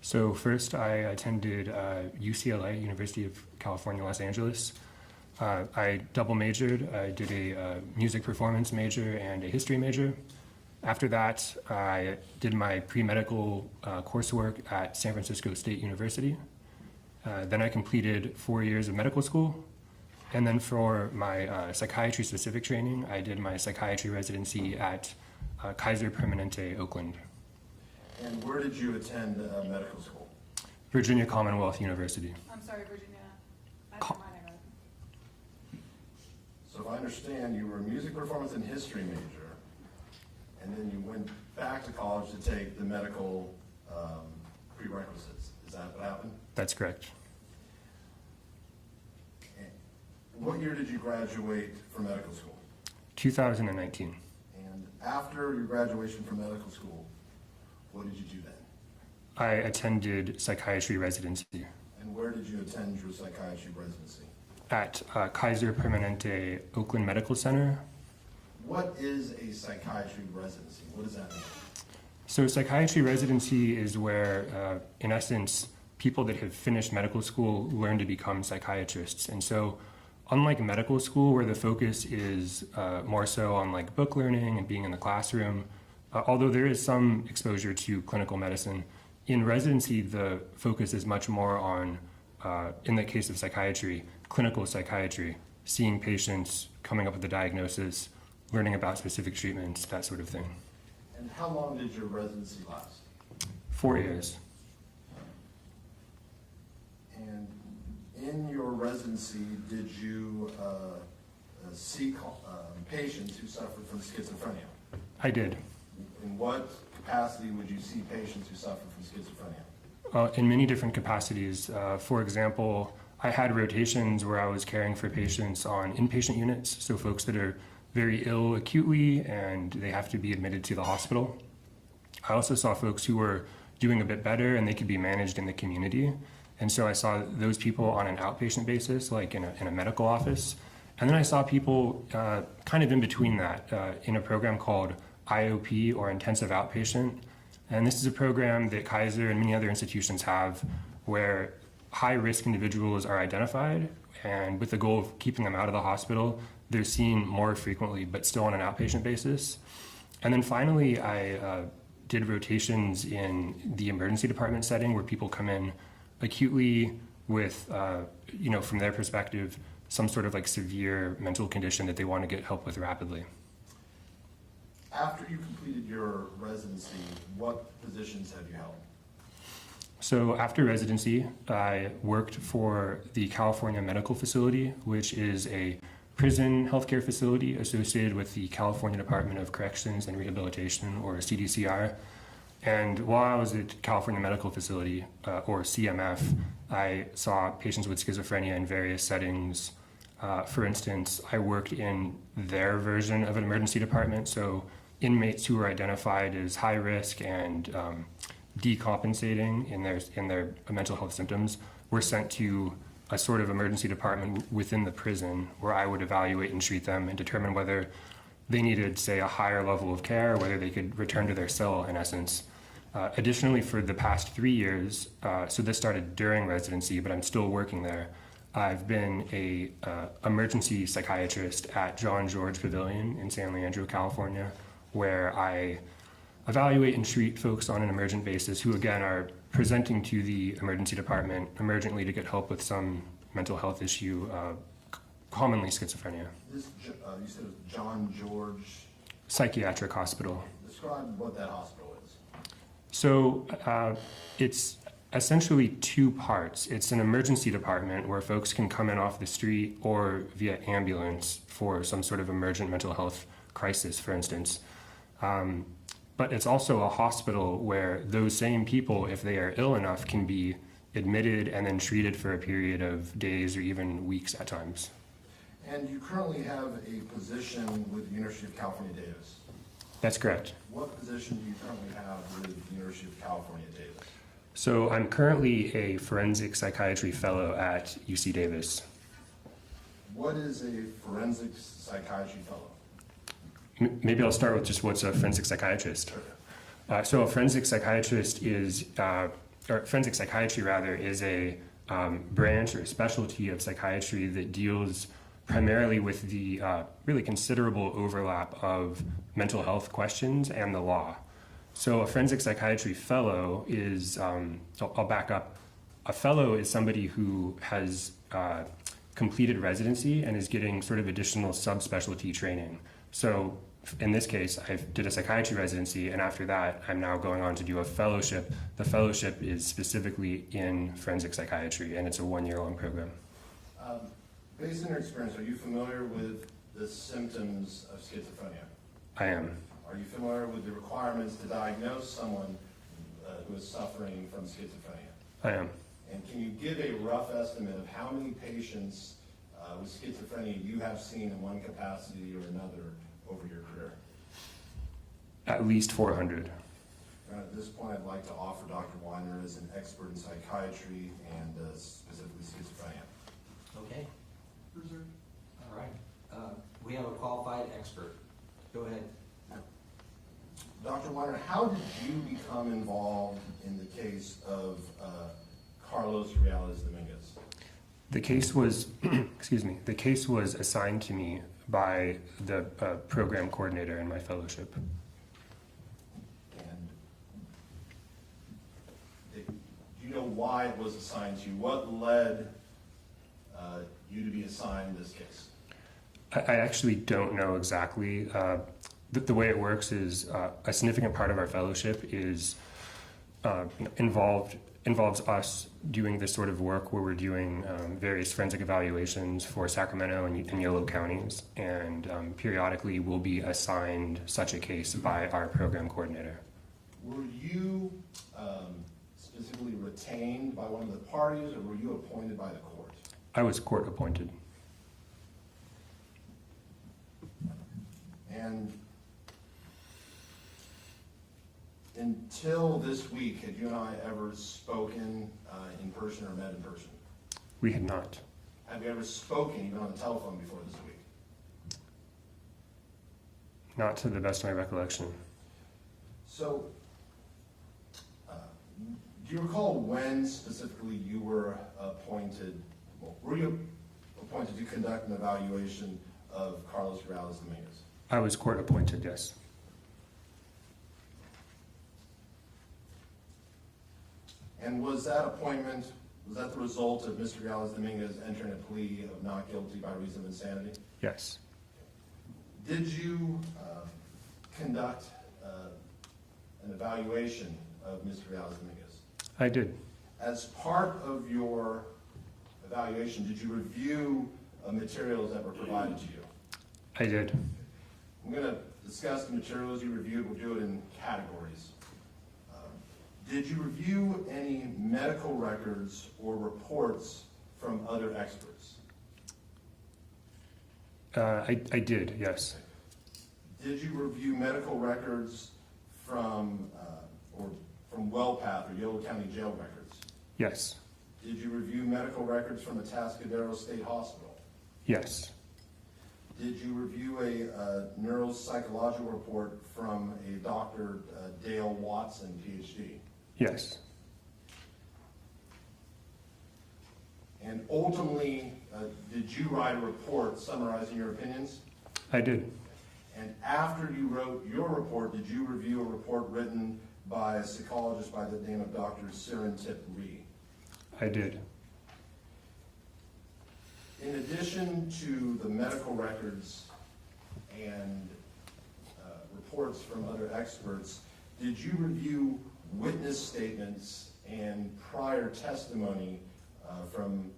So first I attended UCLA, University of California, Los Angeles. I double majored. I did a music performance major and a history major. After that, I did my pre-medical coursework at San Francisco State University. Then I completed 4 years of medical school. And then for my psychiatry-specific training, I did my psychiatry residency at Kaiser Permanente, Oakland. And where did you attend medical school? Virginia Commonwealth University. I'm sorry, Virginia. So if I understand, you were a music performance and history major, and then you went back to college to take the medical prerequisites. Is that what happened? That's correct. And what year did you graduate from medical school? 2019. And after your graduation from medical school, what did you do then? I attended psychiatry residency. And where did you attend your psychiatry residency? At Kaiser Permanente Oakland Medical Center. What is a psychiatry residency? What does that mean? So psychiatry residency is where, in essence, people that have finished medical school learn to become psychiatrists. And so unlike medical school, where the focus is more so on like book learning and being in the classroom, although there is some exposure to clinical medicine, in residency, the focus is much more on, in the case of psychiatry, clinical psychiatry, seeing patients, coming up with a diagnosis, learning about specific treatments, that sort of thing. And how long did your residency last? 4 years. And in your residency, did you see patients who suffered from schizophrenia? I did. In what capacity would you see patients who suffer from schizophrenia? In many different capacities. For example, I had rotations where I was caring for patients on inpatient units, so folks that are very ill acutely and they have to be admitted to the hospital. I also saw folks who were doing a bit better and they could be managed in the community. And so I saw those people on an outpatient basis, like in a medical office. And then I saw people kind of in between that in a program called IOP, or intensive outpatient. And this is a program that Kaiser and many other institutions have where high-risk individuals are identified, and with the goal of keeping them out of the hospital, they're seen more frequently, but still on an outpatient basis. And then finally, I did rotations in the emergency department setting where people come in acutely with, from their perspective, some sort of like severe mental condition that they want to get help with rapidly. After you completed your residency, what positions have you held? So after residency, I worked for the California Medical Facility, which is a prison healthcare facility associated with the California Department of Corrections and Rehabilitation, or CDCR. And while I was at California Medical Facility, or CMF, I saw patients with schizophrenia in various settings. For instance, I worked in their version of an emergency department, so inmates who were identified as high risk and decompensating in their mental health symptoms were sent to a sort of emergency department within the prison where I would evaluate and treat them and determine whether they needed, say, a higher level of care, whether they could return to their cell, in essence. Additionally, for the past 3 years, so this started during residency, but I'm still working there, I've been a emergency psychiatrist at John George Pavilion in San Leandro, California, where I evaluate and treat folks on an emergent basis who, again, are presenting to the emergency department emergently to get help with some mental health issue, commonly schizophrenia. This, you said it was John George Psychiatric Hospital. Describe what that hospital is. So it's essentially 2 parts. It's an emergency department where folks can come in off the street or via ambulance for some sort of emergent mental health crisis, for instance. But it's also a hospital where those same people, if they are ill enough, can be admitted and then treated for a period of days or even weeks at times. And you currently have a position with the University of California, Davis. That's correct. What position do you currently have with the University of California, Davis? So I'm currently a forensic psychiatry fellow at UC Davis. What is a forensic psychiatry fellow? Maybe I'll start with just what's a forensic psychiatrist. So a forensic psychiatrist is, or forensic psychiatry rather, is a branch or specialty of psychiatry that deals primarily with the really considerable overlap of mental health questions and the law. So a forensic psychiatry fellow is, I'll back up, a fellow is somebody who has completed residency and is getting sort of additional subspecialty training. So in this case, I did a psychiatry residency, and after that, I'm now going on to do a fellowship. The fellowship is specifically in forensic psychiatry, and it's a 1-year-long program. Based on your experience, are you familiar with the symptoms of schizophrenia? I am. Are you familiar with the requirements to diagnose someone who is suffering from schizophrenia? I am. And can you give a rough estimate of how many patients with schizophrenia you have seen in one capacity or another over your career? At least 400. At this point, I'd like to offer Dr. Weiner as an expert in psychiatry and specifically schizophrenia. Okay. All right. We have a qualified expert. Go ahead. Dr. Weiner, how did you become involved in the case of Carlos Reales Dominguez? The case was, the case was assigned to me by the program coordinator in my fellowship. And do you know why it was assigned to you? What led you to be assigned this case? I actually don't know exactly. The way it works is a significant part of our fellowship is involves us doing this sort of work where we're doing various forensic evaluations for Sacramento and Yolo counties, and periodically we'll be assigned such a case by our program coordinator. Were you specifically retained by one of the parties, or were you appointed by the court? I was court appointed. And until this week, had you and I ever spoken in person or met in person? We had not. Have you ever spoken even on the telephone before this week? Not to the best of my recollection. So, do you recall when specifically you were appointed, were you appointed to conduct an evaluation of Carlos Reales Dominguez? I was court appointed, yes. And was that appointment, was that the result of Mr. Reales Dominguez entering a plea of not guilty by reason of insanity? Yes. Did you conduct an evaluation of Mr. Reales Dominguez? I did. As part of your evaluation, did you review materials that were provided to you? I did. I'm going to discuss the materials you reviewed. We'll do it in categories. Did you review any medical records or reports from other experts? I did, yes. Did you review medical records from Wellpath or Yolo County Jail records? Yes. Did you review medical records from Atascadero State Hospital? Yes. Did you review a neuropsychological report from a Dr. Dale Watson, PhD? Yes. And ultimately, did you write a report summarizing your opinions? I did. And after you wrote your report, did you review a report written by a psychologist by the name of Dr. Plea? I did. In addition to the medical records and reports from other experts, did you review witness statements and prior testimony from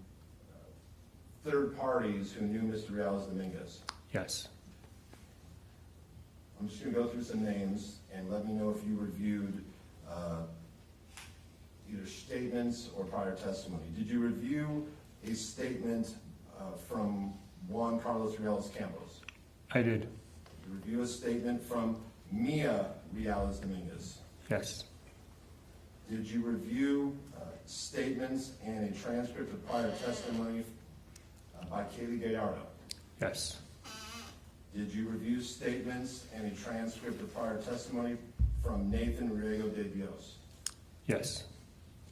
third parties who knew Mr. Reales Dominguez? Yes. I'm just going to go through some names and let me know if you reviewed either statements or prior testimony. Did you review a statement from Juan Carlos Reales Campos? I did. Did you review a statement from Mia Reales Dominguez? Yes. Did you review statements and a transcript of prior testimony by Kaylee Gallardo? Yes. Did you review statements and a transcript of prior testimony from Nathan Riego de Dios? Yes.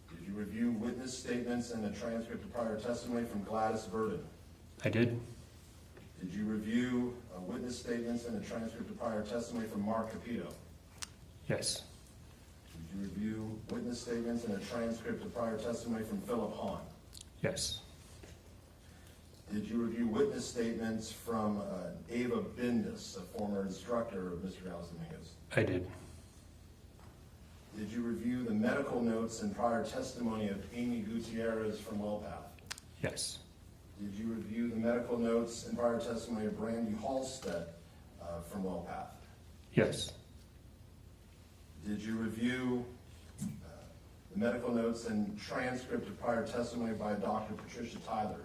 Did you review witness statements and a transcript of prior testimony from Gladys Verdon? I did. Did you review witness statements and a transcript of prior testimony from Mark Capito? Yes. Did you review witness statements and a transcript of prior testimony from Philip Hahn? Yes. Did you review witness statements from Ava Bindus, a former instructor of Mr. Reales Dominguez? I did. Did you review the medical notes and prior testimony of Amy Gutierrez from Wellpath? Yes. Did you review the medical notes and prior testimony of Brandy Halstead from Wellpath? Yes. Did you review the medical notes and transcript of prior testimony by Dr. Patricia Tyler?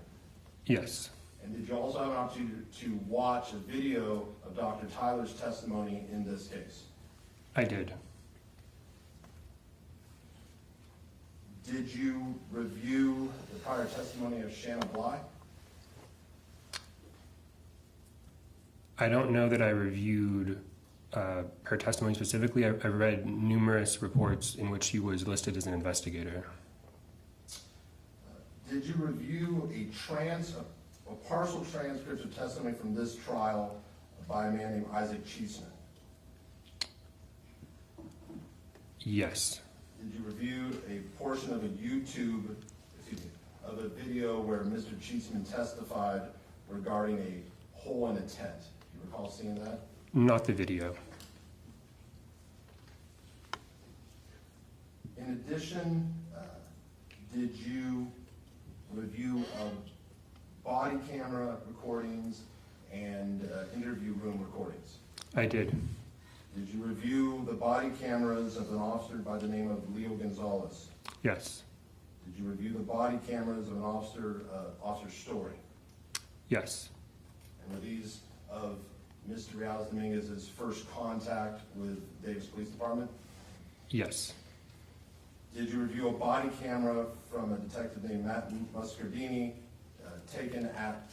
Yes. And did you also have an opportunity to watch a video of Dr. Tyler's testimony in this case? I did. Did you review the prior testimony of Shanna Bly? I don't know that I reviewed her testimony specifically. I read numerous reports in which she was listed as an investigator. Did you review a partial transcript of testimony from this trial by a man named Isaac Cheeseman? Yes. Did you review a portion of a of a video where Mr. Cheeseman testified regarding a hole in a tent? Do you recall seeing that? Not the video. In addition, did you review body camera recordings and interview room recordings? I did. Did you review the body cameras of an officer by the name of Leo Gonzalez? Yes. Did you review the body cameras of an officer, Officer Story? Yes. And were these of Mr. Reales Dominguez's first contact with Davis Police Department? Yes. Did you review a body camera from a detective named Matt Muscardini taken at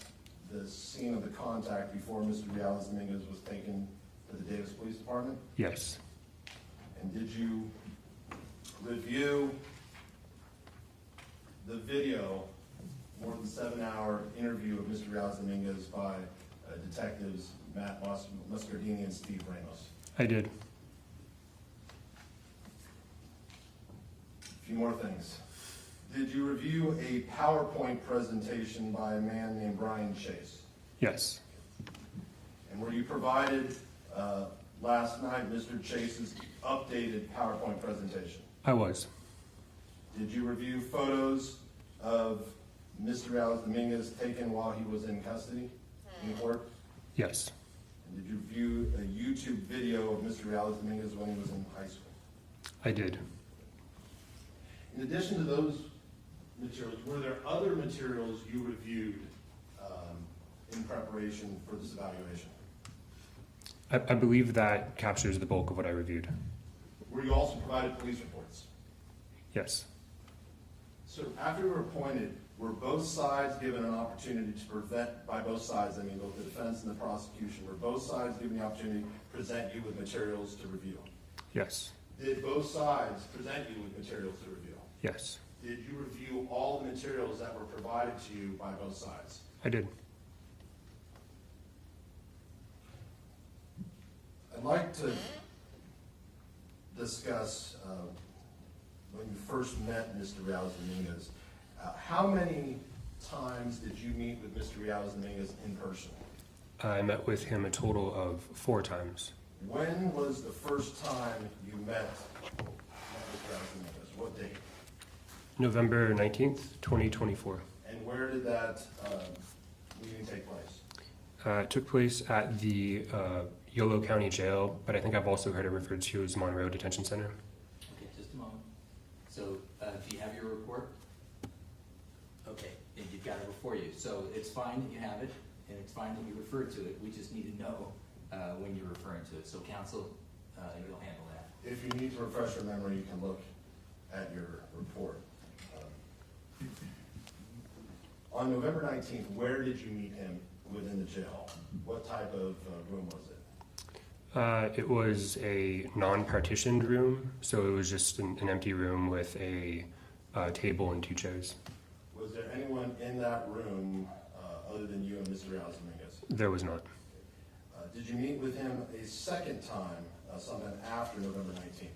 the scene of the contact before Mr. Reales Dominguez was taken to the Davis Police Department? Yes. And did you review the video, more than 7-hour interview of Mr. Reales Dominguez by detectives Matt Muscardini and Steve Ramos? I did. A few more things. Did you review a PowerPoint presentation by a man named Brian Chase? Yes. And were you provided last night Mr. Chase's updated PowerPoint presentation? I was. Did you review photos of Mr. Reales Dominguez taken while he was in custody in court? Yes. And did you view a YouTube video of Mr. Reales Dominguez when he was in high school? I did. In addition to those materials, were there other materials you reviewed in preparation for this evaluation? I believe that captures the bulk of what I reviewed. Were you also provided police reports? Yes. So after you were appointed, were both sides given an opportunity to present, by both sides, I mean both the defense and the prosecution, were both sides given the opportunity to present you with materials to review? Yes. Did both sides present you with materials to review? Yes. Did you review all the materials that were provided to you by both sides? I did. I'd like to discuss when you first met Mr. Reales Dominguez. How many times did you meet with Mr. Reales Dominguez in person? I met with him a total of 4 times. When was the first time you met Mr. Reales Dominguez? What date? November 19th, 2024. And where did that meeting take place? It took place at the Yolo County Jail, but I think I've also heard it referred to as Monroe Detention Center. Okay, just a moment. So, do you have your report? Okay, and you've got it before you. So it's fine that you have it, and it's fine that you refer to it. We just need to know when you're referring to it. So counsel, you'll handle that. If you need to refresh your memory, you can look at your report. On November 19th, where did you meet him within the jail? What type of room was it? It was a non-partitioned room, so it was just an empty room with a table and 2 chairs. Was there anyone in that room other than you and Mr. Reales Dominguez? There was not. Did you meet with him a second time, sometime after November 19th?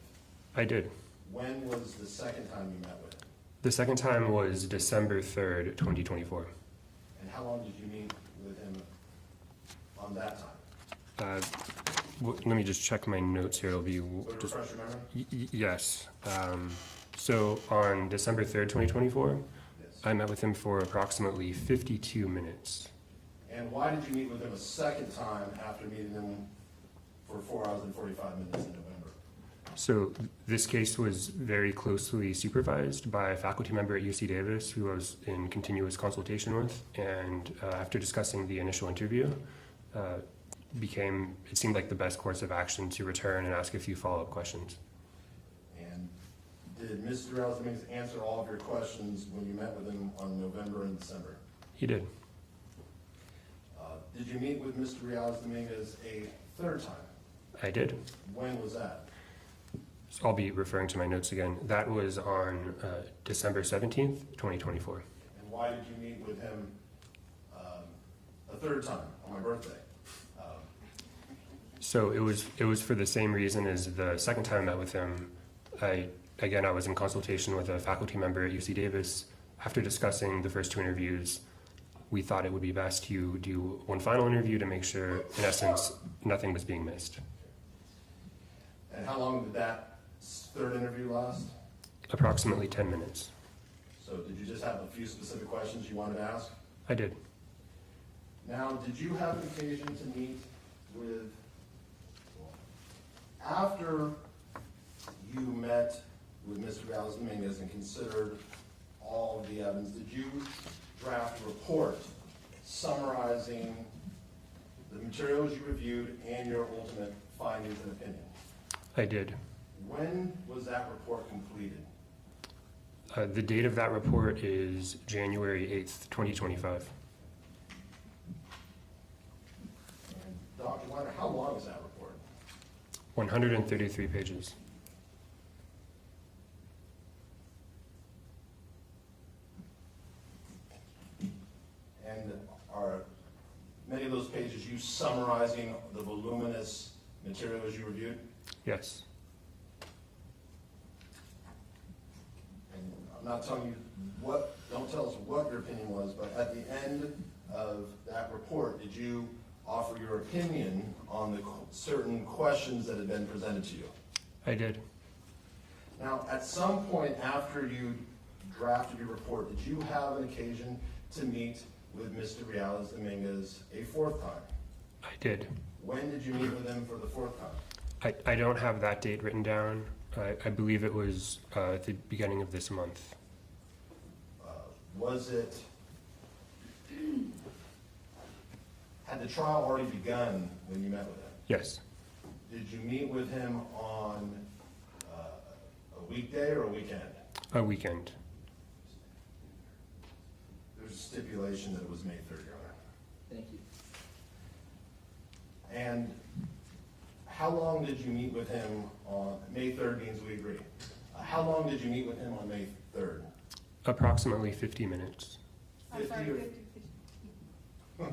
I did. When was the second time you met with him? The second time was December 3rd, 2024. And how long did you meet with him on that time? Let me just check my notes here. It'll be So to refresh your memory? yes. So on December 3rd, 2024, Yes. I met with him for approximately 52 minutes. And why did you meet with him a second time after meeting him for 4 hours and 45 minutes in November? So this case was very closely supervised by a faculty member at UC Davis who I was in continuous consultation with, and after discussing the initial interview, it seemed like the best course of action to return and ask a few follow-up questions. And did Mr. Reales Dominguez answer all of your questions when you met with him on November and December? He did. Did you meet with Mr. Reales Dominguez a third time? I did. When was that? So I'll be referring to my notes again. That was on December 17th, 2024. And why did you meet with him a third time on my birthday? So it was for the same reason as the second time I met with him. I was in consultation with a faculty member at UC Davis. After discussing the first 2 interviews, we thought it would be best to do one final interview to make sure, in essence, nothing was being missed. And how long did that third interview last? Approximately 10 minutes. So did you just have a few specific questions you wanted to ask? I did. Now, did you have an occasion to meet with, after you met with Mr. Reales Dominguez and considered all of the evidence, did you draft a report summarizing the materials you reviewed and your ultimate findings and opinion? I did. When was that report completed? The date of that report is January 8th, 2025. And Dr. Weiner, how long is that report? 133 pages. And are many of those pages you summarizing the voluminous materials you reviewed? Yes. And I'm not telling you don't tell us what your opinion was, but at the end of that report, did you offer your opinion on the certain questions that had been presented to you? I did. Now, at some point after you drafted your report, did you have an occasion to meet with Mr. Reales Dominguez a fourth time? I did. When did you meet with him for the fourth time? I don't have that date written down. I believe it was at the beginning of this month. Was it, had the trial already begun when you met with him? Yes. Did you meet with him on a weekday or a weekend? A weekend. There's a stipulation that it was May 3rd, Your Honor. Thank you. And how long did you meet with him on, May 3rd means we agree. How long did you meet with him on May 3rd? Approximately 50 minutes. 50 or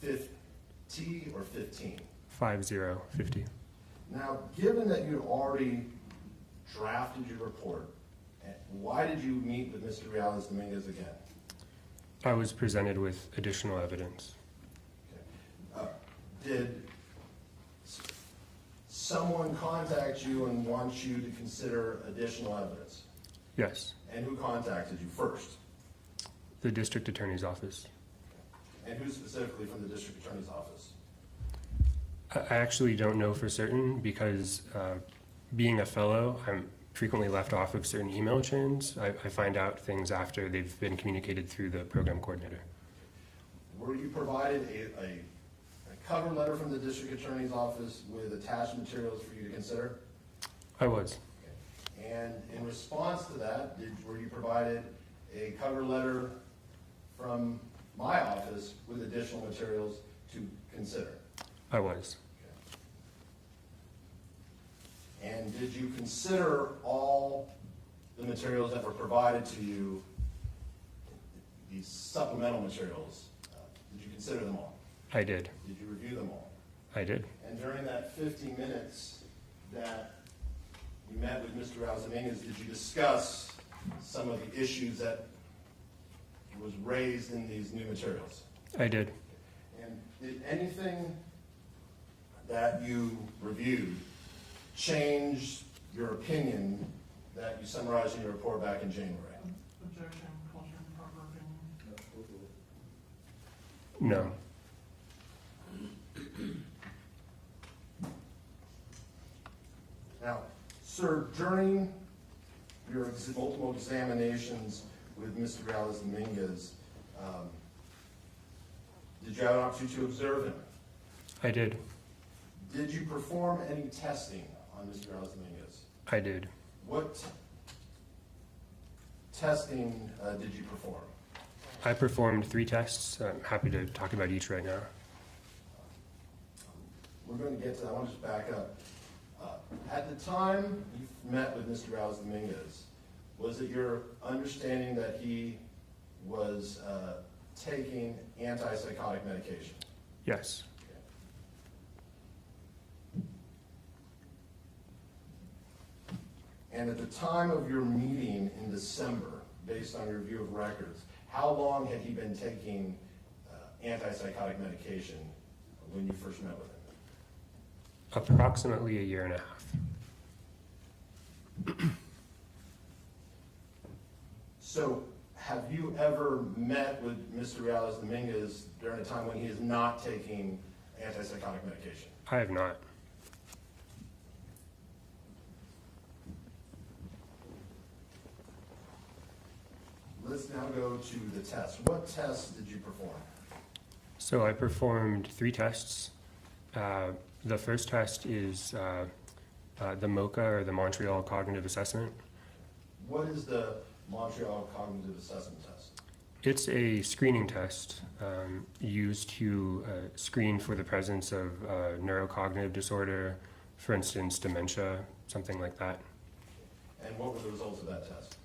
50 or 15? 50. Now, given that you had already drafted your report, why did you meet with Mr. Reales Dominguez again? I was presented with additional evidence. Okay. Did someone contact you and want you to consider additional evidence? Yes. And who contacted you first? The district attorney's office. And who specifically from the district attorney's office? I actually don't know for certain because being a fellow, I'm frequently left off of certain email chains. I find out things after they've been communicated through the program coordinator. Were you provided a cover letter from the district attorney's office with attached materials for you to consider? I was. Okay. And in response to that, were you provided a cover letter from my office with additional materials to consider? I was. Okay. And did you consider all the materials that were provided to you, these supplemental materials? Did you consider them all? I did. Did you review them all? I did. And during that 50 minutes that you met with Mr. Reales Dominguez, did you discuss some of the issues that was raised in these new materials? I did. And did anything that you reviewed change your opinion that you summarized in your report back in January? Objection, culture, proper opinion. No. Now, sir, during your multiple examinations with Mr. Reales Dominguez, did you have an opportunity to observe him? I did. Did you perform any testing on Mr. Reales Dominguez? I did. What testing did you perform? I performed 3 tests. I'm happy to talk about each right now. We're going to get to that. I want to just back up. At the time you met with Mr. Reales Dominguez, was it your understanding that he was taking antipsychotic medication? Yes. Okay. And at the time of your meeting in December, based on your review of records, how long had he been taking antipsychotic medication when you first met with him? Approximately 1.5 years. So, have you ever met with Mr. Reales Dominguez during a time when he is not taking antipsychotic medication? I have not. Let's now go to the test. What tests did you perform? So I performed 3 tests. The first test is the MOCA, or the Montreal Cognitive Assessment. What is the Montreal Cognitive Assessment Test? It's a screening test used to screen for the presence of neurocognitive disorder, for instance, dementia, something like that. And what were the results of that test?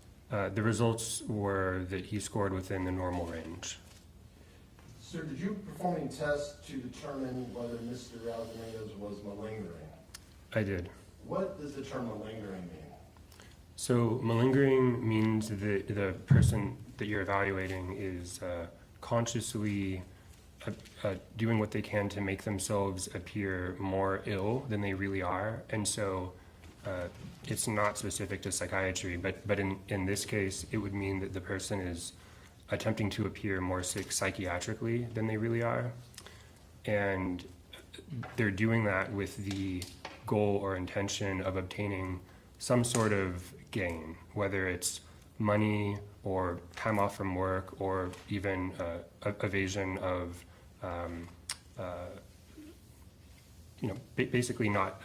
The results were that he scored within the normal range. Sir, did you perform any tests to determine whether Mr. Reales Dominguez was malingering? I did. What does the term malingering mean? So malingering means that the person that you're evaluating is consciously doing what they can to make themselves appear more ill than they really are. And so it's not specific to psychiatry, but in this case, it would mean that the person is attempting to appear more sick psychiatrically than they really are. And they're doing that with the goal or intention of obtaining some sort of gain, whether it's money or time off from work or even evasion of, basically not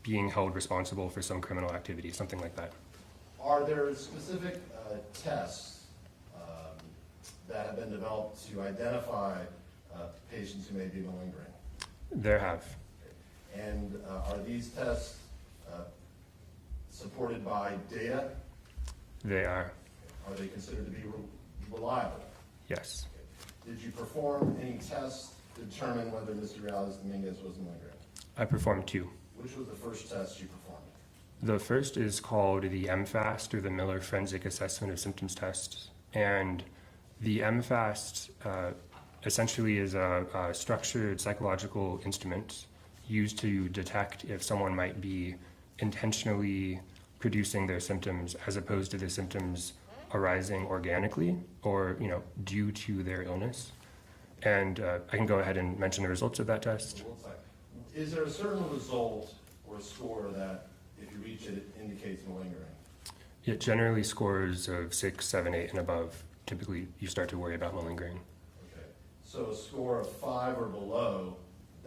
being held responsible for some criminal activity, something like that. Are there specific tests that have been developed to identify patients who may be malingering? There have. And are these tests supported by data? They are. Are they considered to be reliable? Yes. Did you perform any tests to determine whether Mr. Reales Dominguez was malingering? I performed 2. Which was the first test you performed? The first is called the MFAST, or the Miller Forensic Assessment of Symptoms Test. And the MFAST essentially is a structured psychological instrument used to detect if someone might be intentionally producing their symptoms as opposed to the symptoms arising organically or, due to their illness. And I can go ahead and mention the results of that test. Is there a certain result or a score that, if you reach it, it indicates malingering? It generally scores of 6, 7, 8, and above. Typically, you start to worry about malingering. Okay. So a score of 5 or below,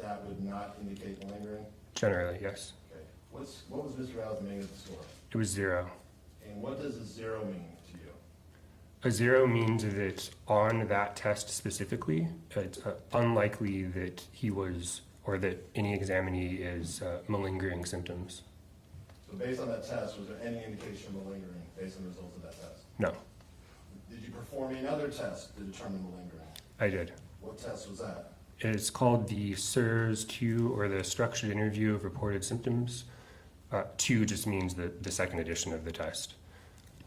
that would not indicate malingering? Generally, yes. Okay. What was Mr. Reales Dominguez's score? It was 0. And what does a 0 mean to you? A 0 means that on that test specifically, it's unlikely that he was, or that any examinee is malingering symptoms. So based on that test, was there any indication of malingering based on the results of that test? No. Did you perform another test to determine malingering? I did. What test was that? It's called the SIRS-2, or the Structured Interview of Reported Symptoms. 2 just means the second edition of the test.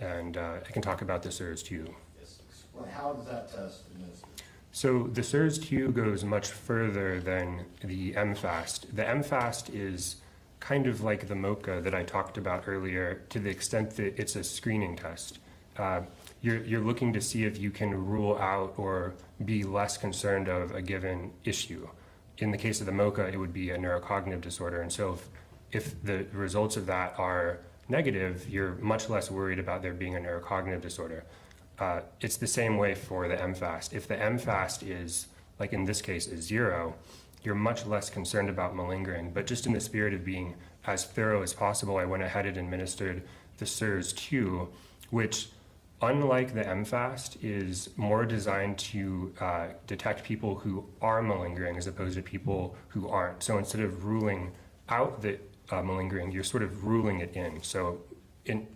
And I can talk about the SIRS-2. Yes. Well, how does that test administer? So the SIRS-2 goes much further than the MFAST. The MFAST is kind of like the MOCA that I talked about earlier, to the extent that it's a screening test. You're looking to see if you can rule out or be less concerned of a given issue. In the case of the MOCA, it would be a neurocognitive disorder. And so if the results of that are negative, you're much less worried about there being a neurocognitive disorder. It's the same way for the MFAST. If the MFAST is, like in this case, is 0, you're much less concerned about malingering. But just in the spirit of being as thorough as possible, I went ahead and administered the SIRS-2, which, unlike the MFAST, is more designed to detect people who are malingering as opposed to people who aren't. So instead of ruling out the malingering, you're sort of ruling it in. So in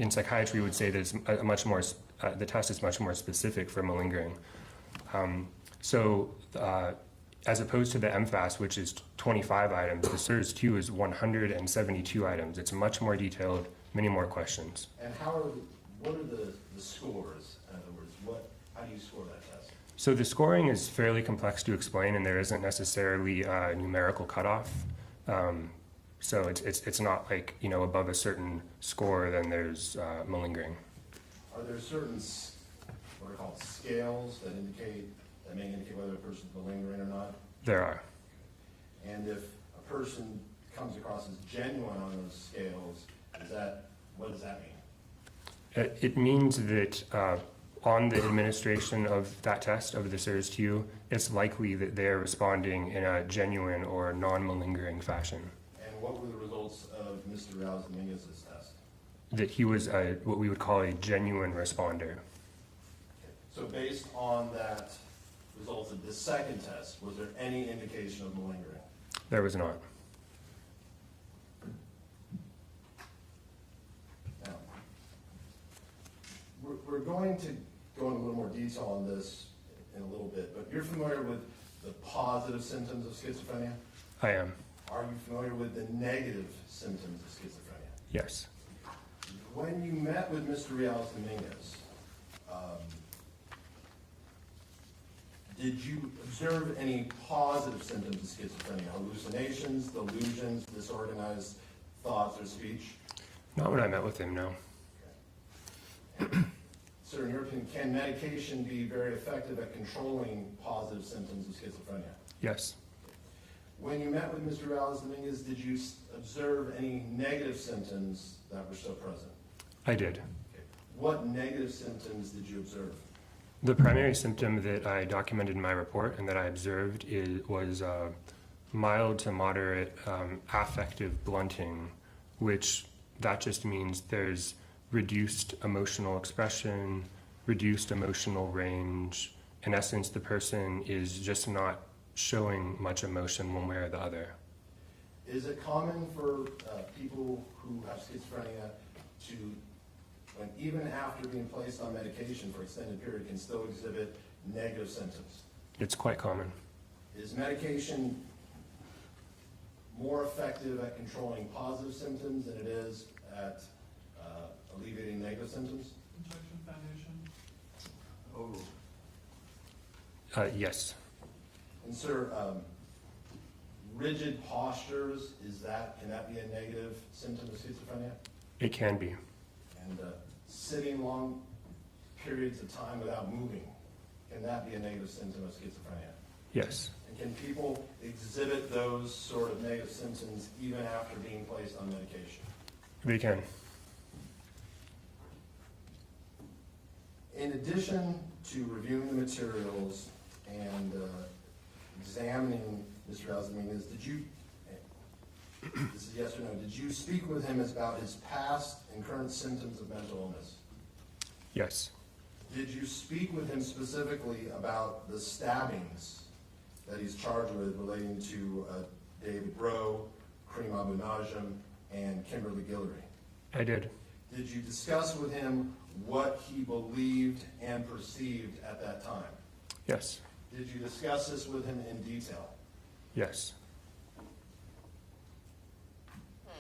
psychiatry, we would say that it's a much more, the test is much more specific for malingering. As opposed to the MFAST, which is 25 items, the SIRS-2 is 172 items. It's much more detailed, many more questions. And what are the scores? In other words, how do you score that test? So the scoring is fairly complex to explain, and there isn't necessarily a numerical cutoff. So it's not like, above a certain score, then there's malingering. Are there certain, what are called scales that may indicate whether a person's malingering or not? There are. And if a person comes across as genuine on those scales, what does that mean? It means that on the administration of that test, of the SIRS-2, it's likely that they're responding in a genuine or non-malingering fashion. And what were the results of Mr. Reales Dominguez's test? That he was what we would call a genuine responder. Okay. So based on that results of the second test, was there any indication of malingering? There was not. Now, we're going to go into a little more detail on this in a little bit, but you're familiar with the positive symptoms of schizophrenia? I am. Are you familiar with the negative symptoms of schizophrenia? Yes. When you met with Mr. Reales Dominguez, did you observe any positive symptoms of schizophrenia? Hallucinations, delusions, disorganized thoughts or speech? Not when I met with him, no. Sir, in your opinion, can medication be very effective at controlling positive symptoms of schizophrenia? Yes. When you met with Mr. Reales Dominguez, did you observe any negative symptoms that were still present? I did. Okay. What negative symptoms did you observe? The primary symptom that I documented in my report and that I observed was mild to moderate affective blunting, which that just means there's reduced emotional expression, reduced emotional range. In essence, the person is just not showing much emotion one way or the other. Is it common for people who have schizophrenia to, when even after being placed on medication for extended period, can still exhibit negative symptoms? It's quite common. Is medication more effective at controlling positive symptoms than it is at alleviating negative symptoms? Injection foundation. Yes. And sir, rigid postures, can that be a negative symptom of schizophrenia? It can be. And sitting long periods of time without moving, can that be a negative symptom of schizophrenia? Yes. And can people exhibit those sort of negative symptoms even after being placed on medication? They can. In addition to reviewing the materials and examining Mr. Reales Dominguez, this is yes or no, did you speak with him about his past and current symptoms of mental illness? Yes. Did you speak with him specifically about the stabbings that he's charged with relating to David Breaux, Karim Abou Najm, and Kimberlee Guillory? I did. Did you discuss with him what he believed and perceived at that time? Yes. Did you discuss this with him in detail? Yes.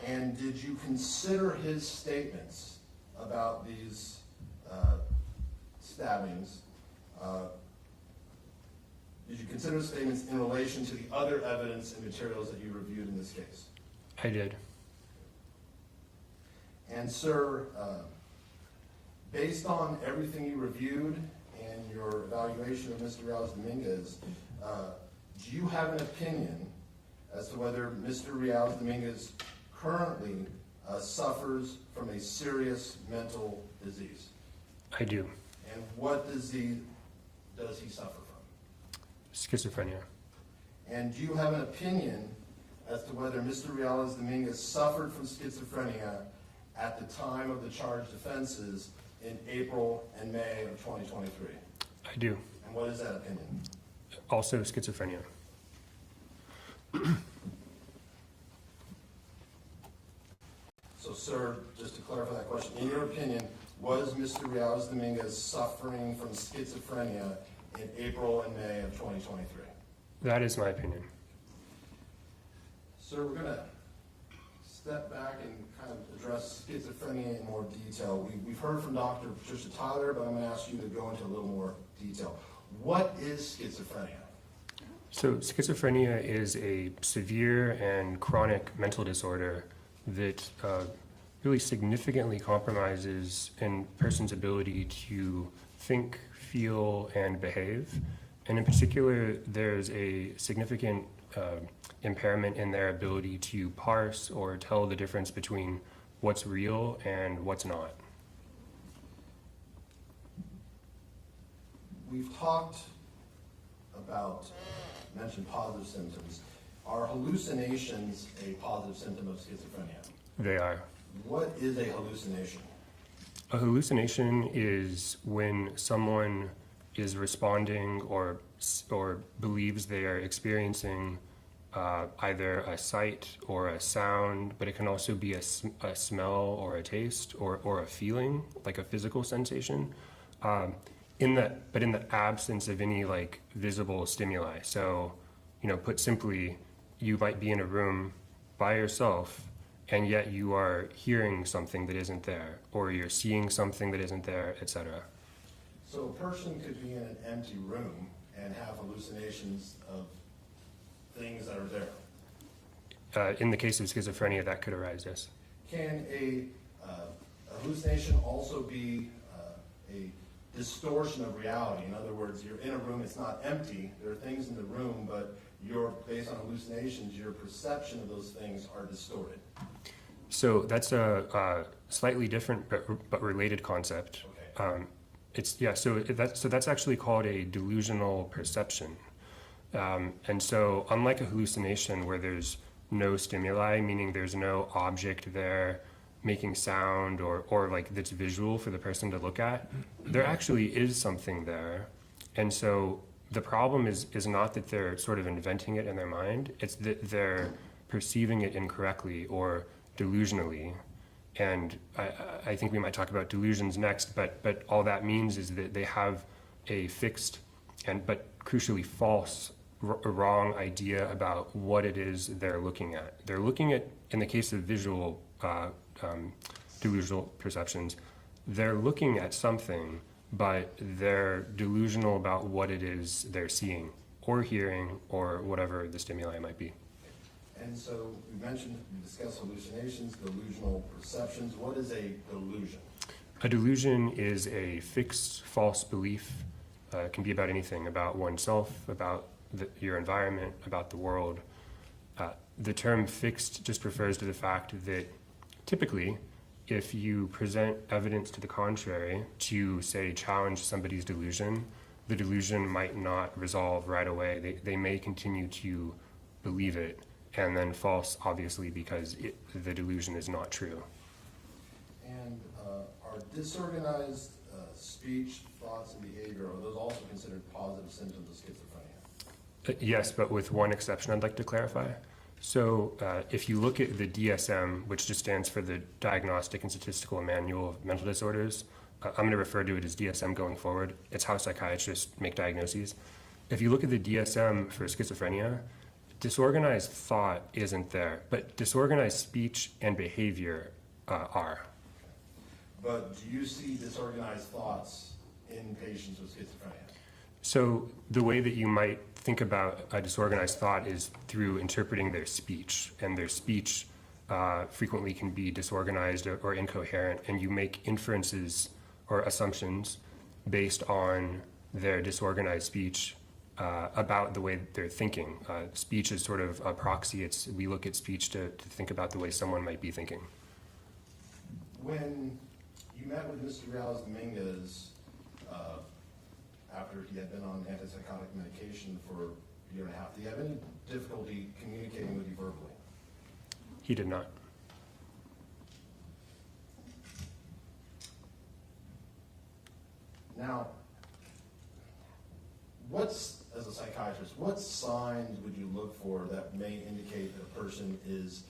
And did you consider his statements about these stabbings? Did you consider his statements in relation to the other evidence and materials that you reviewed in this case? I did. And sir, based on everything you reviewed and your evaluation of Mr. Reales Dominguez, do you have an opinion as to whether Mr. Reales Dominguez currently suffers from a serious mental disease? I do. And what disease does he suffer from? Schizophrenia. And do you have an opinion as to whether Mr. Reales Dominguez suffered from schizophrenia at the time of the charged offenses in April and May of 2023? I do. And what is that opinion? Also schizophrenia. So, sir, just to clarify that question, in your opinion, was Mr. Reales Dominguez suffering from schizophrenia in April and May of 2023? That is my opinion. Sir, we're going to step back and kind of address schizophrenia in more detail. We've heard from Dr. Patricia Tyler, but I'm going to ask you to go into a little more detail. What is schizophrenia? So schizophrenia is a severe and chronic mental disorder that really significantly compromises a person's ability to think, feel, and behave. And in particular, there's a significant impairment in their ability to parse or tell the difference between what's real and what's not. We've talked about, mentioned positive symptoms. Are hallucinations a positive symptom of schizophrenia? They are. What is a hallucination? A hallucination is when someone is responding or believes they are experiencing either a sight or a sound, but it can also be a smell or a taste or a feeling, like a physical sensation, in the absence of any like visible stimuli. So, put simply, you might be in a room by yourself and yet you are hearing something that isn't there, or you're seeing something that isn't there, etc. So a person could be in an empty room and have hallucinations of things that are there. In the case of schizophrenia, that could arise, yes. Can a hallucination also be a distortion of reality? In other words, you're in a room, it's not empty, there are things in the room, but based on hallucinations, your perception of those things are distorted. So that's a slightly different but related concept. Okay. So that's actually called a delusional perception. And so unlike a hallucination where there's no stimuli, meaning there's no object there making sound or like that's visual for the person to look at, there actually is something there. And so the problem is not that they're sort of inventing it in their mind, it's that they're perceiving it incorrectly or delusionally. And I think we might talk about delusions next, but all that means is that they have a fixed but crucially false, wrong idea about what it is they're looking at. They're looking at, in the case of visual delusional perceptions, they're looking at something, but they're delusional about what it is they're seeing or hearing or whatever the stimuli might be. And so we discussed hallucinations, delusional perceptions. What is a delusion? A delusion is a fixed false belief. It can be about anything, about oneself, about your environment, about the world. The term fixed just refers to the fact that typically, if you present evidence to the contrary to, say, challenge somebody's delusion, the delusion might not resolve right away. They may continue to believe it, and then false, obviously, because the delusion is not true. And are disorganized speech, thoughts, and behavior, are those also considered positive symptoms of schizophrenia? Yes, but with one exception I'd like to clarify. So if you look at the DSM, which just stands for the Diagnostic and Statistical Manual of Mental Disorders, I'm going to refer to it as DSM going forward. It's how psychiatrists make diagnoses. If you look at the DSM for schizophrenia, disorganized thought isn't there, but disorganized speech and behavior are. But do you see disorganized thoughts in patients with schizophrenia? So the way that you might think about a disorganized thought is through interpreting their speech, and their speech frequently can be disorganized or incoherent, and you make inferences or assumptions based on their disorganized speech about the way they're thinking. Speech is sort of a proxy. We look at speech to think about the way someone might be thinking. When you met with Mr. Reales Dominguez after he had been on antipsychotic medication for a year and a half, do you have any difficulty communicating with you verbally? He did not. Now, as a psychiatrist, what signs would you look for that may indicate that a person is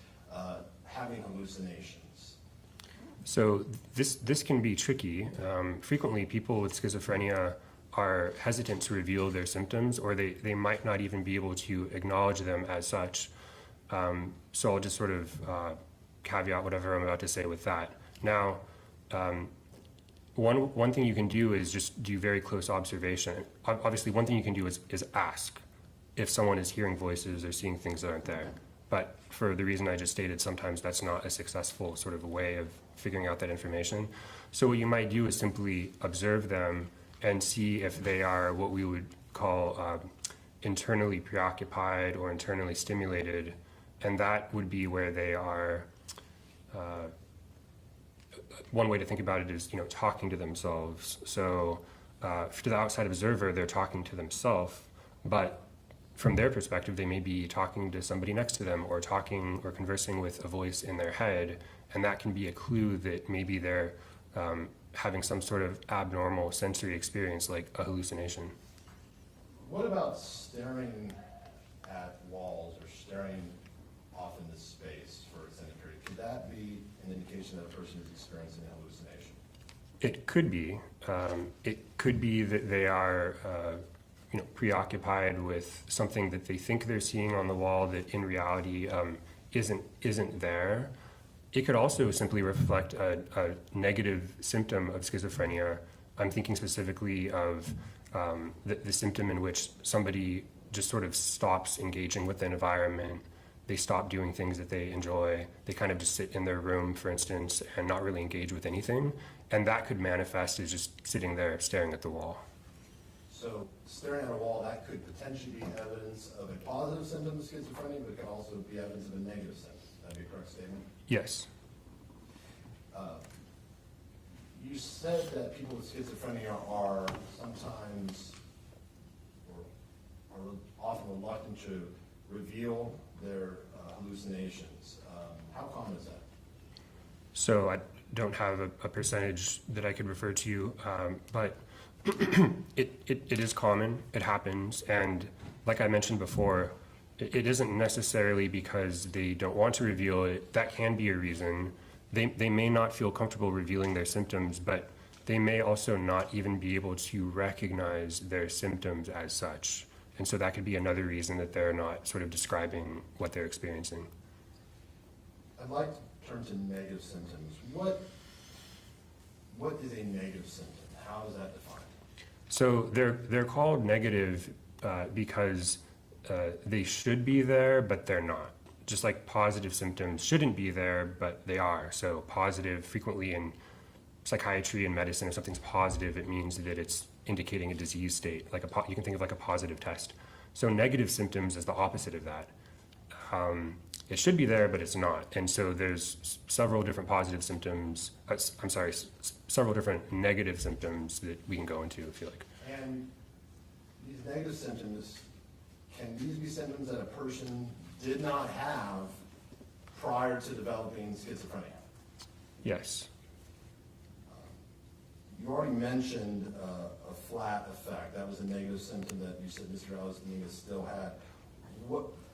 having hallucinations? So this can be tricky. Frequently, people with schizophrenia are hesitant to reveal their symptoms, or they might not even be able to acknowledge them as such. So I'll just sort of caveat whatever I'm about to say with that. Now, one thing you can do is just do very close observation. Obviously, one thing you can do is ask if someone is hearing voices or seeing things that aren't there. But for the reason I just stated, sometimes that's not a successful sort of way of figuring out that information. So what you might do is simply observe them and see if they are what we would call internally preoccupied or internally stimulated. And that would be where they are, one way to think about it is, talking to themselves. So to the outside observer, they're talking to themselves, but from their perspective, they may be talking to somebody next to them or talking or conversing with a voice in their head, and that can be a clue that maybe they're having some sort of abnormal sensory experience like a hallucination. What about staring at walls or staring off into space for an extended period? Could that be an indication that a person is experiencing a hallucination? It could be. It could be that they are preoccupied with something that they think they're seeing on the wall that in reality isn't there. It could also simply reflect a negative symptom of schizophrenia. I'm thinking specifically of the symptom in which somebody just sort of stops engaging with the environment they stop doing things that they enjoy. They kind of just sit in their room, for instance, and not really engage with anything. And that could manifest as just sitting there staring at the wall. So staring at a wall, that could potentially be evidence of a positive symptom of schizophrenia, but it could also be evidence of a negative symptom. That'd be a correct statement? Yes. You said that people with schizophrenia are sometimes, or are often reluctant to reveal their hallucinations. How common is that? So I don't have a percentage that I could refer to you, but it is common, it happens, and like I mentioned before, it isn't necessarily because they don't want to reveal it. That can be a reason. They may not feel comfortable revealing their symptoms, but they may also not even be able to recognize their symptoms as such. And so that could be another reason that they're not sort of describing what they're experiencing. I'd like to turn to negative symptoms. What is a negative symptom? How is that defined? So they're called negative because they should be there, but they're not. Just like positive symptoms shouldn't be there, but they are. So positive, frequently in psychiatry and medicine, if something's positive, it means that it's indicating a disease state. Like you can think of like a positive test. So negative symptoms is the opposite of that. It should be there, but it's not. And so there's several different positive symptoms. Several different negative symptoms that we can go into if you like. And these negative symptoms, can these be symptoms that a person did not have prior to developing schizophrenia? Yes. You already mentioned a flat effect. That was a negative symptom that you said Mr. Reales Dominguez still had.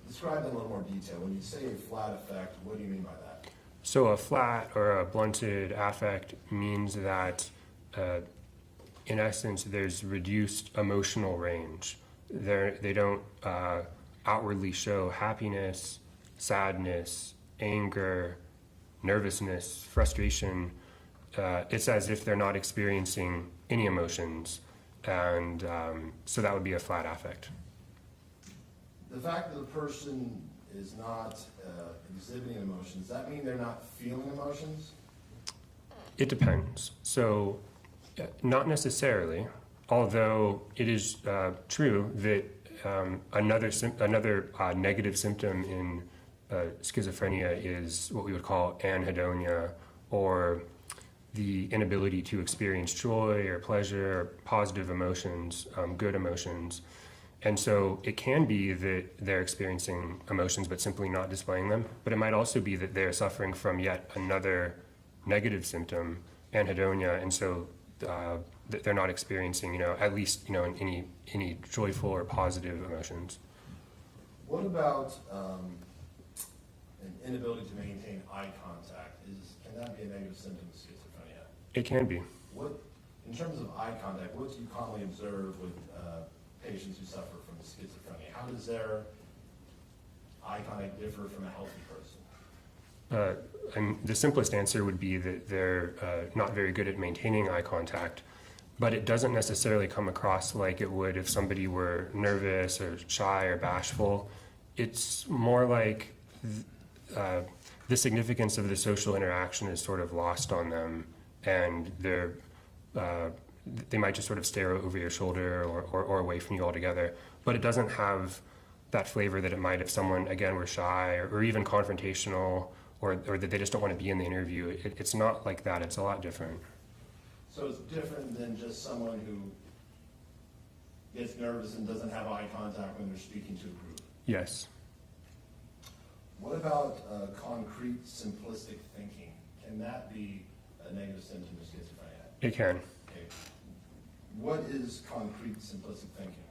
Describe that in a little more detail. When you say a flat effect, what do you mean by that? So a flat or a blunted affect means that, in essence, there's reduced emotional range. They don't outwardly show happiness, sadness, anger, nervousness, frustration. It's as if they're not experiencing any emotions, and so that would be a flat affect. The fact that the person is not exhibiting emotions, does that mean they're not feeling emotions? It depends. So not necessarily, although it is true that another negative symptom in schizophrenia is what we would call anhedonia, or the inability to experience joy or pleasure or positive emotions, good emotions. And so it can be that they're experiencing emotions but simply not displaying them, but it might also be that they're suffering from yet another negative symptom, anhedonia, and so they're not experiencing, at least, any joyful or positive emotions. What about an inability to maintain eye contact? Can that be a negative symptom of schizophrenia? It can be. In terms of eye contact, what do you commonly observe with patients who suffer from schizophrenia? How does their eye contact differ from a healthy person? The simplest answer would be that they're not very good at maintaining eye contact, but it doesn't necessarily come across like it would if somebody were nervous or shy or bashful. It's more like the significance of the social interaction is sort of lost on them, and they might just sort of stare over your shoulder or away from you altogether, but it doesn't have that flavor that it might if someone, again, were shy or even confrontational, or that they just don't want to be in the interview. It's not like that. It's a lot different. So it's different than just someone who gets nervous and doesn't have eye contact when they're speaking to a group? Yes. What about concrete, simplistic thinking? Can that be a negative symptom of schizophrenia? It can. Okay. What is concrete, simplistic thinking?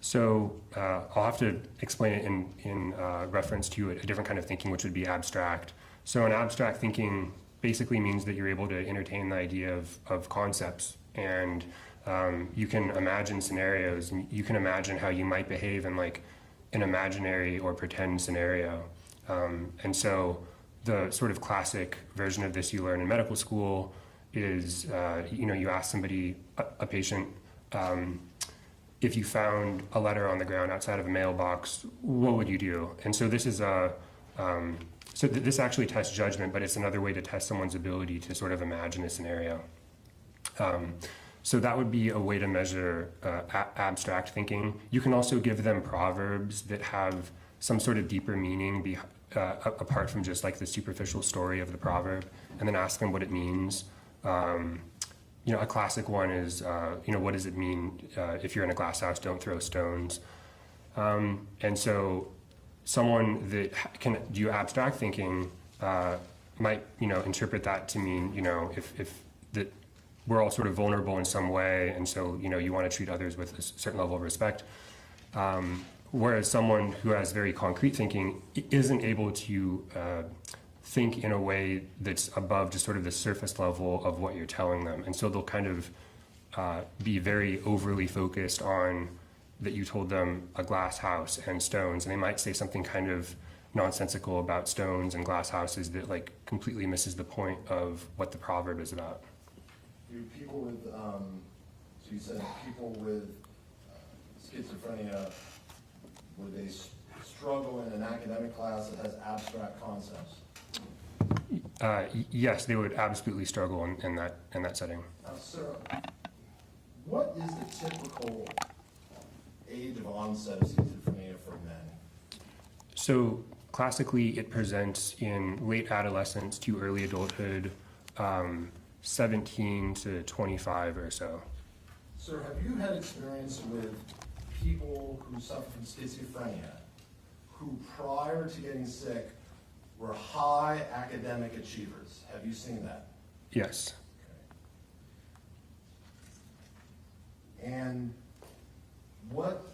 So I'll have to explain it in reference to a different kind of thinking, which would be abstract. So an abstract thinking basically means that you're able to entertain the idea of concepts, and you can imagine scenarios, and you can imagine how you might behave in like an imaginary or pretend scenario. And so the sort of classic version of this you learn in medical school is, you ask somebody, a patient, if you found a letter on the ground outside of a mailbox, what would you do? And so this is a This actually tests judgment, but it's another way to test someone's ability to sort of imagine a scenario. So that would be a way to measure abstract thinking. You can also give them proverbs that have some sort of deeper meaning apart from just like the superficial story of the proverb, and then ask them what it means. A classic one is, what does it mean if you're in a glass house, don't throw stones? And so someone that can do abstract thinking might, interpret that to mean, if that we're all sort of vulnerable in some way, and so, you want to treat others with a certain level of respect. Whereas someone who has very concrete thinking isn't able to think in a way that's above just sort of the surface level of what you're telling them. And so they'll kind of be very overly focused on that you told them a glass house and stones, and they might say something kind of nonsensical about stones and glass houses that like completely misses the point of what the proverb is about. Do people with, so you said people with schizophrenia, would they struggle in an academic class that has abstract concepts? Yes, they would absolutely struggle in that setting. Now, sir, what is the typical age of onset of schizophrenia for men? So classically, it presents in late adolescence to early adulthood, 17 to 25 or so. Sir, have you had experience with people who suffer from schizophrenia who prior to getting sick were high academic achievers? Have you seen that? Yes. Okay. And what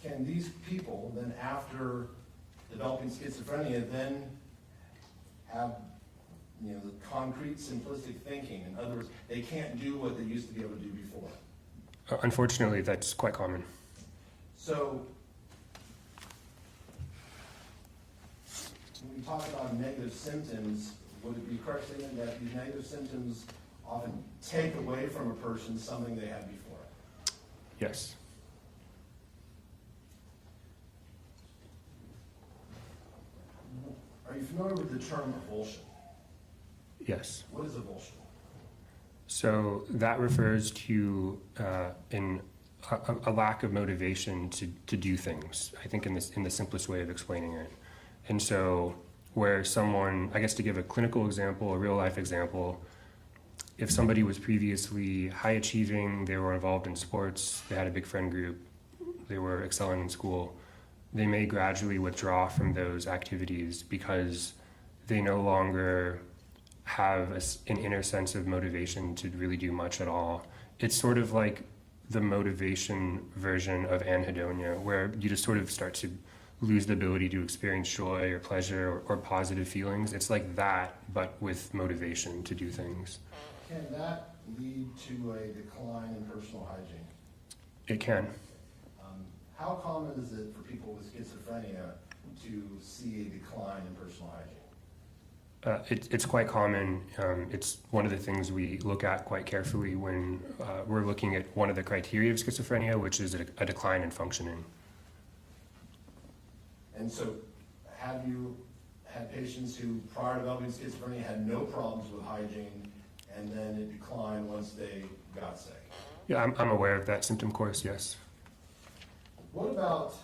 can these people then, after developing schizophrenia, then have, the concrete, simplistic thinking? In other words, they can't do what they used to be able to do before. Unfortunately, that's quite common. So, when we talk about negative symptoms, would it be correct statement that these negative symptoms often take away from a person something they had before? Yes. Are you familiar with the term avulsion? Yes. What is avulsion? So that refers to a lack of motivation to do things, I think in the simplest way of explaining it. And so where someone, I guess to give a clinical example, a real life example, if somebody was previously high achieving, they were involved in sports, they had a big friend group, they were excelling in school, they may gradually withdraw from those activities because they no longer have an inner sense of motivation to really do much at all. It's sort of like the motivation version of anhedonia, where you just sort of start to lose the ability to experience joy or pleasure or positive feelings. It's like that, but with motivation to do things. Can that lead to a decline in personal hygiene? It can. How common is it for people with schizophrenia to see a decline in personal hygiene? It's quite common. It's one of the things we look at quite carefully when we're looking at one of the criteria of schizophrenia, which is a decline in functioning. And so, have you had patients who, prior to developing schizophrenia, had no problems with hygiene, and then it declined once they got sick? Yeah, I'm aware of that symptom course, yes. What about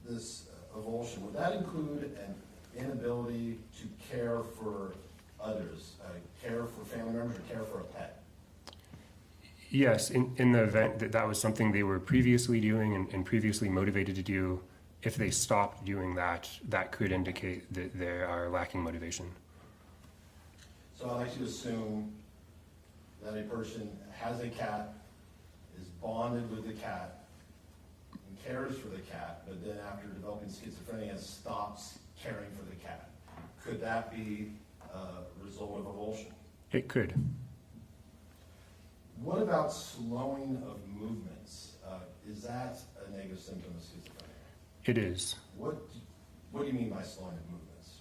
this avulsion? Would that include an inability to care for others, care for family members, or care for a pet? Yes, in the event that that was something they were previously doing and previously motivated to do, if they stopped doing that, that could indicate that they are lacking motivation. So I like to assume that a person has a cat, is bonded with the cat, and cares for the cat, but then after developing schizophrenia stops caring for the cat. Could that be a result of avulsion? It could. What about slowing of movements? Is that a negative symptom of schizophrenia? It is. What do you mean by slowing of movements?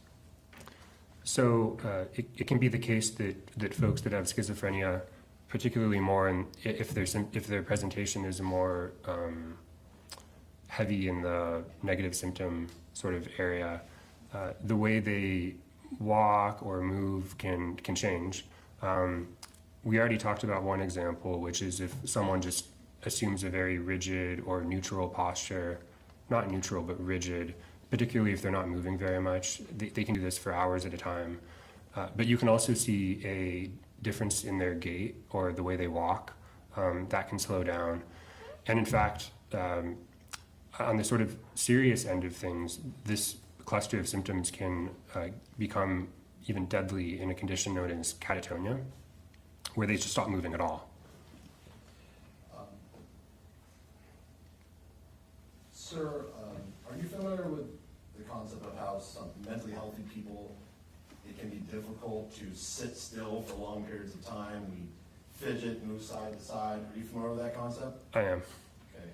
So it can be the case that folks that have schizophrenia, particularly more, and if their presentation is more heavy in the negative symptom sort of area, the way they walk or move can change. We already talked about one example, which is if someone just assumes a very rigid or neutral posture, not neutral, but rigid, particularly if they're not moving very much. They can do this for hours at a time. But you can also see a difference in their gait or the way they walk. That can slow down. And in fact, on the sort of serious end of things, this cluster of symptoms can become even deadly in a condition known as catatonia, where they just stop moving at all. Sir, are you familiar with the concept of how some mentally healthy people, it can be difficult to sit still for long periods of time? We fidget, move side to side. Are you familiar with that concept? I am. Okay.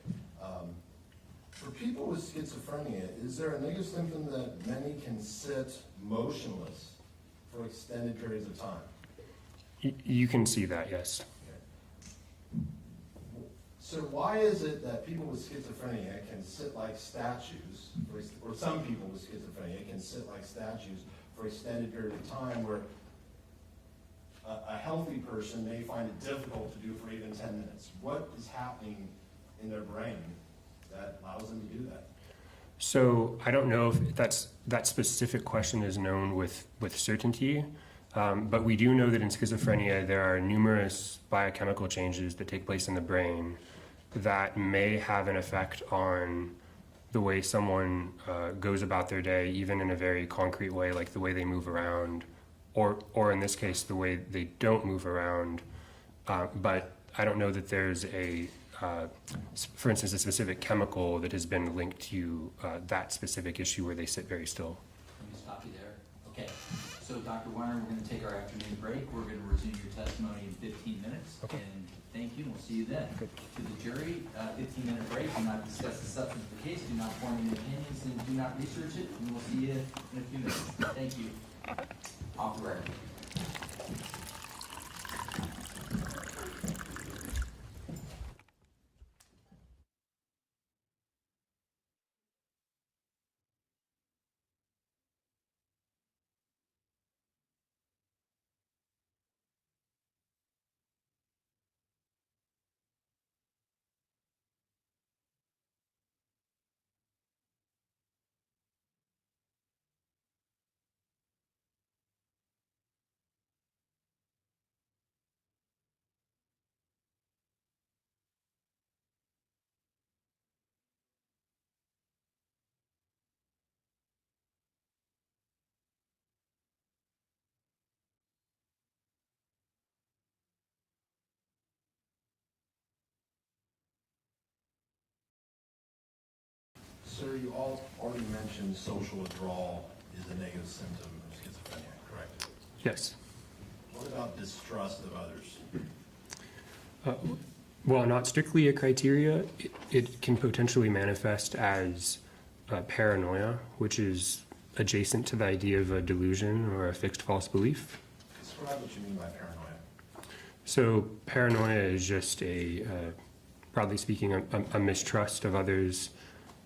For people with schizophrenia, is there a negative symptom that many can sit motionless for extended periods of time? You can see that, yes. So why is it that people with schizophrenia can sit like statues, or some people with schizophrenia can sit like statues for extended period of time, where a healthy person may find it difficult to do for even 10 minutes? What is happening in their brain that allows them to do that? So I don't know if that specific question is known with certainty, but we do know that in schizophrenia there are numerous biochemical changes that take place in the brain that may have an effect on the way someone goes about their day, even in a very concrete way, like the way they move around, or in this case, the way they don't move around. But I don't know that there's for instance, a specific chemical that has been linked to that specific issue where they sit very still. Let me stop you there. Okay. So, Dr. Weiner, we're going to take our afternoon break. We're going to resume your testimony in 15 minutes. Okay. And thank you, and we'll see you then. Good. To the jury, 15-minute break. Do not discuss the substance of the case. Do not form any opinions, and do not research it. And we'll see you in a few minutes. Thank you. Off the record. Sir, you all already mentioned social withdrawal is a negative symptom of schizophrenia, correct? Yes. What about distrust of others? Well, not strictly a criteria. It can potentially manifest as paranoia, which is adjacent to the idea of a delusion or a fixed false belief. Describe what you mean by paranoia. So paranoia is just broadly speaking, a mistrust of others.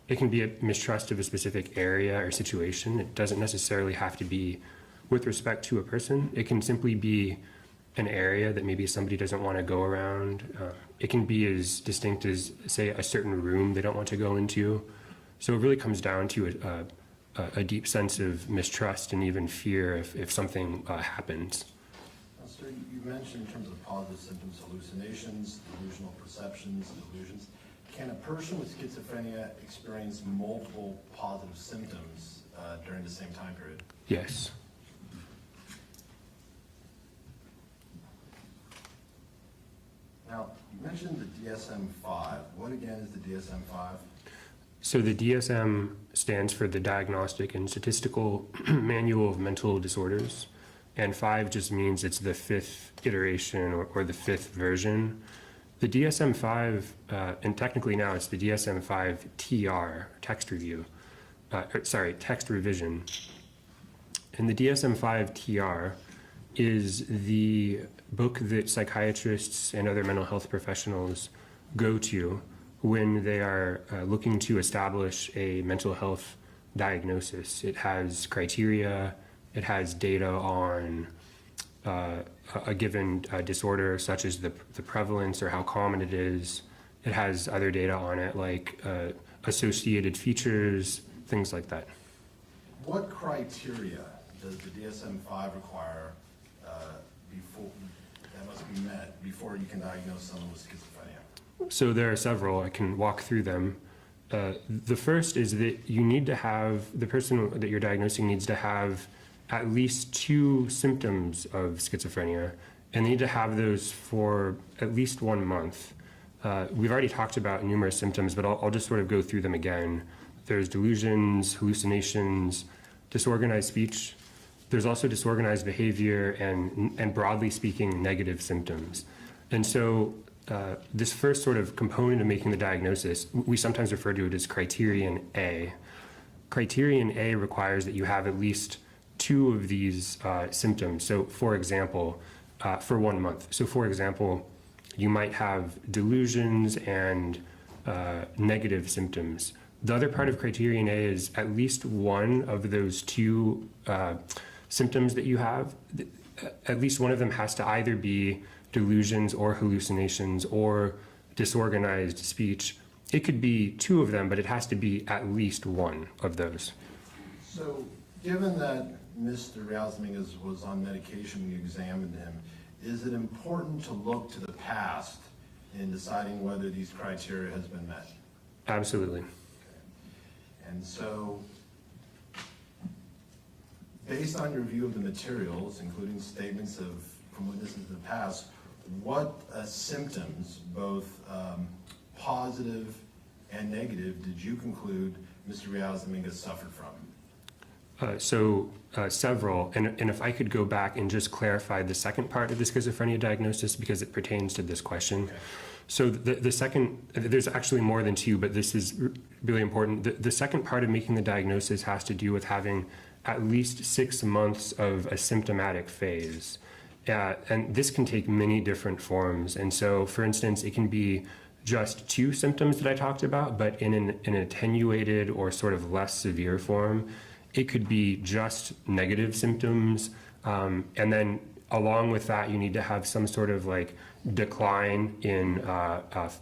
It can be a mistrust of a specific area or situation. It doesn't necessarily have to be with respect to a person. It can simply be an area that maybe somebody doesn't want to go around. It can be as distinct as, say, a certain room they don't want to go into. So it really comes down to a deep sense of mistrust and even fear if something happens. Sir, you mentioned in terms of positive symptoms, hallucinations, delusional perceptions, delusions. Can a person with schizophrenia experience multiple positive symptoms during the same time period? Yes. Now, you mentioned the DSM-5. What again is the DSM-5? So the DSM stands for the Diagnostic and Statistical Manual of Mental Disorders, and 5 just means it's the 5th iteration or the 5th version. The DSM-5, and technically now it's the DSM-5 TR, text review, text revision. And the DSM-5 TR is the book that psychiatrists and other mental health professionals go to when they are looking to establish a mental health diagnosis. It has criteria, it has data on a given disorder, such as the prevalence or how common it is. It has other data on it, like associated features, things like that. What criteria does the DSM-5 require before that must be met before you can diagnose someone with schizophrenia? So there are several. I can walk through them. The first is that you need to have, the person that you're diagnosing needs to have at least 2 symptoms of schizophrenia, and they need to have those for at least 1 month. We've already talked about numerous symptoms, but I'll just sort of go through them again. There's delusions, hallucinations, disorganized speech. There's also disorganized behavior and broadly speaking, negative symptoms. And so this first sort of component of making the diagnosis, we sometimes refer to it as criterion A. Criterion A requires that you have at least 2 of these symptoms. So for example, for 1 month. So for example, you might have delusions and negative symptoms. The other part of criterion A is at least one of those 2 symptoms that you have, at least one of them has to either be delusions or hallucinations or disorganized speech. It could be 2 of them, but it has to be at least one of those. So given that Mr. Reales Dominguez was on medication when you examined him, is it important to look to the past in deciding whether these criteria has been met? Absolutely. And so, based on your review of the materials, including statements from witnesses in the past, what symptoms, both positive and negative, did you conclude Mr. Reales Dominguez suffered from? Several, and if I could go back and just clarify the second part of the schizophrenia diagnosis because it pertains to this question. Okay. So the second, there's actually more than 2, but this is really important. The second part of making the diagnosis has to do with having at least 6 months of a symptomatic phase. And this can take many different forms. And so, for instance, it can be just 2 symptoms that I talked about, but in an attenuated or sort of less severe form. It could be just negative symptoms. And then along with that, you need to have some sort of like decline in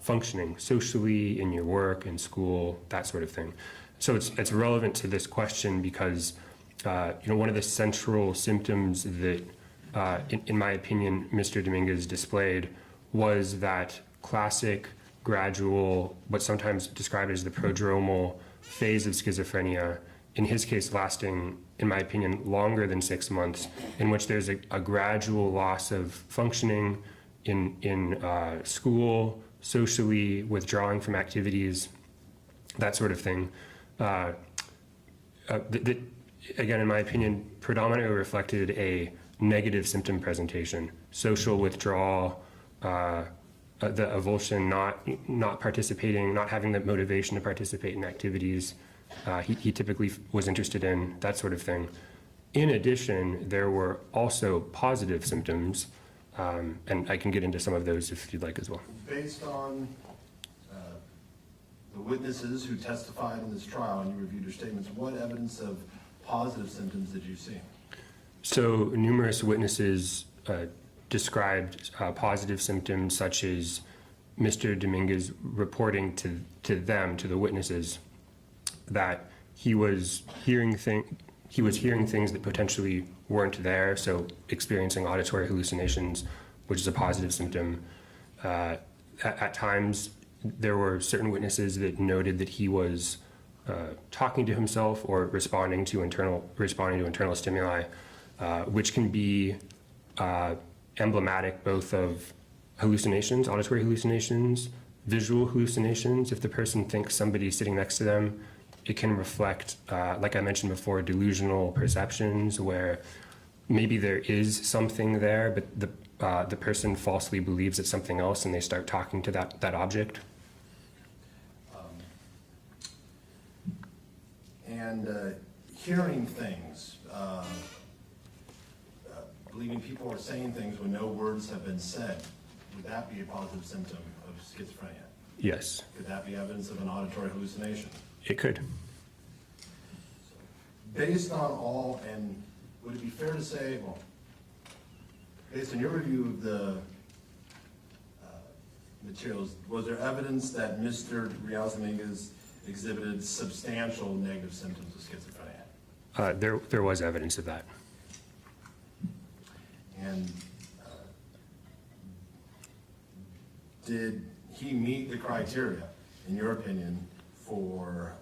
functioning socially, in your work, in school, that sort of thing. So it's relevant to this question because one of the central symptoms that, in my opinion, Mr. Dominguez displayed was that classic, gradual, what's sometimes described as the prodromal phase of schizophrenia, in his case lasting, in my opinion, longer than 6 months, in which there's a gradual loss of functioning in school, socially, withdrawing from activities, that sort of thing. That, again, in my opinion, predominantly reflected a negative symptom presentation, social withdrawal, the avulsion, not participating, not having the motivation to participate in activities he typically was interested in, that sort of thing. In addition, there were also positive symptoms, and I can get into some of those if you'd like as well. Based on the witnesses who testified in this trial and you reviewed your statements, what evidence of positive symptoms did you see? So numerous witnesses described positive symptoms, such as Mr. Dominguez reporting to the witnesses, that he was hearing things that potentially weren't there, so experiencing auditory hallucinations, which is a positive symptom. At times, there were certain witnesses that noted that he was talking to himself or responding to internal stimuli, which can be emblematic both of hallucinations, auditory hallucinations, visual hallucinations. If the person thinks somebody's sitting next to them, it can reflect, like I mentioned before, delusional perceptions where maybe there is something there, but the person falsely believes it's something else and they start talking to that object. Hearing things, believing people are saying things when no words have been said, would that be a positive symptom of schizophrenia? Yes, Could that be evidence of an auditory hallucination? it could. Based on all, and would it be fair to say, well, based on your review of the materials, was there evidence that Mr. Reales Dominguez exhibited substantial negative symptoms of schizophrenia? There was evidence of that. And did he meet the criteria, in your opinion, for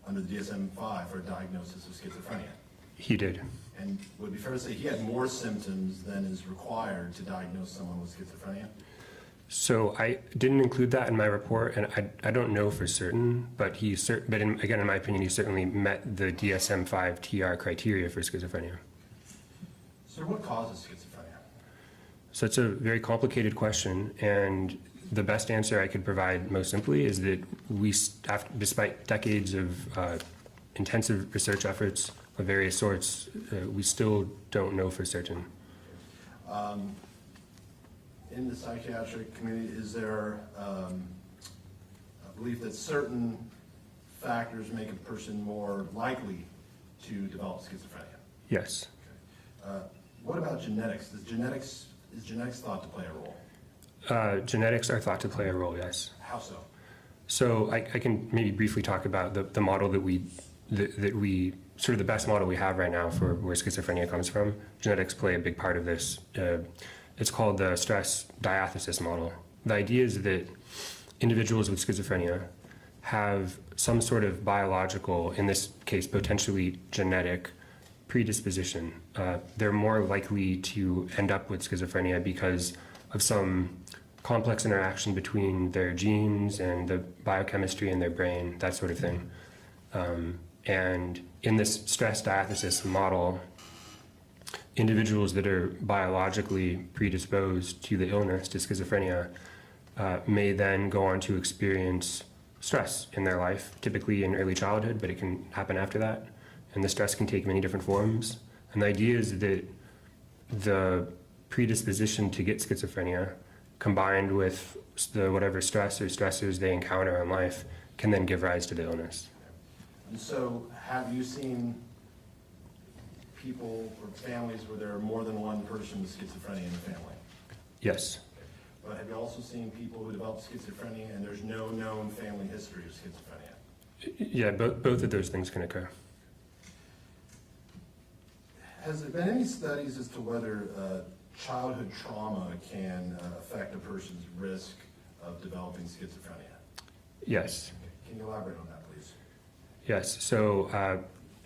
under the DSM-5 for a diagnosis of schizophrenia? He did. And would it be fair to say he had more symptoms than is required to diagnose someone with schizophrenia? So I didn't include that in my report, and I don't know for certain, but again, in my opinion, he certainly met the DSM-5 TR criteria for schizophrenia. Sir, what causes schizophrenia? So it's a very complicated question, and the best answer I could provide most simply is that despite decades of intensive research efforts of various sorts, we still don't know for certain. In the psychiatric community, is there a belief that certain factors make a person more likely to develop schizophrenia? Yes. What about genetics? Is genetics thought to play a role? Genetics are thought to play a role, yes. How so? So I can maybe briefly talk about the model that we sort of the best model we have right now for where schizophrenia comes from. Genetics play a big part of this. It's called the stress diathesis model. The idea is that individuals with schizophrenia have some sort of biological, in this case potentially genetic, predisposition. They're more likely to end up with schizophrenia because of some complex interaction between their genes and the biochemistry in their brain, that sort of thing. And in this stress diathesis model, individuals that are biologically predisposed to the illness, to schizophrenia, may then go on to experience stress in their life, typically in early childhood, but it can happen after that. And the stress can take many different forms. And the idea is that the predisposition to get schizophrenia, combined with whatever stress or stressors they encounter in life, can then give rise to the illness. And so, have you seen people or families where there are more than one person with schizophrenia in the family? Yes. But have you also seen people who develop schizophrenia and there's no known family history of schizophrenia? Yeah, both of those things can occur. Has there been any studies as to whether childhood trauma can affect a person's risk of developing schizophrenia? Yes. Can you elaborate on that, please? Yes. So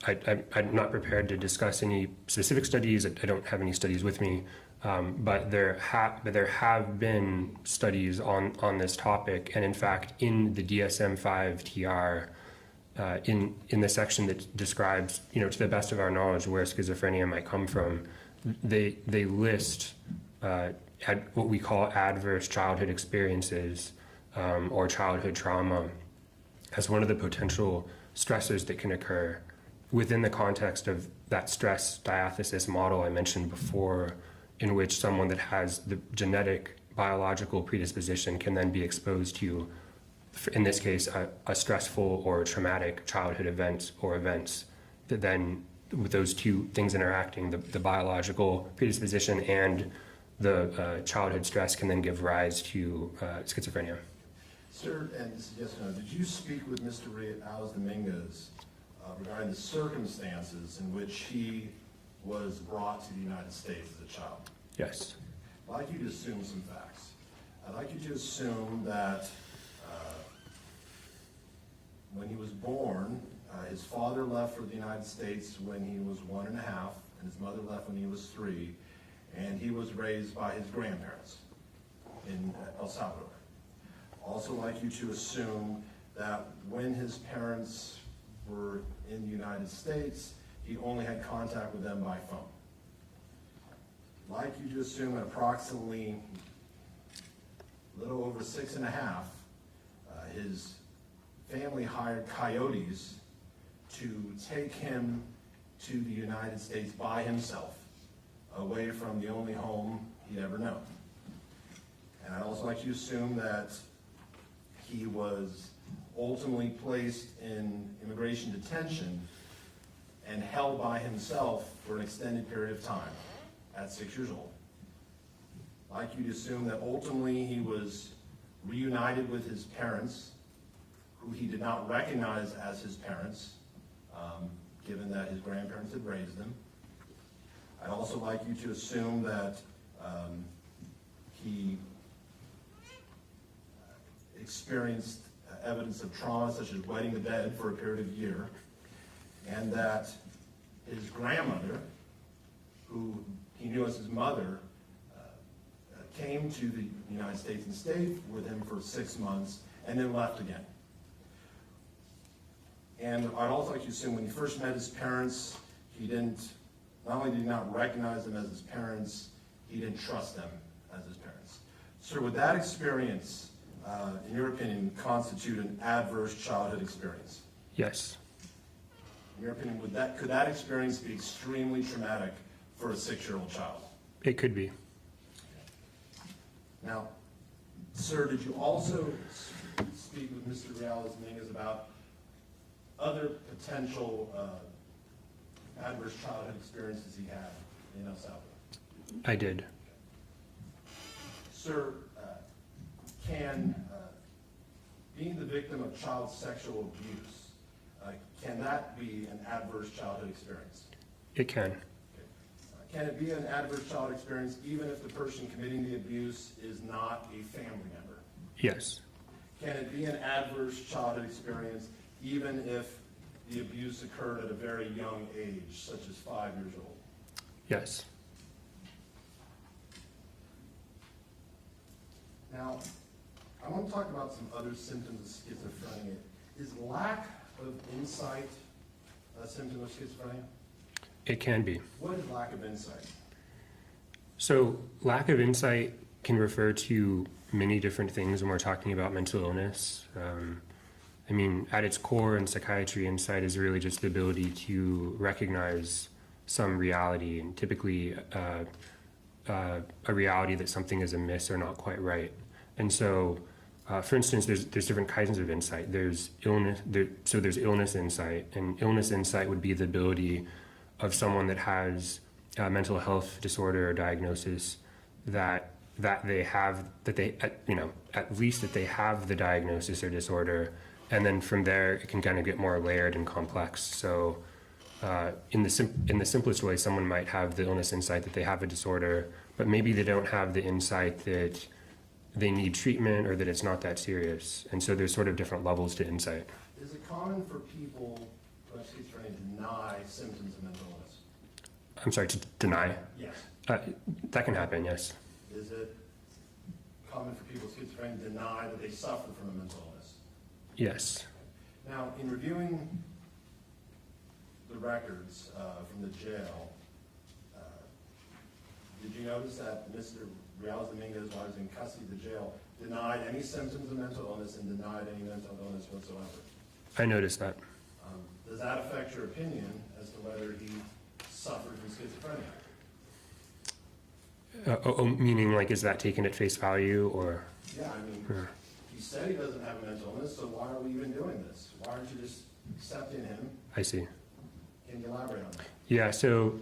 I'm not prepared to discuss any specific studies. I don't have any studies with me, but there have been studies on this topic, and in fact, in the DSM-5 TR, in the section that describes, to the best of our knowledge, where schizophrenia might come from, they list what we call adverse childhood experiences or childhood trauma as one of the potential stressors that can occur within the context of that stress diathesis model I mentioned before, in which someone that has the genetic biological predisposition can then be exposed to, in this case, a stressful or traumatic childhood event or events that then, with those two things interacting, the biological predisposition and the childhood stress, can then give rise to schizophrenia. Sir, and this is yes or no, did you speak with Mr. Reales Dominguez regarding the circumstances in which he was brought to the United States as a child? Yes. I'd like you to assume some facts. I'd like you to assume that when he was born, his father left for the United States when he was 1.5, and his mother left when he was 3, and he was raised by his grandparents in El Salvador. Also like you to assume that when his parents were in the United States, he only had contact with them by phone. Like you to assume at approximately a little over 6.5, his family hired coyotes to take him to the United States by himself, away from the only home he'd ever known. And I'd also like you to assume that he was ultimately placed in immigration detention and held by himself for an extended period of time at 6 years old. I'd like you to assume that ultimately he was reunited with his parents, who he did not recognize as his parents, given that his grandparents had raised him. I'd also like you to assume that he experienced evidence of trauma, such as wetting the bed for a period of a year, and that his grandmother, who he knew as his mother, came to the United States and stayed with him for 6 months and then left again. And I'd also like you to assume when he first met his parents, he didn't, not only did he not recognize them as his parents, he didn't trust them as his parents. Sir, would that experience, in your opinion, constitute an adverse childhood experience? Yes. In your opinion, could that experience be extremely traumatic for a 6-year-old child? It could be. Now, sir, did you also speak with Mr. Reales Dominguez about other potential adverse childhood experiences he had in El Salvador? I did. Sir, can being the victim of child sexual abuse, can that be an adverse childhood experience? It can. Can it be an adverse child experience even if the person committing the abuse is not a family member? Yes. Can it be an adverse childhood experience even if the abuse occurred at a very young age, such as 5 years old? Yes. Now, I want to talk about some other symptoms of schizophrenia. Is lack of insight a symptom of schizophrenia? It can be. What is lack of insight? So lack of insight can refer to many different things when we're talking about mental illness. I mean, at its core in psychiatry, insight is really just the ability to recognize some reality, and typically a reality that something is amiss or not quite right. And so, for instance, there's different kinds of insight. There's illness, there's illness insight, and illness insight would be the ability of someone that has a mental health disorder or diagnosis that they have, at least that they have the diagnosis or disorder, and then from there it can kind of get more layered and complex. So in the simplest way, someone might have the illness insight that they have a disorder, but maybe they don't have the insight that they need treatment or that it's not that serious. And so there's sort of different levels to insight. Is it common for people who have schizophrenia to deny symptoms of mental illness? I'm sorry, to deny? Yes. That can happen, yes. Is it common for people with schizophrenia to deny that they suffer from a mental illness? Yes. Now, in reviewing the records from the jail, did you notice that Mr. Reales Dominguez, while he was in custody of the jail, denied any symptoms of mental illness and denied any mental illness whatsoever? I noticed that. Does that affect your opinion as to whether he suffered from schizophrenia? Meaning, like, is that taken at face value, or? Yeah, I mean, he said he doesn't have a mental illness, so why are we even doing this? Why aren't you just accepting him? I see. Can you elaborate on that? Yeah, so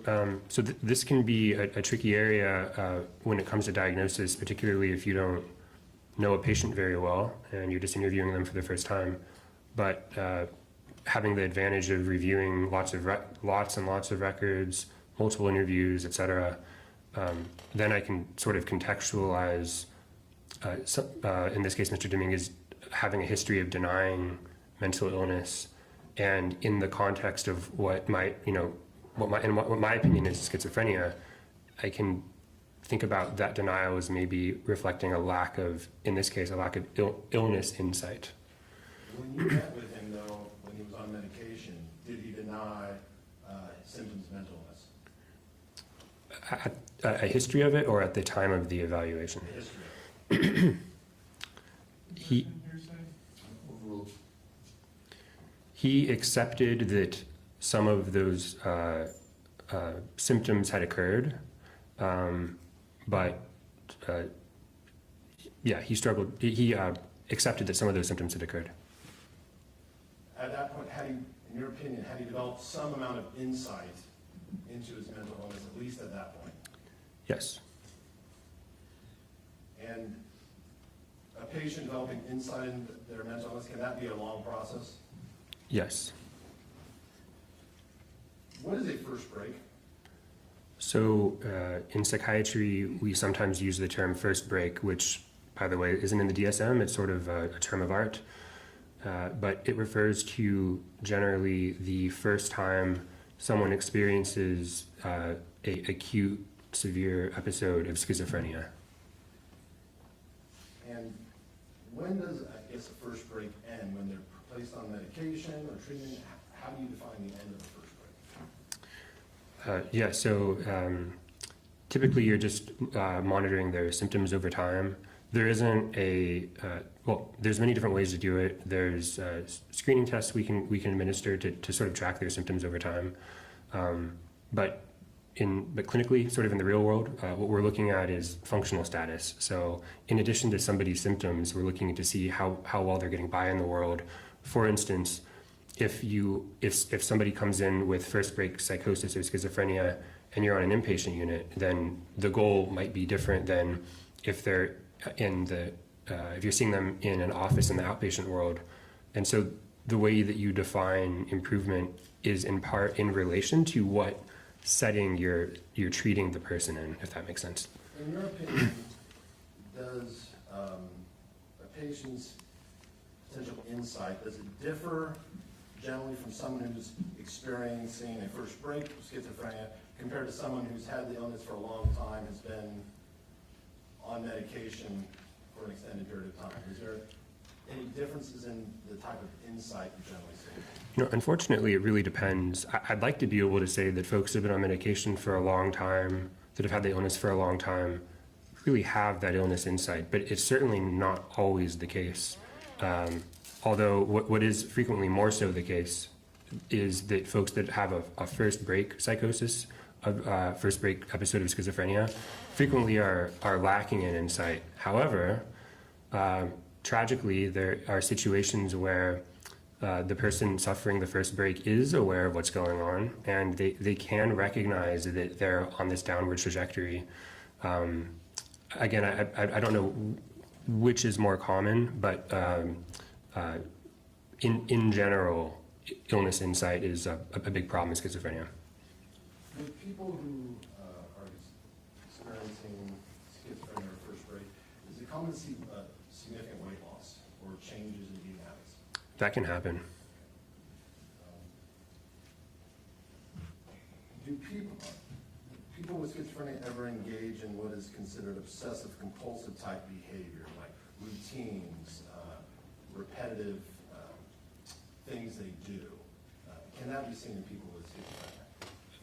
this can be a tricky area when it comes to diagnosis, particularly if you don't know a patient very well and you're just interviewing them for the first time. But having the advantage of reviewing lots and lots of records, multiple interviews, etc., then I can sort of contextualize, in this case, Mr. Dominguez having a history of denying mental illness, and in the context of what my opinion is schizophrenia, I can think about that denial as maybe reflecting a lack of, in this case, a lack of illness insight. When you met with him, though, when he was on medication, did he deny symptoms of mental illness? A history of it, or at the time of the evaluation? The history. He accepted that some of those symptoms had occurred, but Yeah, he struggled. He accepted that some of those symptoms had occurred. At that point, had he, in your opinion, had he developed some amount of insight into his mental illness, at least at that point? Yes. And a patient developing insight into their mental illness, can that be a long process? Yes. What is a first break? So in psychiatry, we sometimes use the term first break, which, by the way, isn't in the DSM. It's sort of a term of art. But it refers to generally the first time someone experiences a acute, severe episode of schizophrenia. And when does, I guess, a first break end? When they're placed on medication or treatment? How do you define the end of the first break? Yeah, so typically you're just monitoring their symptoms over time. There isn't a, well, there's many different ways to do it. There's screening tests we can administer to sort of track their symptoms over time. But clinically, sort of in the real world, what we're looking at is functional status. So in addition to somebody's symptoms, we're looking to see how well they're getting by in the world. For instance, if somebody comes in with first break psychosis or schizophrenia and you're on an inpatient unit, then the goal might be different than if they're if you're seeing them in an office in the outpatient world. And so the way that you define improvement is in part in relation to what setting you're treating the person in, if that makes sense. In your opinion, does a patient's potential insight, does it differ generally from someone who's experiencing a first break of schizophrenia compared to someone who's had the illness for a long time, has been on medication for an extended period of time? Is there any differences in the type of insight you generally see? You know, unfortunately, it really depends. I'd like to be able to say that folks who have been on medication for a long time, that have had the illness for a long time, really have that illness insight, but it's certainly not always the case. Although what is frequently more so the case is that folks that have a first break psychosis, a first break episode of schizophrenia, frequently are lacking in insight. However, tragically, there are situations where the person suffering the first break is aware of what's going on, and they can recognize that they're on this downward trajectory. Again, I don't know which is more common, but in general, illness insight is a big problem in schizophrenia. With people who are experiencing schizophrenia or first break, is it common to see significant weight loss or changes in eating habits? That can happen. Do people with schizophrenia ever engage in what is considered obsessive compulsive type behavior, like routines, repetitive things they do? Can that be seen in people with schizophrenia?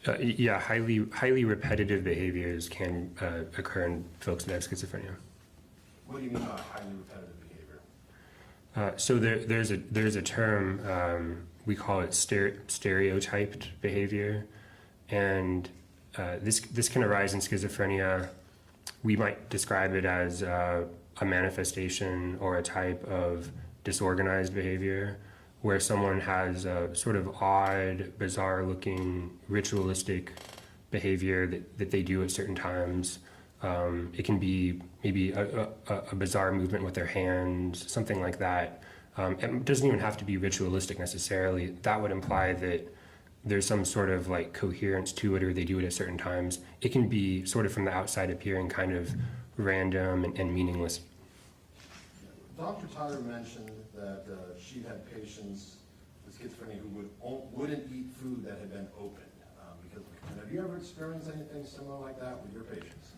Yeah, highly repetitive behaviors can occur in folks that have schizophrenia. What do you mean by highly repetitive behavior? So there's a term, we call it stereotyped behavior, and this can arise in schizophrenia. We might describe it as a manifestation or a type of disorganized behavior, where someone has a sort of odd, bizarre-looking, ritualistic behavior that they do at certain times. It can be maybe a bizarre movement with their hands, something like that. It doesn't even have to be ritualistic necessarily. That would imply that there's some sort of like coherence to it, or they do it at certain times. It can be sort of from the outside appearing kind of random and meaningless. Dr. Tyler mentioned that she had patients with schizophrenia who wouldn't eat food that had been opened because of it. Have you ever experienced anything similar like that with your patients?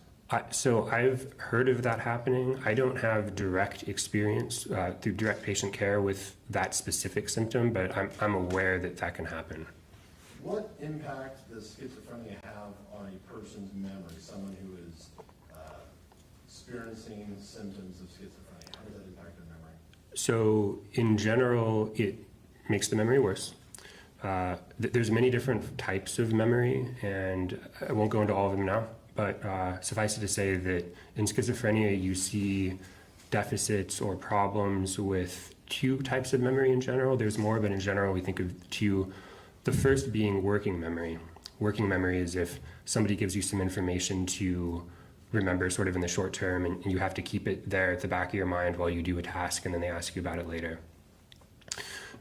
So I've heard of that happening. I don't have direct experience through direct patient care with that specific symptom, but I'm aware that that can happen. What impact does schizophrenia have on a person's memory, someone who is experiencing symptoms of schizophrenia? How does that impact their memory? So in general, it makes the memory worse. There's many different types of memory, and I won't go into all of them now, but suffice it to say that in schizophrenia, you see deficits or problems with two types of memory in general. There's more, but in general, we think of two. The first being working memory. Working memory is if somebody gives you some information to remember sort of in the short term, and you have to keep it there at the back of your mind while you do a task, and then they ask you about it later.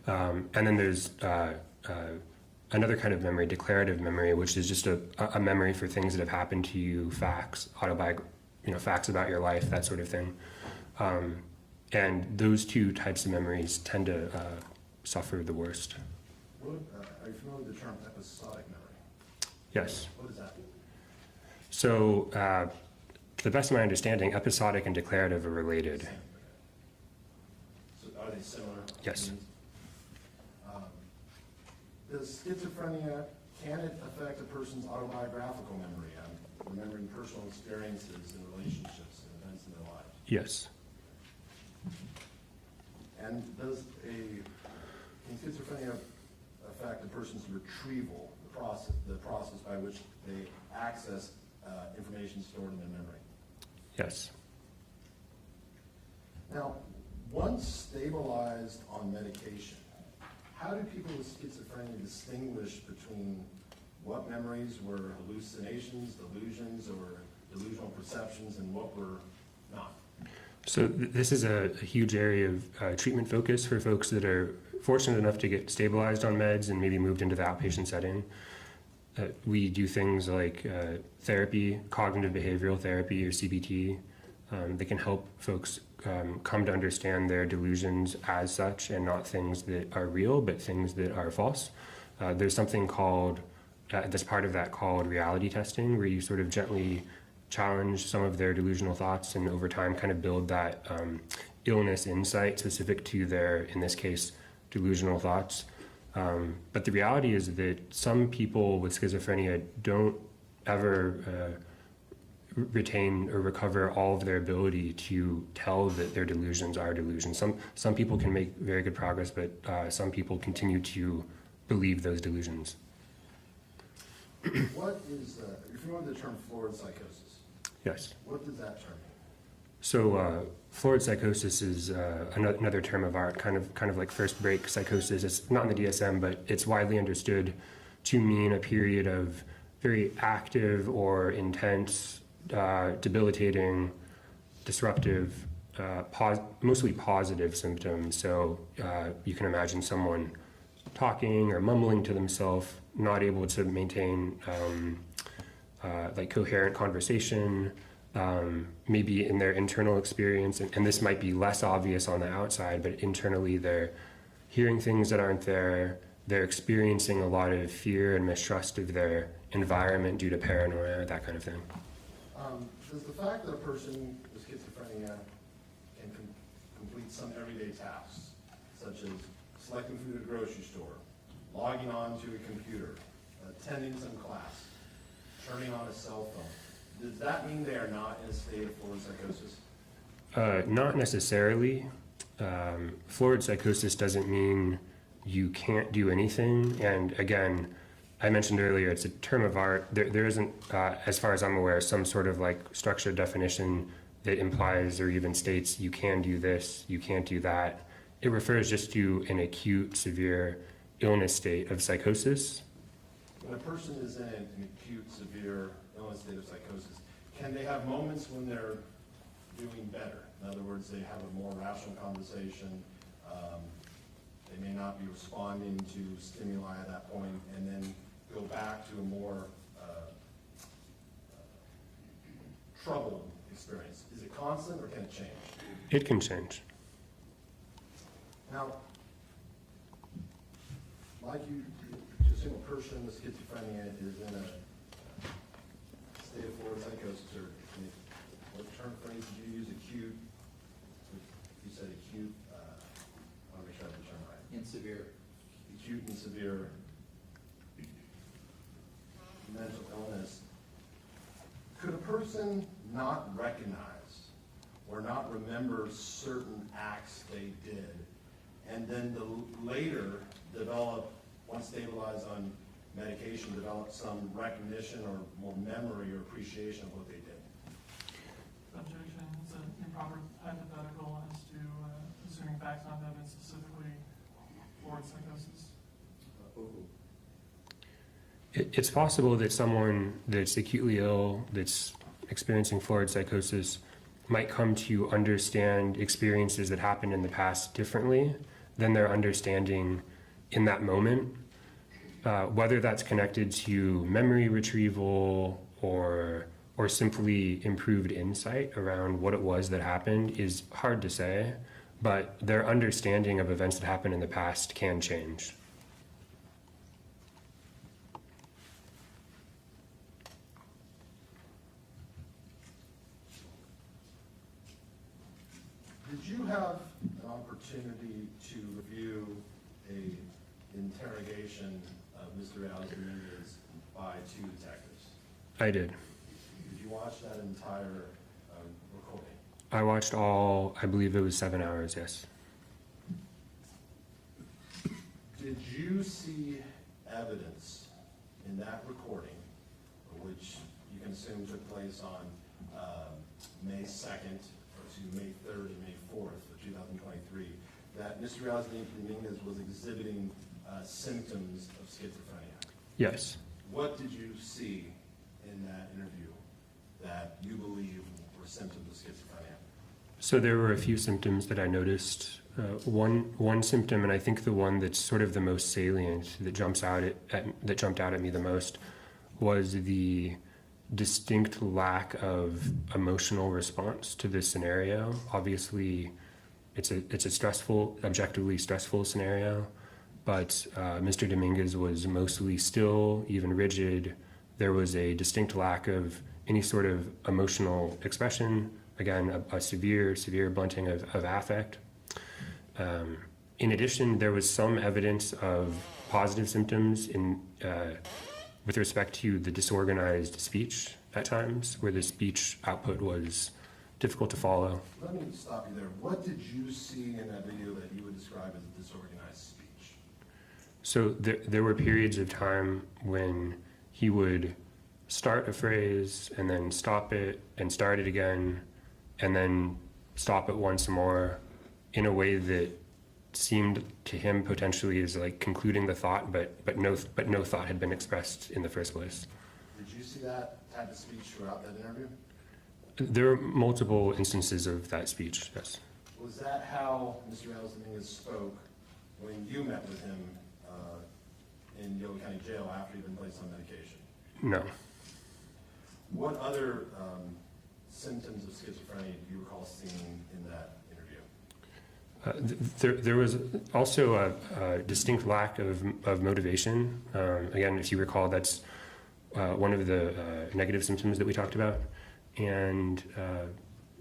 And then there's another kind of memory, declarative memory, which is just a memory for things that have happened to you, facts, facts about your life, that sort of thing. And those two types of memories tend to suffer the worst. Are you familiar with the term episodic memory? Yes. What does that mean? So, to the best of my understanding, episodic and declarative are related. So are they similar? Yes. Does schizophrenia, can it affect a person's autobiographical memory, remembering personal experiences and relationships and events in their lives? Yes. And can schizophrenia affect a person's retrieval, the process by which they access information stored in their memory? Yes. Now, once stabilized on medication, how do people with schizophrenia distinguish between what memories were hallucinations, delusions, or delusional perceptions, and what were not? So this is a huge area of treatment focus for folks that are fortunate enough to get stabilized on meds and maybe moved into the outpatient setting. We do things like therapy, cognitive behavioral therapy, or CBT. That can help folks come to understand their delusions as such, and not things that are real, but things that are false. There's something called, that's part of that, called reality testing, where you sort of gently challenge some of their delusional thoughts and over time kind of build that illness insight specific to their, in this case, delusional thoughts. But the reality is that some people with schizophrenia don't ever retain or recover all of their ability to tell that their delusions are delusions. Some people can make very good progress, but some people continue to believe those delusions. What is, you're familiar with the term florid psychosis? Yes. What does that term mean? So florid psychosis is another term of art, kind of like first break psychosis. It's not in the DSM, but it's widely understood to mean a period of very active or intense, debilitating, disruptive, mostly positive symptoms. So you can imagine someone talking or mumbling to themselves, not able to maintain like coherent conversation, maybe in their internal experience, and this might be less obvious on the outside, but internally they're hearing things that aren't there. They're experiencing a lot of fear and mistrust of their environment due to paranoia, that kind of thing. Does the fact that a person with schizophrenia can complete some everyday tasks, such as selecting food at a grocery store, logging on to a computer, attending some class, turning on a cell phone, does that mean they are not in a state of florid psychosis? Not necessarily. Florid psychosis doesn't mean you can't do anything. And again, I mentioned earlier, it's a term of art. There isn't, as far as I'm aware, some sort of like structured definition that implies or even states you can do this, you can't do that. It refers just to an acute, severe illness state of psychosis. When a person is in an acute, severe illness state of psychosis, can they have moments when they're doing better? In other words, they have a more rational conversation. They may not be responding to stimuli at that point, and then go back to a more troubled experience. Is it constant or can it change? It can change. Now, like you, to assume a person with schizophrenia is in a state of florid psychosis, or what term phrase did you use? Acute? You said acute. I want to make sure I have the term right. And severe. Acute and severe mental illness. Could a person not recognize or not remember certain acts they did, and then later develop, once stabilized on medication, develop some recognition or more memory or appreciation of what they did? Objection, it's an improper hypothetical. facts not to have been specifically forward psychosis? It's possible that someone that's acutely ill, that's experiencing forward psychosis, might come to understand experiences that happened in the past differently than their understanding in that moment. Whether that's connected to memory retrieval or simply improved insight around what it was that happened is hard to say, but their understanding of events that happened in the past can change. Did you have an opportunity to review a interrogation of Mr. Reales Dominguez by 2 detectives? I did. Did you watch that entire recording? I watched all, I believe it was 7 hours, yes. Did you see evidence in that recording, which you can assume took place on May 2nd, May 3rd and May 4th of 2023, that Mr. Reales Dominguez was exhibiting symptoms of schizophrenia? Yes. What did you see in that interview that you believe were symptoms of schizophrenia? So there were a few symptoms that I noticed. One symptom, and I think the one that's sort of the most salient, that jumped out at me the most, was the distinct lack of emotional response to this scenario. Obviously, it's a stressful, objectively stressful scenario, but Mr. Dominguez was mostly still, even rigid. There was a distinct lack of any sort of emotional expression. Again, a severe blunting of affect. In addition, there was some evidence of positive symptoms with respect to the disorganized speech at times, where the speech output was difficult to follow. Let me stop you there. What did you see in that video that you would describe as disorganized speech? So there were periods of time when he would start a phrase and then stop it and start it again and then stop it once more in a way that seemed to him potentially as like concluding the thought, but no thought had been expressed in the first place. Did you see that type of speech throughout that interview? There were multiple instances of that speech, yes. Was that how Mr. Reales Dominguez spoke when you met with him in Guillory County Jail after he'd been placed on medication? No. What other symptoms of schizophrenia do you recall seeing in that interview? There was also a distinct lack of motivation. Again, if you recall, that's one of the negative symptoms that we talked about. And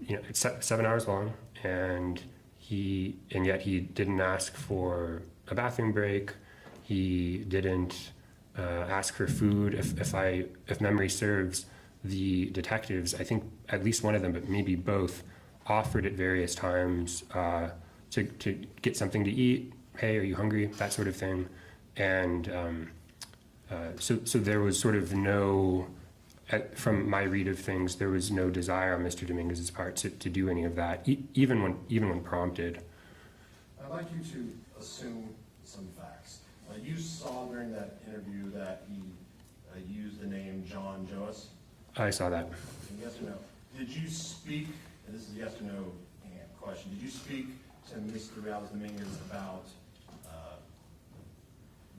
it's 7 hours long, and yet he didn't ask for a bathroom break. He didn't ask for food. If memory serves, the detectives, I think at least one of them, but maybe both, offered at various times to get something to eat. Hey, are you hungry? That sort of thing. And so there was sort of no, from my read of things, there was no desire on Mr. Dominguez's part to do any of that, even when prompted. I'd like you to assume some facts. You saw during that interview that he used the name John Joas. I saw that. Yes or no? Did you speak, and this is a yes or no question, did you speak to Mr. Reales Dominguez about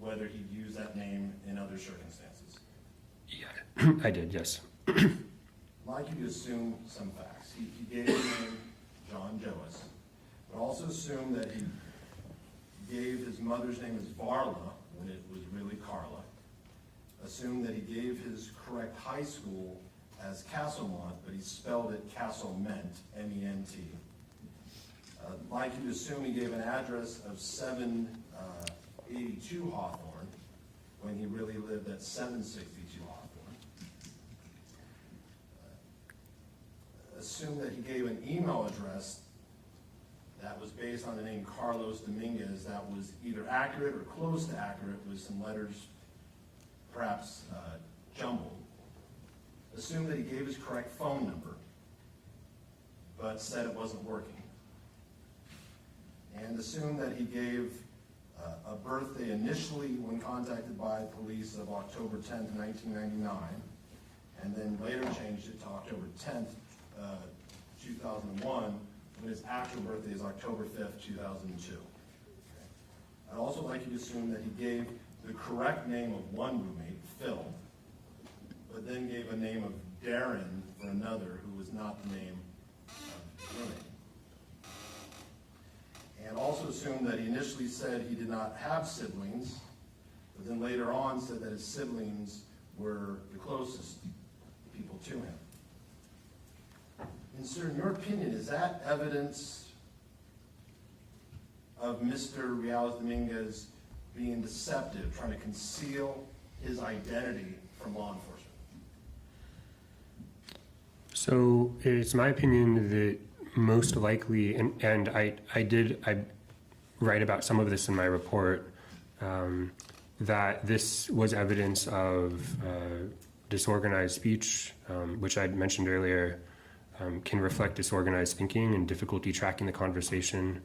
whether he'd use that name in other circumstances? Yeah, I did, yes. I'd like you to assume some facts. He gave the name John Joas, but also assume that he gave his mother's name as Varla when it was really Carla. Assume that he gave his correct high school as Castlemont, but he spelled it Castlement, M-E-N-T. I'd like you to assume he gave an address of 782 Hawthorne when he really lived at 762 Hawthorne. Assume that he gave an email address that was based on the name Carlos Dominguez that was either accurate or close to accurate with some letters perhaps jumbled. Assume that he gave his correct phone number, but said it wasn't working. and assume that he gave a birthday initially when contacted by police of October 10th, 1999, and then later changed it to October 10th, 2001, when his actual birthday is October 5th, 2002. Okay. I'd also like you to assume that he gave the correct name of one roommate, Phil, but then gave a name of Darren for another who was not the name of the roommate. And also assume that he initially said he did not have siblings, but then later on said that his siblings were the closest people to him. And sir, in your opinion, is that evidence of Mr. Reales Dominguez being deceptive, trying to conceal his identity from law enforcement? So it's my opinion that most likely, and I write about some of this in my report, that this was evidence of disorganized speech, which I'd mentioned earlier, can reflect disorganized thinking and difficulty tracking the conversation.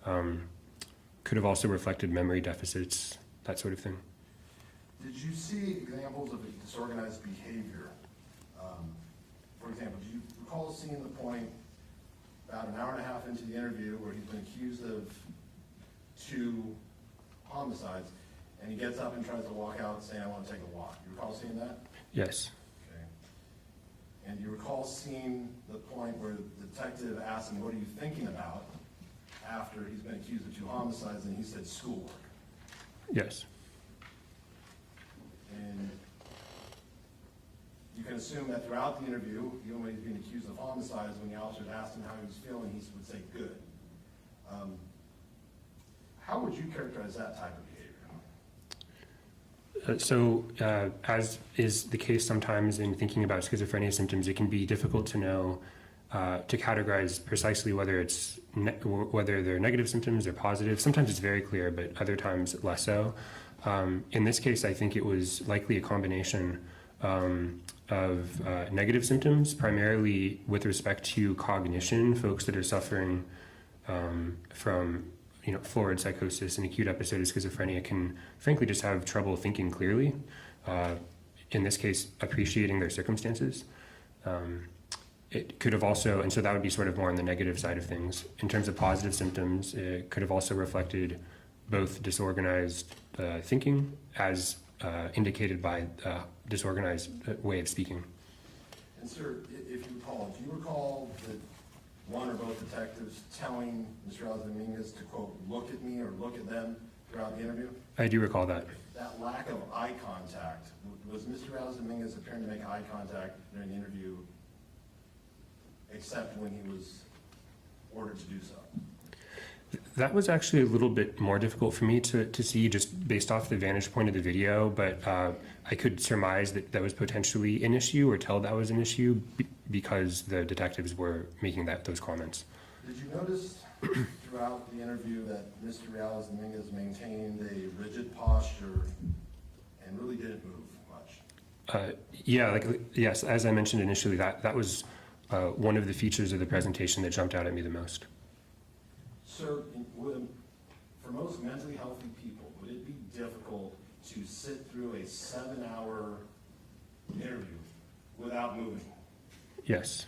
Could have also reflected memory deficits, that sort of thing. Did you see examples of disorganized behavior? For example, do you recall seeing the point about an hour and a half into the interview where he's been accused of 2 homicides, and he gets up and tries to walk out saying, "I want to take a walk"? You recall seeing that? Yes. Okay. And you recall seeing the point where the detective asked him, "What are you thinking about?" after he's been accused of 2 homicides, and he said schoolwork. Yes. And you can assume that throughout the interview, even when he's being accused of homicides, when the officers asked him how he was feeling, he would say good. How would you characterize that type of behavior? As is the case sometimes in thinking about schizophrenia symptoms, it can be difficult to know, to categorize precisely whether it's whether they're negative symptoms or positive. Sometimes it's very clear, but other times less so. In this case, I think it was likely a combination of negative symptoms, primarily with respect to cognition. Folks that are suffering from florid psychosis and acute episode of schizophrenia can frankly just have trouble thinking clearly. In this case, appreciating their circumstances. It could have also, and so that would be sort of more on the negative side of things. In terms of positive symptoms, it could have also reflected both disorganized thinking as indicated by disorganized way of speaking. And sir, if you recall, do you recall that one or both detectives telling Mr. Reales Dominguez to, quote, "look at me" or "look at them" throughout the interview? I do recall that. That lack of eye contact, was Mr. Reales Dominguez appearing to make eye contact during the interview except when he was ordered to do so? That was actually a little bit more difficult for me to see just based off the vantage point of the video, but I could surmise that that was potentially an issue or tell that was an issue because the detectives were making those comments. Did you notice throughout the interview that Mr. Reales Dominguez maintained a rigid posture and really didn't move much? Yes, as I mentioned initially, that was one of the features of the presentation that jumped out at me the most. Sir, for most mentally healthy people, would it be difficult to sit through a 7-hour interview without moving? Yes.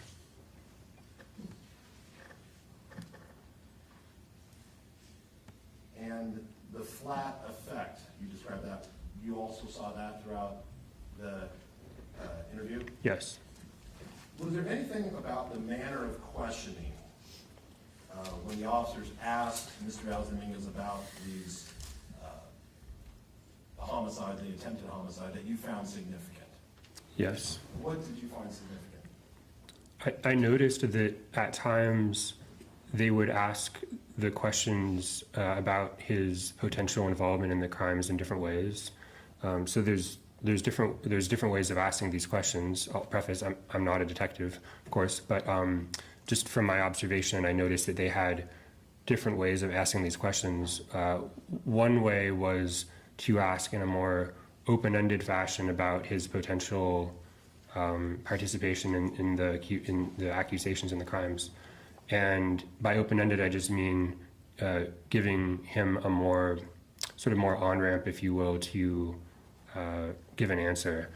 And the flat effect, you described that, you also saw that throughout the interview? Yes. Was there anything about the manner of questioning when the officers asked Mr. Reales Dominguez about these homicides, the attempted homicide, that you found significant? Yes. What did you find significant? I noticed that at times they would ask the questions about his potential involvement in the crimes in different ways. So there's different ways of asking these questions. I'll preface, I'm not a detective, of course, but just from my observation, I noticed that they had different ways of asking these questions. One way was to ask in a more open-ended fashion about his potential participation in the accusations and the crimes. And by open-ended, I just mean giving him a more on-ramp, if you will, to give an answer.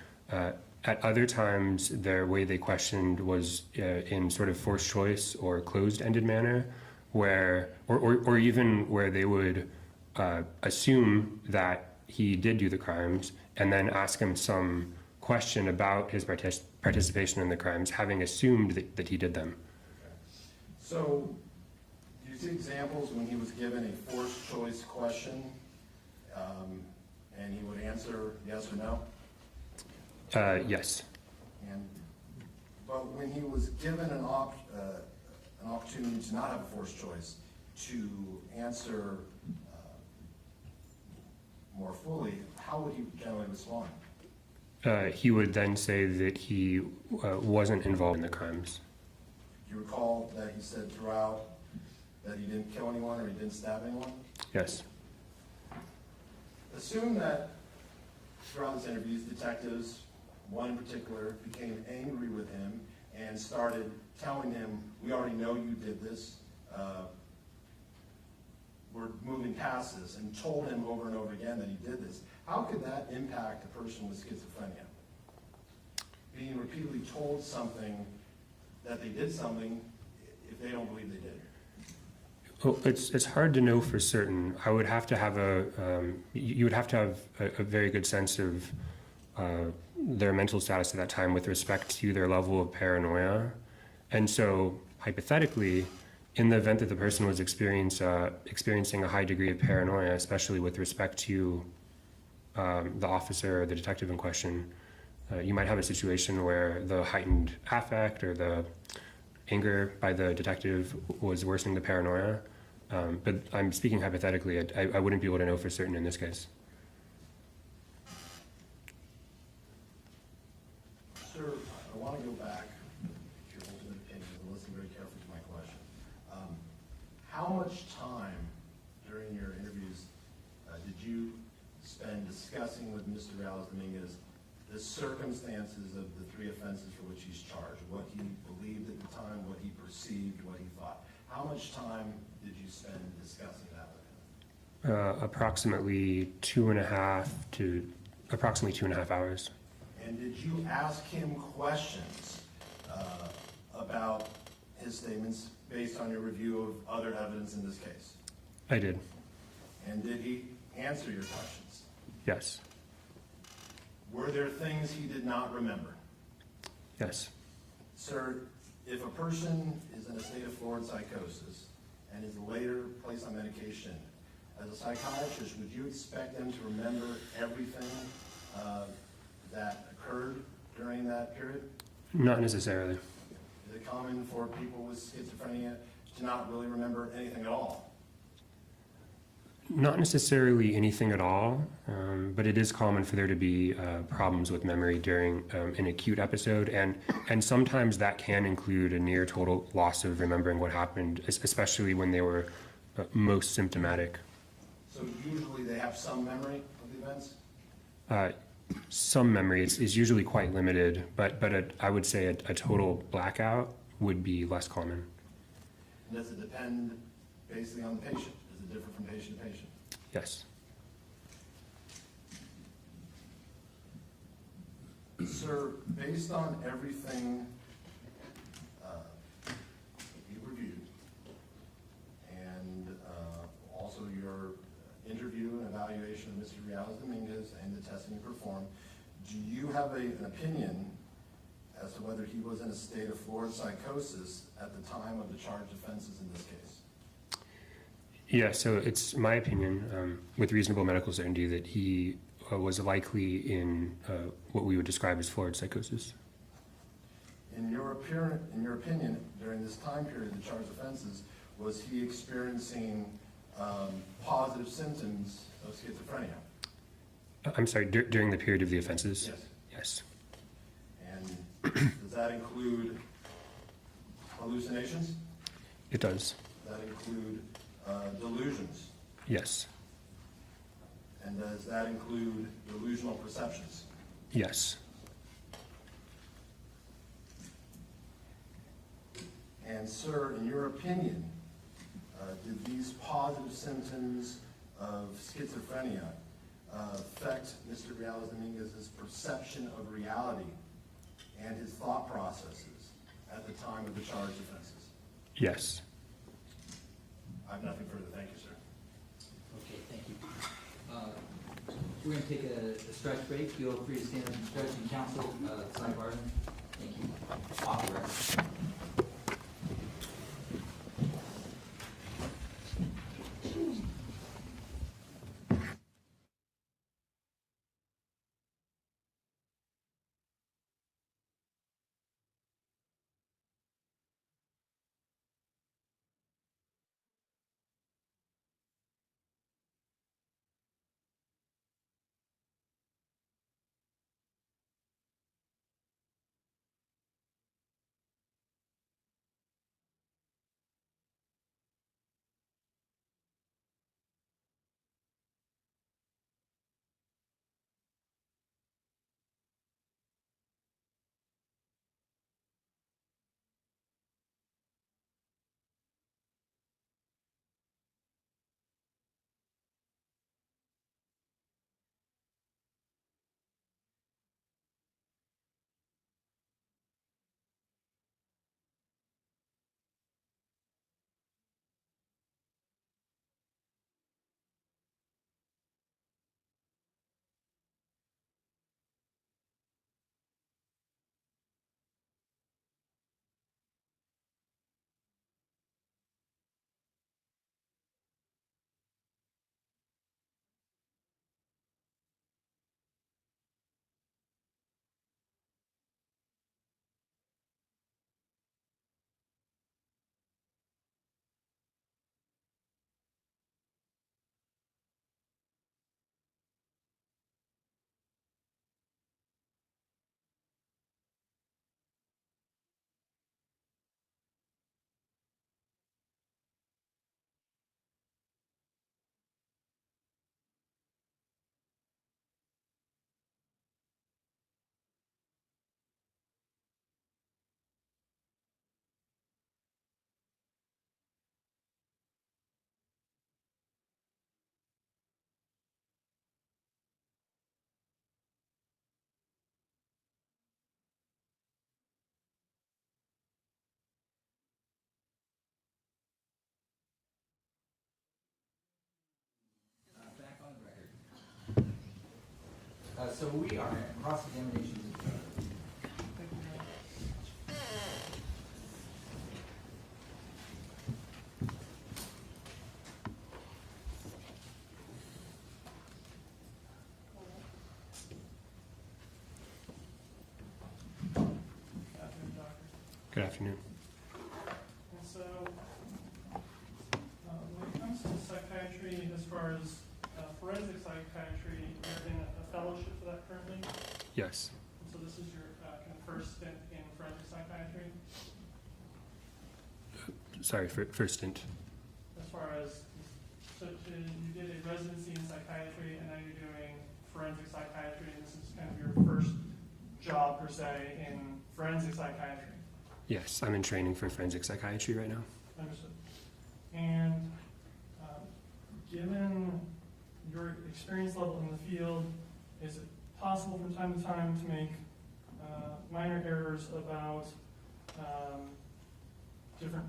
At other times, their way they questioned was in sort of forced choice or closed-ended manner, where, or even where they would assume that he did do the crimes and then ask him some question about his participation in the crimes, having assumed that he did them. So, do you see examples when he was given a forced choice question, and he would answer yes or no? Yes. But when he was given an opportunity to not have a forced choice, to answer more fully, how would he generally respond? He would then say that he wasn't involved in the crimes. Do you recall that he said throughout that he didn't kill anyone or he didn't stab anyone? Yes. Assume that throughout this interview, detectives, one in particular, became angry with him and started telling him, we already know you did this, we're moving past this, and told him over and over again that he did this. How could that impact a person with schizophrenia? Being repeatedly told something, that they did something, if they don't believe they did. Well, it's hard to know for certain. I would have to have you would have to have a very good sense of their mental status at that time with respect to their level of paranoia. And so, hypothetically, in the event that the person was experiencing a high degree of paranoia, especially with respect to the officer or the detective in question, you might have a situation where the heightened affect or the anger by the detective was worsening the paranoia. But I'm speaking hypothetically. I wouldn't be able to know for certain in this case. Sir, I want to go back to your ultimate opinion and listen very carefully to my question. How much time during your interviews did you spend discussing with Mr. Reales Dominguez the circumstances of the three offenses for which he's charged, what he believed at the time, what he perceived, what he thought? How much time did you spend discussing that with him? Approximately 2.5 hours. And did you ask him questions about his statements based on your review of other evidence in this case? I did. And did he answer your questions? Yes. Were there things he did not remember? Yes. Sir, if a person is in a state of florid psychosis and is later placed on medication, as a psychiatrist, would you expect them to remember everything that occurred during that period? Not necessarily. Is it common for people with schizophrenia to not really remember anything at all? Not necessarily anything at all, but it is common for there to be problems with memory during an acute episode, and sometimes that can include a near total loss of remembering what happened, especially when they were most symptomatic. So usually they have some memory of the events? Some memory is usually quite limited, but I would say a total blackout would be less common. And does it depend basically on the patient? Is it different from patient to patient? Yes. Sir, based on everything you reviewed and also your interview and evaluation of Mr. Reales Dominguez and the testing you performed, do you have an opinion as to whether he was in a state of florid psychosis at the time of the charged offenses in this case? Yeah, so it's my opinion, with reasonable medical certainty, that he was likely in what we would describe as florid psychosis. In your opinion, during this time period, the charged offenses, was he experiencing positive symptoms of schizophrenia? I'm sorry, during the period of the offenses? Yes. Yes. And does that include hallucinations? It does. Does that include delusions? Yes. And does that include delusional perceptions? Yes. And sir, in your opinion, Did these positive symptoms of schizophrenia affect Mr. Reales Dominguez's perception of reality and his thought processes at the time of the charged offenses? Yes. I have nothing further. Thank you, sir. Okay, thank you. We're going to take a stretch break. Feel free to stand up and stretch and counsel sidebar. Thank you. Off the record. Back on the record. So we are in cross-examination. Good afternoon. And so, when it comes to psychiatry, as far as forensic psychiatry, you're in a fellowship for that currently? Yes. And so this is your kind of first stint in forensic psychiatry? Sorry, first stint. As far as, so you did a residency in psychiatry, and now you're doing forensic psychiatry, and this is kind of your first job, per se, in forensic psychiatry? Yes, I'm in training for forensic psychiatry right now. Understood. And given your experience level in the field, is it possible from time to time to make minor errors about different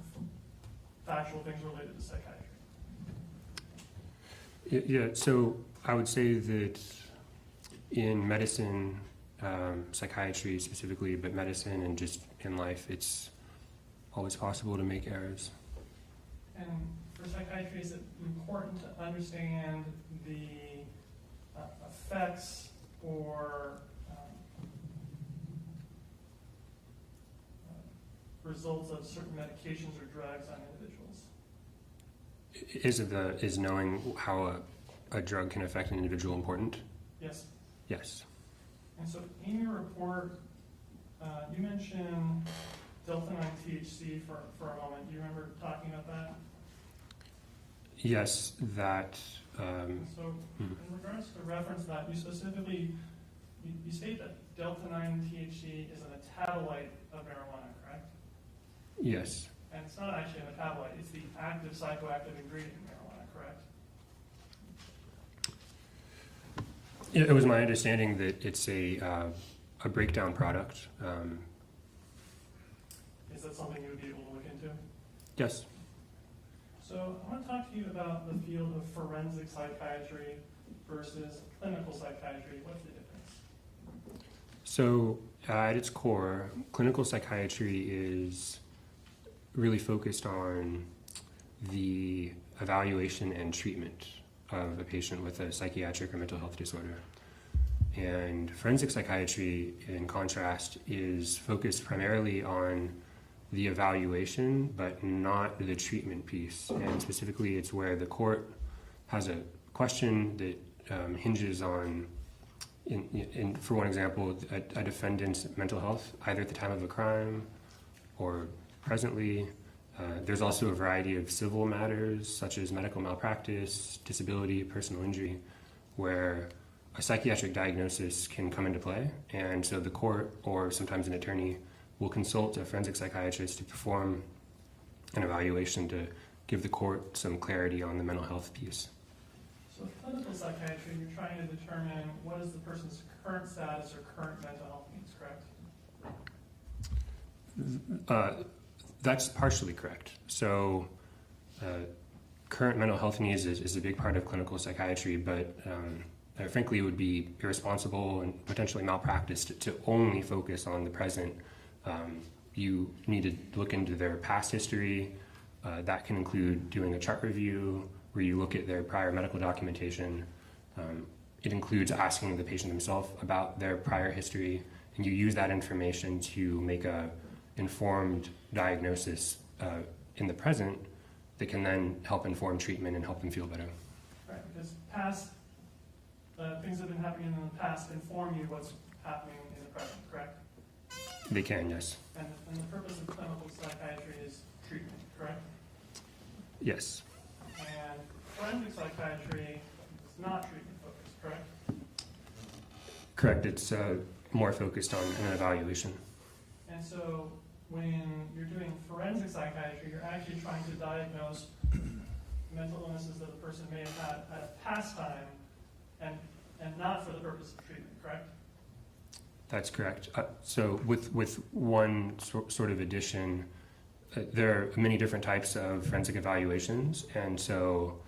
factual things related to psychiatry? Yeah, so I would say that in medicine, psychiatry specifically, but medicine and just in life, it's always possible to make errors. And for psychiatry, is it important to understand the effects or results of certain medications or drugs on individuals? Is knowing how a drug can affect an individual important? Yes. Yes. And so in your report, you mentioned delta-9 THC for a moment. Do you remember talking about that? Yes, that. So in regards to reference that, you specifically, you state that delta-9 THC is a metabolite of marijuana, correct? Yes. And it's not actually a metabolite, it's the active psychoactive ingredient in marijuana, correct? It was my understanding that it's a breakdown product. Is that something you would be able to look into? Yes. So I want to talk to you about the field of forensic psychiatry versus clinical psychiatry. What's the difference? So at its core, clinical psychiatry is really focused on the evaluation and treatment of a patient with a psychiatric or mental health disorder. And forensic psychiatry, in contrast, is focused primarily on the evaluation, but not the treatment piece. And specifically, it's where the court has a question that hinges on, for one example, a defendant's mental health, either at the time of a crime or presently. There's also a variety of civil matters, such as medical malpractice, disability, personal injury, where a psychiatric diagnosis can come into play. And so the court, or sometimes an attorney, will consult a forensic psychiatrist to perform an evaluation to give the court some clarity on the mental health piece. So clinical psychiatry, you're trying to determine what is the person's current status or current mental health needs, correct? That's partially correct. So current mental health needs is a big part of clinical psychiatry, but frankly, it would be irresponsible and potentially malpractice to only focus on the present. You need to look into their past history. That can include doing a chart review where you look at their prior medical documentation. It includes asking the patient himself about their prior history, and you use that information to make a informed diagnosis in the present that can then help inform treatment and help them feel better. Right, because past things that have been happening in the past inform you what's happening in the present, correct? They can, yes. And the purpose of clinical psychiatry is treatment, correct? Yes. And forensic psychiatry is not treatment focused, correct? Correct. It's more focused on an evaluation. And so when you're doing forensic psychiatry, you're actually trying to diagnose mental illnesses that a person may have had at a past time and not for the purpose of treatment, correct? That's correct. So with one sort of addition, there are many different types of forensic evaluations, and so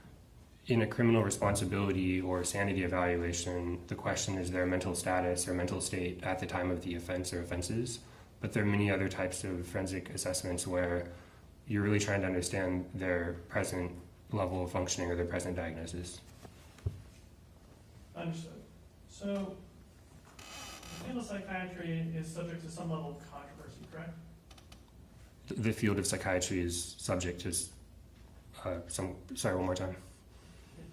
in a criminal responsibility or sanity evaluation, the question is their mental status or mental state at the time of the offense or offenses. But there are many other types of forensic assessments where you're really trying to understand their present level of functioning or their present diagnosis. Understood. So the field of psychiatry is subject to some level of controversy, correct? The field of psychiatry is subject to sorry, one more time.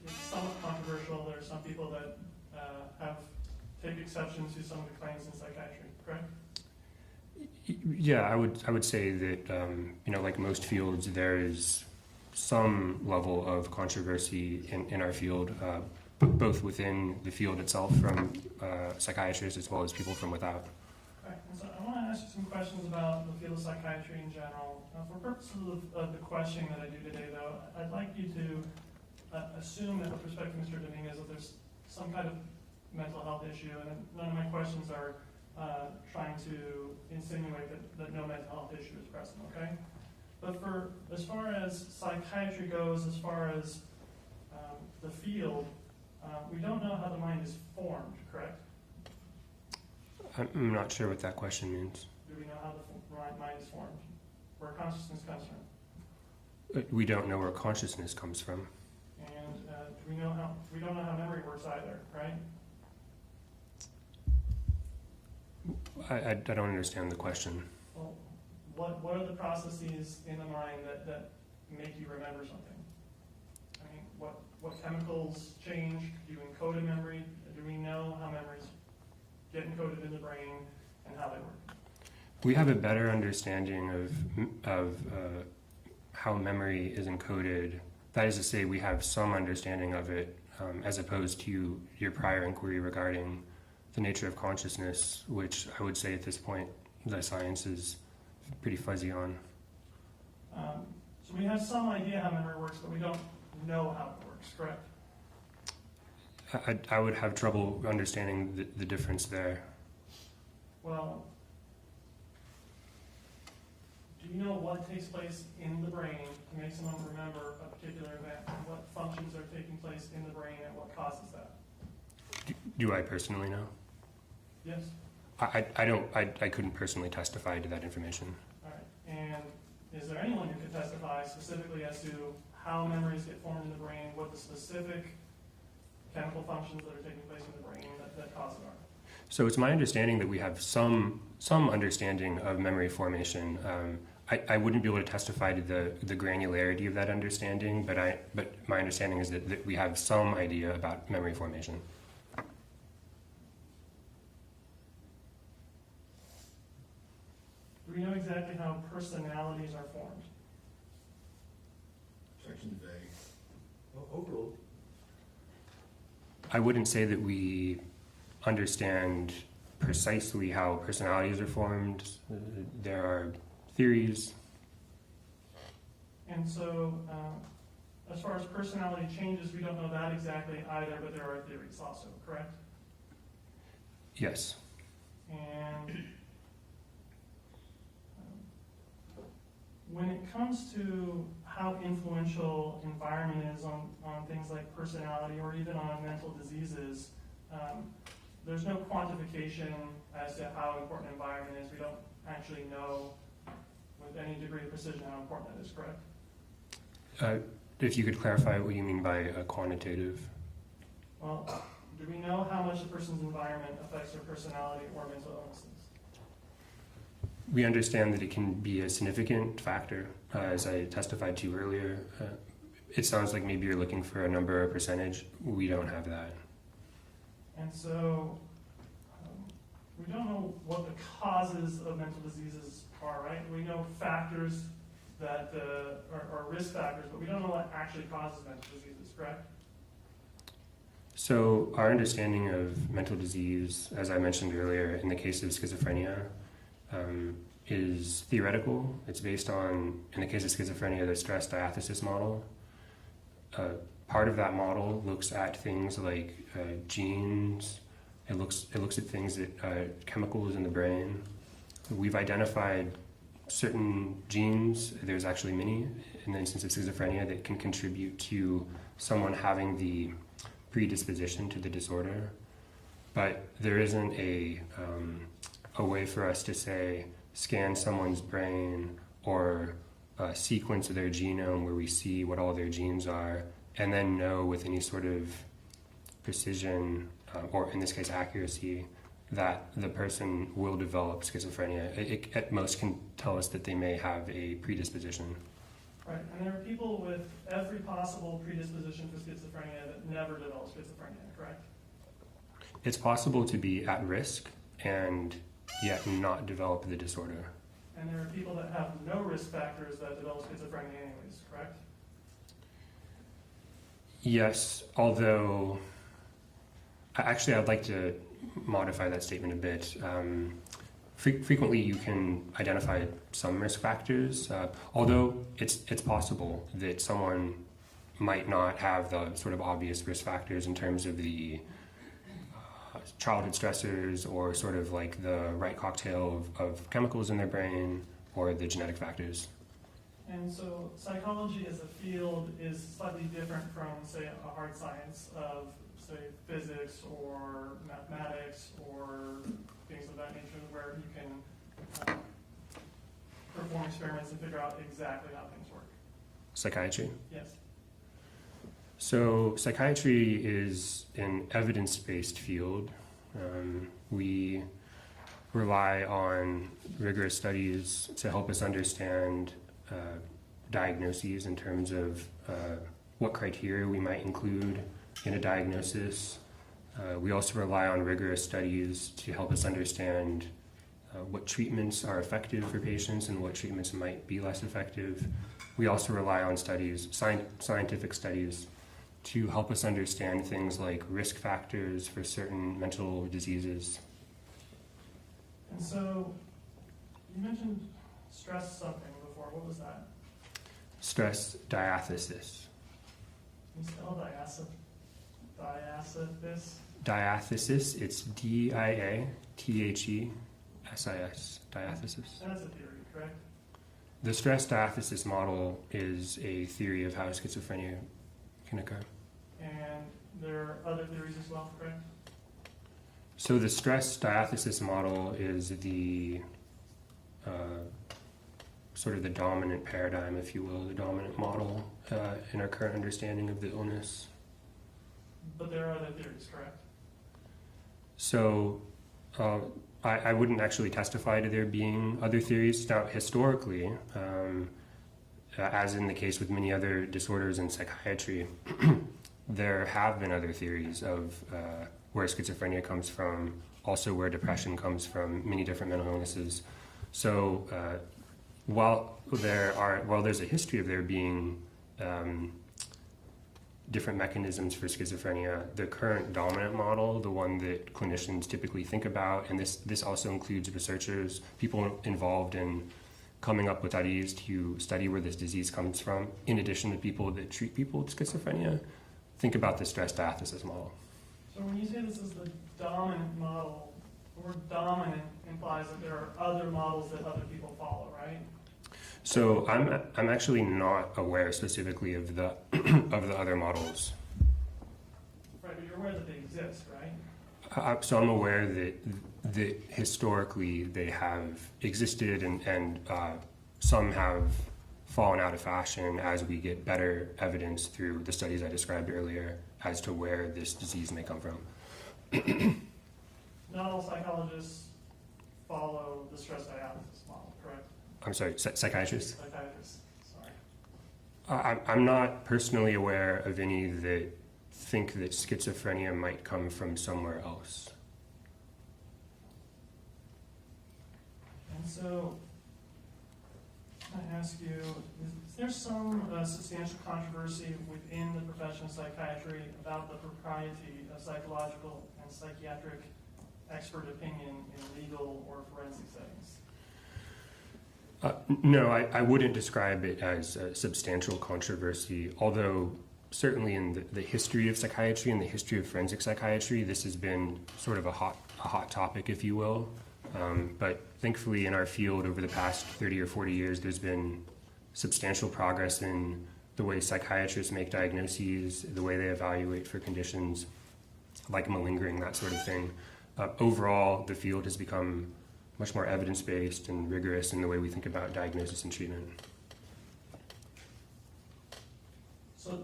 It's somewhat controversial. There are some people that take exception to some of the claims in psychiatry, correct? Yeah, I would say that like most fields, there is some level of controversy in our field, both within the field itself from psychiatrists as well as people from without. Right. And so I want to ask you some questions about the field of psychiatry in general. For purposes of the questioning that I do today, though, I'd like you to assume that with respect to Mr. Dominguez that there's some kind of mental health issue, and none of my questions are trying to insinuate that no mental health issue is present, okay? But as far as psychiatry goes, as far as the field, we don't know how the mind is formed, correct? I'm not sure what that question means. Do we know how the mind is formed? Where consciousness comes from? We don't know where consciousness comes from. And we don't know how memory works either, right? I don't understand the question. Well, what are the processes in the mind that make you remember something? I mean, what chemicals change? Do you encode a memory? Do we know how memories get encoded in the brain and how they work? We have a better understanding of how memory is encoded. That is to say, we have some understanding of it, as opposed to your prior inquiry regarding the nature of consciousness, which I would say at this point the science is pretty fuzzy on. So we have some idea how memory works, but we don't know how it works, correct? I would have trouble understanding the difference there. Well, do you know what takes place in the brain to make someone remember a particular event? And what functions are taking place in the brain and what causes that? Do I personally know? Yes? I couldn't personally testify to that information. All right. And is there anyone who could testify specifically as to how memories get formed in the brain, what the specific chemical functions that are taking place in the brain that cause it are? So it's my understanding that we have some understanding of memory formation. I wouldn't be able to testify to the granularity of that understanding, but my understanding is that we have some idea about memory formation. Do we know exactly how personalities are formed? Section vague. Overall. I wouldn't say that we understand precisely how personalities are formed. There are theories. And so, as far as personality changes, we don't know that exactly either, but there are theories also, correct? Yes. And when it comes to how influential environment is on things like personality or even on mental diseases, there's no quantification as to how important environment is. We don't actually know with any degree of precision how important that is, correct? If you could clarify what you mean by quantitative. Well, do we know how much a person's environment affects their personality or mental illnesses? We understand that it can be a significant factor, as I testified to earlier. It sounds like maybe you're looking for a number or percentage. We don't have that. And so we don't know what the causes of mental diseases are, right? We know factors that are risk factors, but we don't know what actually causes mental diseases, correct? So our understanding of mental disease, as I mentioned earlier, in the case of schizophrenia, is theoretical. It's based on, in the case of schizophrenia, the stress diathesis model. Part of that model looks at things like genes. It looks at things that chemicals in the brain. We've identified certain genes. There's actually many in the instance of schizophrenia that can contribute to someone having the predisposition to the disorder, but there isn't a way for us to say scan someone's brain or sequence of their genome where we see what all their genes are and then know with any sort of precision or in this case accuracy that the person will develop schizophrenia. It at most can tell us that they may have a predisposition. Right, and there are people with every possible predisposition for schizophrenia that never develop schizophrenia, correct? It's possible to be at risk and yet not develop the disorder. And there are people that have no risk factors that develop schizophrenia anyways, correct? Yes, although actually I'd like to modify that statement a bit. Frequently you can identify some risk factors, although it's possible that someone might not have the sort of obvious risk factors in terms of the childhood stressors or sort of like the right cocktail of chemicals in their brain or the genetic factors. And so psychology as a field is slightly different from, say, a hard science of, say, physics or mathematics or things of that nature where you can perform experiments and figure out exactly how things work. Psychiatry? Yes. So psychiatry is an evidence-based field. We rely on rigorous studies to help us understand diagnoses in terms of what criteria we might include in a diagnosis. We also rely on rigorous studies to help us understand what treatments are effective for patients and what treatments might be less effective. We also rely on studies, scientific studies, to help us understand things like risk factors for certain mental diseases. And so you mentioned stress something before. What was that? stress diathesis. Can you spell diathesis? Diathesis, it's diathesis, diathesis. That's a theory, correct? The stress diathesis model is a theory of how schizophrenia can occur. And there are other theories as well, correct? So the stress diathesis model is the sort of the dominant paradigm, if you will, the dominant model in our current understanding of the illness. But there are other theories, correct? So I wouldn't actually testify to there being other theories. Now, historically, as in the case with many other disorders in psychiatry, there have been other theories of where schizophrenia comes from, also where depression comes from, many different mental illnesses. So while there's a history of there being different mechanisms for schizophrenia, the current dominant model, the one that clinicians typically think about, and this also includes researchers, people involved in coming up with ideas to study where this disease comes from, in addition to people that treat people with schizophrenia, think about the stress diathesis model. So when you say this is the dominant model, the word dominant implies that there are other models that other people follow, right? So I'm actually not aware specifically of the of the other models. Right, but you're aware that they exist, right? So I'm aware that historically they have existed and some have fallen out of fashion as we get better evidence through the studies I described earlier as to where this disease may come from. Not all psychologists follow the stress diathesis model, correct? I'm sorry, psychiatrists? Psychiatrists, sorry. I'm not personally aware of any that think that schizophrenia might come from somewhere else. And so, I ask you, is there some substantial controversy within the profession of psychiatry about the propriety of psychological and psychiatric expert opinion in legal or forensic settings? No, I wouldn't describe it as a substantial controversy, although certainly in the history of psychiatry and the history of forensic psychiatry, this has been sort of a hot topic, if you will. But thankfully in our field over the past 30 or 40 years, there's been substantial progress in the way psychiatrists make diagnoses, the way they evaluate for conditions like malingering, that sort of thing. Overall, the field has become much more evidence-based and rigorous in the way we think about diagnosis and treatment. So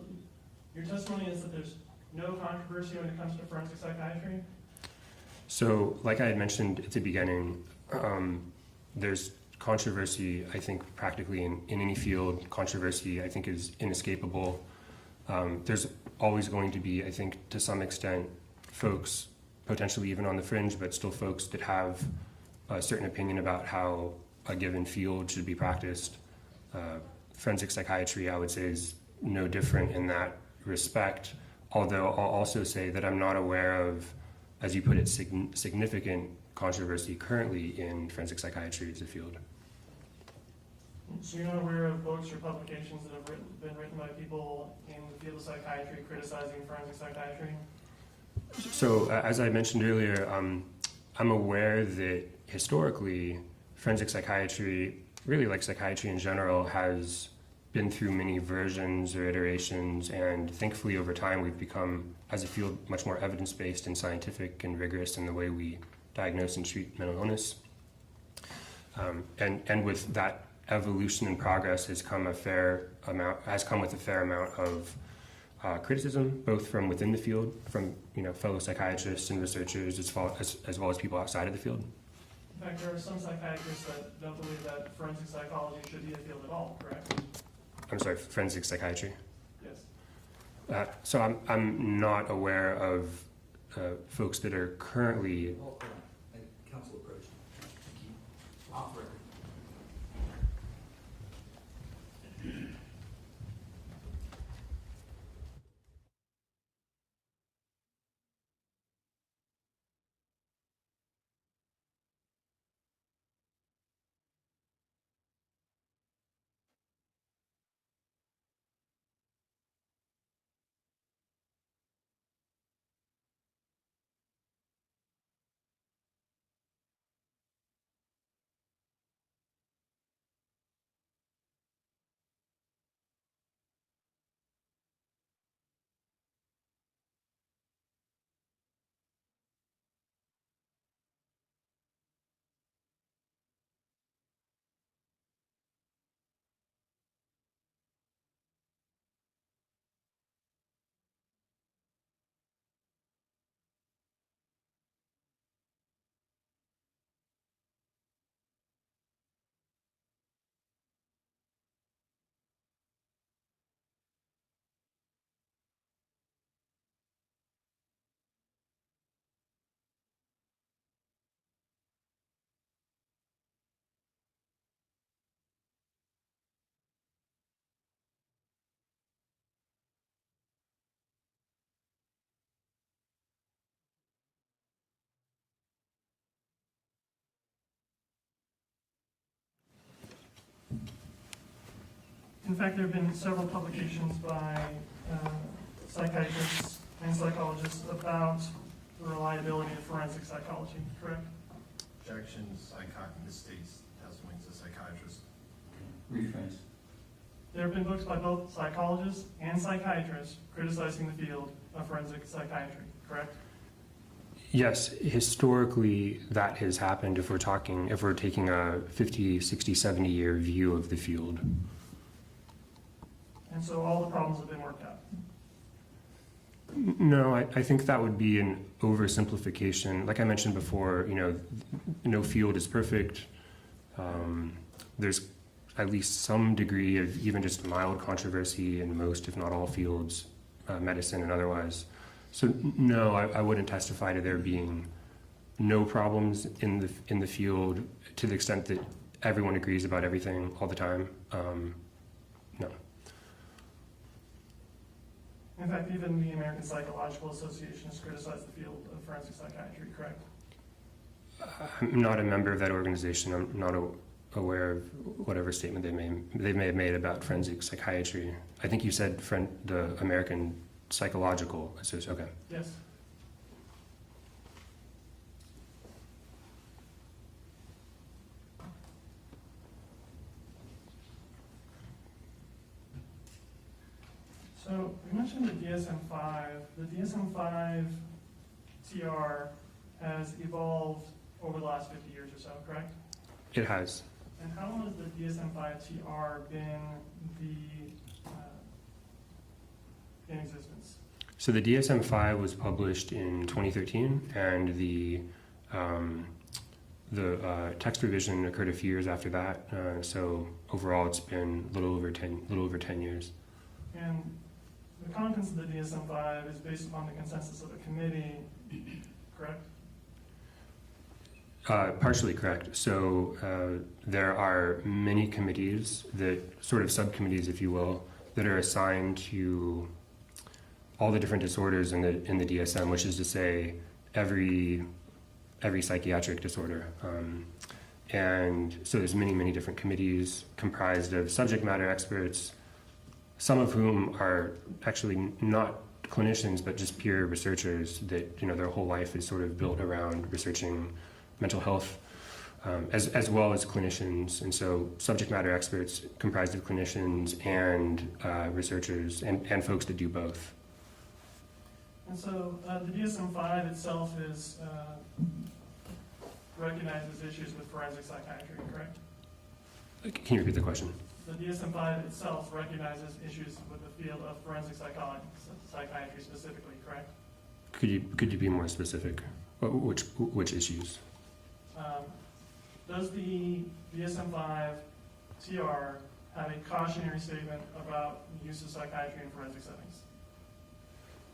your testimony is that there's no controversy when it comes to forensic psychiatry? So, like I had mentioned at the beginning, there's controversy, I think, practically in any field. Controversy, I think, is inescapable. There's always going to be, I think, to some extent, folks, potentially even on the fringe, but still folks that have a certain opinion about how a given field should be practiced. Forensic psychiatry, I would say, is no different in that respect, although I'll also say that I'm not aware of, as you put it, significant controversy currently in forensic psychiatry as a field. So you're not aware of books or publications that have been written by people in the field of psychiatry criticizing forensic psychiatry? So, as I mentioned earlier, I'm aware that historically, forensic psychiatry, really like psychiatry in general, has been through many versions or iterations, and thankfully over time we've become, as a field, much more evidence-based and scientific and rigorous in the way we diagnose and treat mental illness. And with that evolution and progress has come with a fair amount of criticism, both from within the field, from fellow psychiatrists and researchers, as well as people outside of the field. In fact, there are some psychiatrists that don't believe that forensic psychology should be a field at all, correct? I'm sorry, forensic psychiatry? Yes. So I'm not aware of folks that are currently... Council approach. Thank you. Off record. In fact, there have been several publications by psychiatrists and psychologists about the reliability of forensic psychology, correct? Objections, misstates testimony to psychiatrist. Rephrase. There have been books by both psychologists and psychiatrists criticizing the field of forensic psychiatry, correct? Yes, historically that has happened if we're taking a 50, 60, 70 year view of the field. And so all the problems have been worked out. No, I think that would be an oversimplification. Like I mentioned before, no field is perfect. There's at least some degree of even just mild controversy in most, if not all fields, medicine and otherwise. So no, I wouldn't testify to there being no problems in the field to the extent that everyone agrees about everything all the time. No. In fact, even the American Psychological Association has criticized the field of forensic psychiatry, correct? I'm not a member of that organization. I'm not aware of whatever statement they may have made about forensic psychiatry. I think you said the American Psychological Association. Okay. Yes. So we mentioned the DSM-5. The DSM-5 TR has evolved over the last 50 years or so, correct? It has. And how long has the DSM-5 TR been in existence? So the DSM-5 was published in 2013, and the text revision occurred a few years after that. So overall, it's been a little over 10 years. And the contents of the DSM-5 is based upon the consensus of a committee, correct? Partially correct. So there are many committees, that sort of subcommittees, if you will, that are assigned to all the different disorders in the DSM, which is to say every psychiatric disorder. And so there's many different committees comprised of subject matter experts, some of whom are actually not clinicians, but just peer researchers that, their whole life is sort of built around researching mental health, as well as clinicians. And so subject matter experts comprised of clinicians and researchers and folks that do both. And so the DSM-5 itself is recognizes issues with forensic psychiatry, correct? Can you repeat the question? The DSM-5 itself recognizes issues with the field of forensic psychiatry specifically, correct? Could you be more specific? Which issues? Does the DSM-5 TR have a cautionary statement about the use of psychiatry in forensic settings?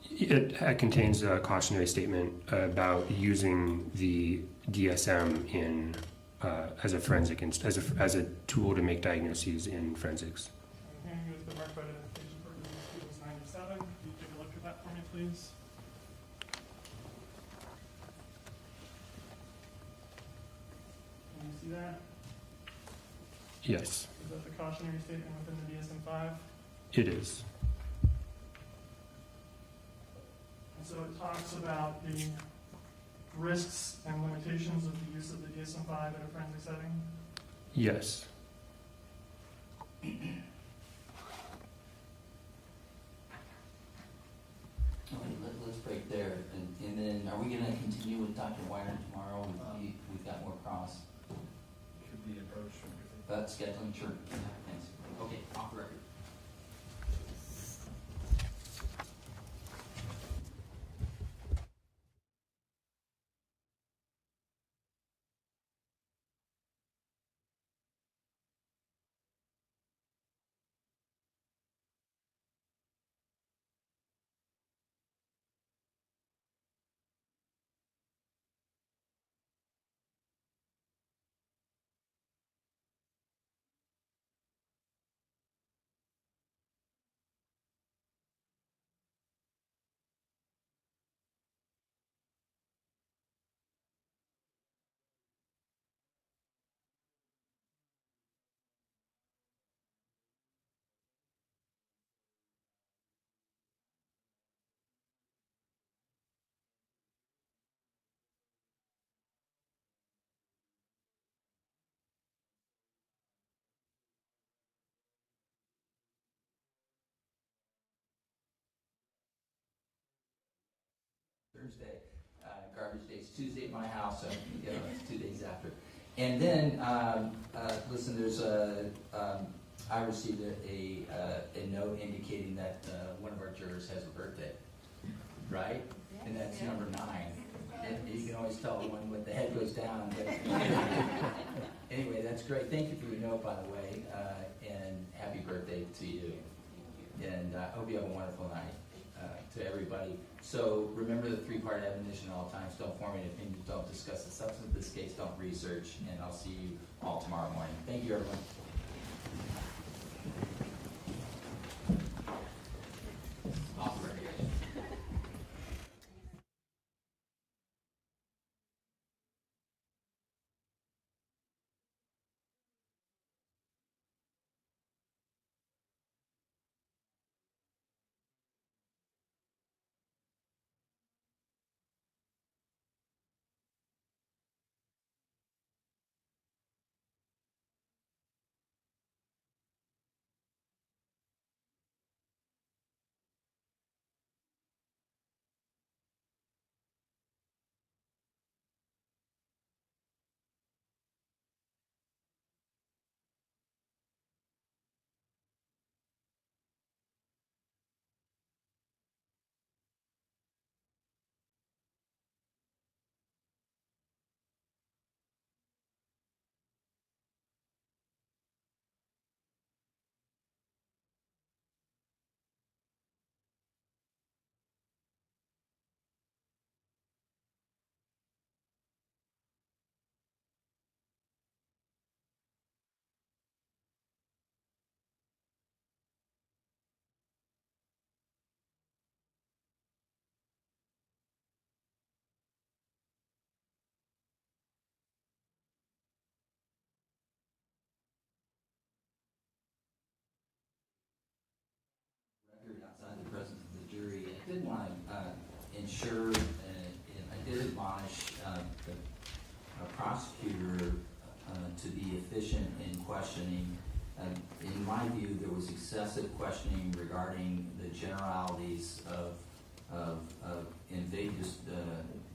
It contains a cautionary statement about using the DSM in as a forensic as a tool to make diagnoses in forensics. I'm handing you the marked identification for disease students 97. Can you take a look at that for me, please? Can you see that? Yes, Is that the cautionary statement within the DSM-5? it is. And so it talks about the risks and limitations of the use of the DSM-5 in a forensic setting? Yes. Okay, let's break there, and then are we going to continue with Dr. Weiner tomorrow? We've got more cross. Should be approached. Scheduling, sure. Thanks. Okay, off the record. Thursday. Garbage day's Tuesday at my house, so you know, it's 2 days after. And then, listen, there's I received a note indicating that one of our jurors has a birthday, right? And that's number 9. And you can always tell when the head goes down. But anyway, that's great. Thank you for your note, by the way, and happy birthday to you. And I hope you have a wonderful night to everybody. So remember the 3-part admonition at all times. Don't form any opinions. Don't discuss the substance of this case. Don't research. And I'll see you all tomorrow morning. Thank you, everyone. Outside the presence of the jury, I did want to ensure, and I did admonish the prosecutor to be efficient in questioning. In my view, there was excessive questioning regarding the generalities of in vague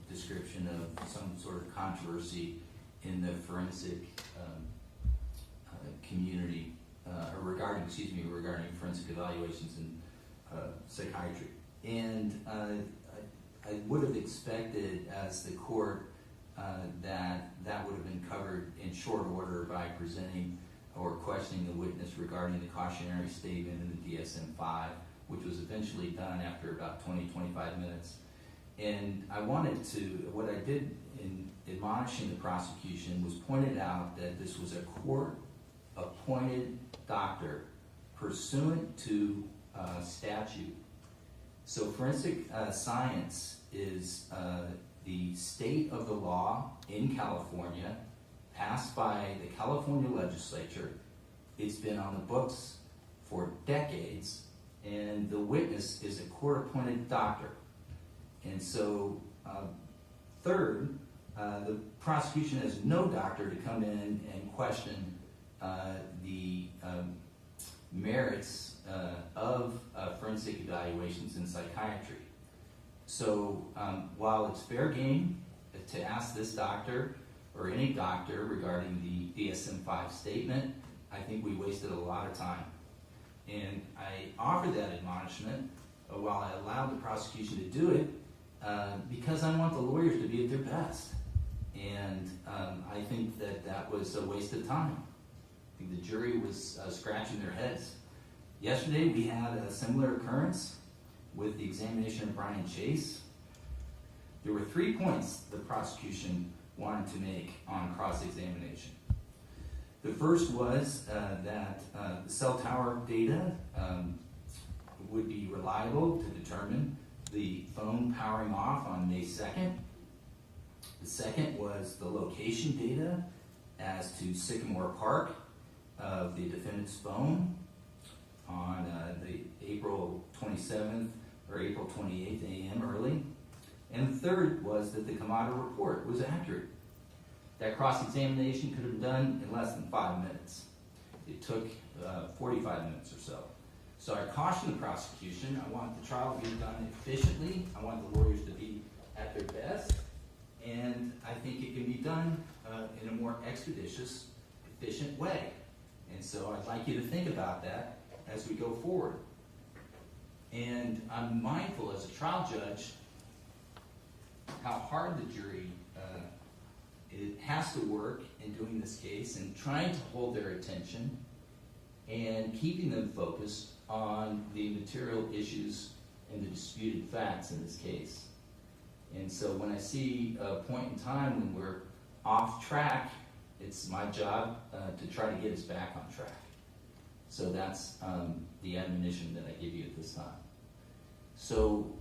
description of some sort of controversy in the forensic community, regarding forensic evaluations in psychiatry. And I would have expected as the court that would have been covered in short order by presenting or questioning the witness regarding the cautionary statement in the DSM-5, which was eventually done after about 20-25 minutes. And I wanted to, what I did in admonishing the prosecution was pointed out that this was a court-appointed doctor pursuant to statute. So forensic science is the state of the law in California, passed by the California legislature. It's been on the books for decades, and the witness is a court-appointed doctor. And so, third, the prosecution has no doctor to come in and question the merits of forensic evaluations in psychiatry. So while it's fair game to ask this doctor or any doctor regarding the DSM-5 statement, I think we wasted a lot of time. And I offered that admonishment while I allowed the prosecution to do it because I want the lawyers to be at their best. And I think that was a waste of time. I think the jury was scratching their heads. Yesterday we had a similar occurrence with the examination of Brian Chase. There were 3 points the prosecution wanted to make on cross-examination. The first was that the cell tower data would be reliable to determine the phone powering off on May 2nd. The second was the location data as to Sycamore Park of the defendant's phone on the April 27th or April 28th a.m. early. And the third was that the Kamada report was accurate. That cross-examination could have been done in less than 5 minutes. It took 45 minutes or so. So I caution the prosecution. I want the trial to be done efficiently. I want the lawyers to be at their best, and I think it can be done in a more expeditious, efficient way. And so I'd like you to think about that as we go forward. And I'm mindful as a trial judge how hard the jury it has to work in doing this case and trying to hold their attention and keeping them focused on the material issues and the disputed facts in this case. And so when I see a point in time when we're off track, it's my job to try to get us back on track. So that's the admonition that I give you at this time. So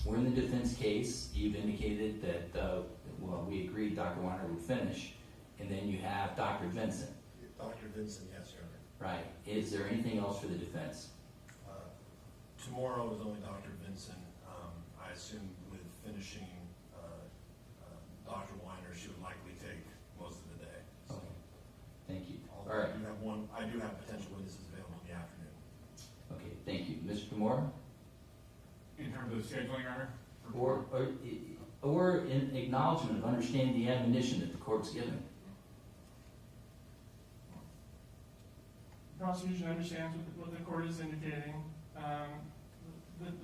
we're in the defense case. You've indicated that, well, we agreed Dr. Weiner would finish, and then you have Dr. Vincent. Dr. Vincent, yes, Your Honor. Right. Is there anything else for the defense? Tomorrow is only Dr. Vincent. I assume with finishing Dr. Weiner, she would likely take most of the day. So, okay. Thank you. All right. I do have potential witnesses available in the afternoon. Okay. Thank you. Mr. Moore? In terms of scheduling, Your Honor? Or in acknowledgement of understanding the admonition that the court's given. The prosecution understands what the court is indicating.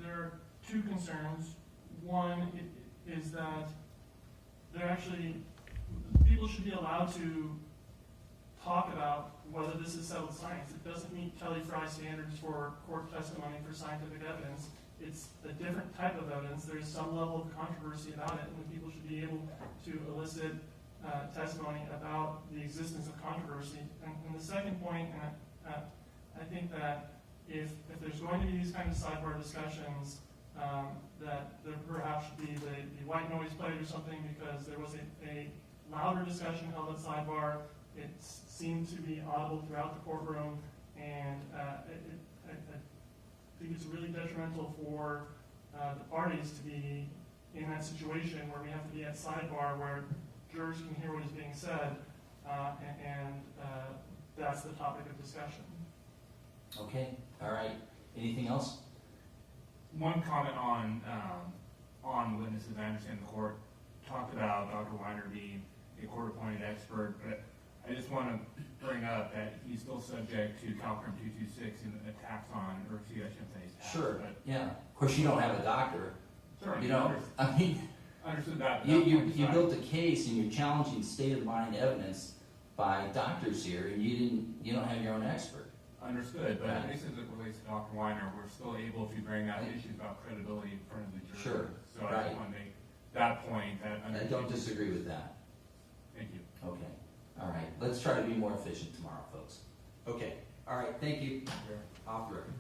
There are two concerns. One is that people should be allowed to talk about whether this is settled science. It doesn't meet Kelly Fry standards for court testimony for scientific evidence. It's a different type of evidence. There's some level of controversy about it, and the people should be able to elicit testimony about the existence of controversy. And the second point, I think that if there's going to be these kind of sidebar discussions, that there perhaps should be the white noise played or something, because there was a louder discussion held at sidebar. It seemed to be audible throughout the courtroom, and I think it's really detrimental for the parties to be in that situation where we have to be at sidebar where jurors can hear what is being said, and that's the topic of discussion. Okay. All right. Anything else? One comment on witnesses. I understand the court talked about Dr. Weiner being a court-appointed expert, but I just want to bring up that he's still subject to Calcrim 226 and attacks on, or excuse me, I shouldn't say attacks. Sure. But yeah. Of course, you don't have a doctor. Sure. You know, I mean, understood that. You built a case and you're challenging state-of-mind evidence by doctors here, and you don't have your own expert. Understood, but at least as it relates to Dr. Weiner, we're still able to bring out issues about credibility in front of the jury. Sure. So I just want to make that point. I don't disagree with that. Thank you. Okay. All right. Let's try to be more efficient tomorrow, folks. Okay. All right. Thank you. Off the record.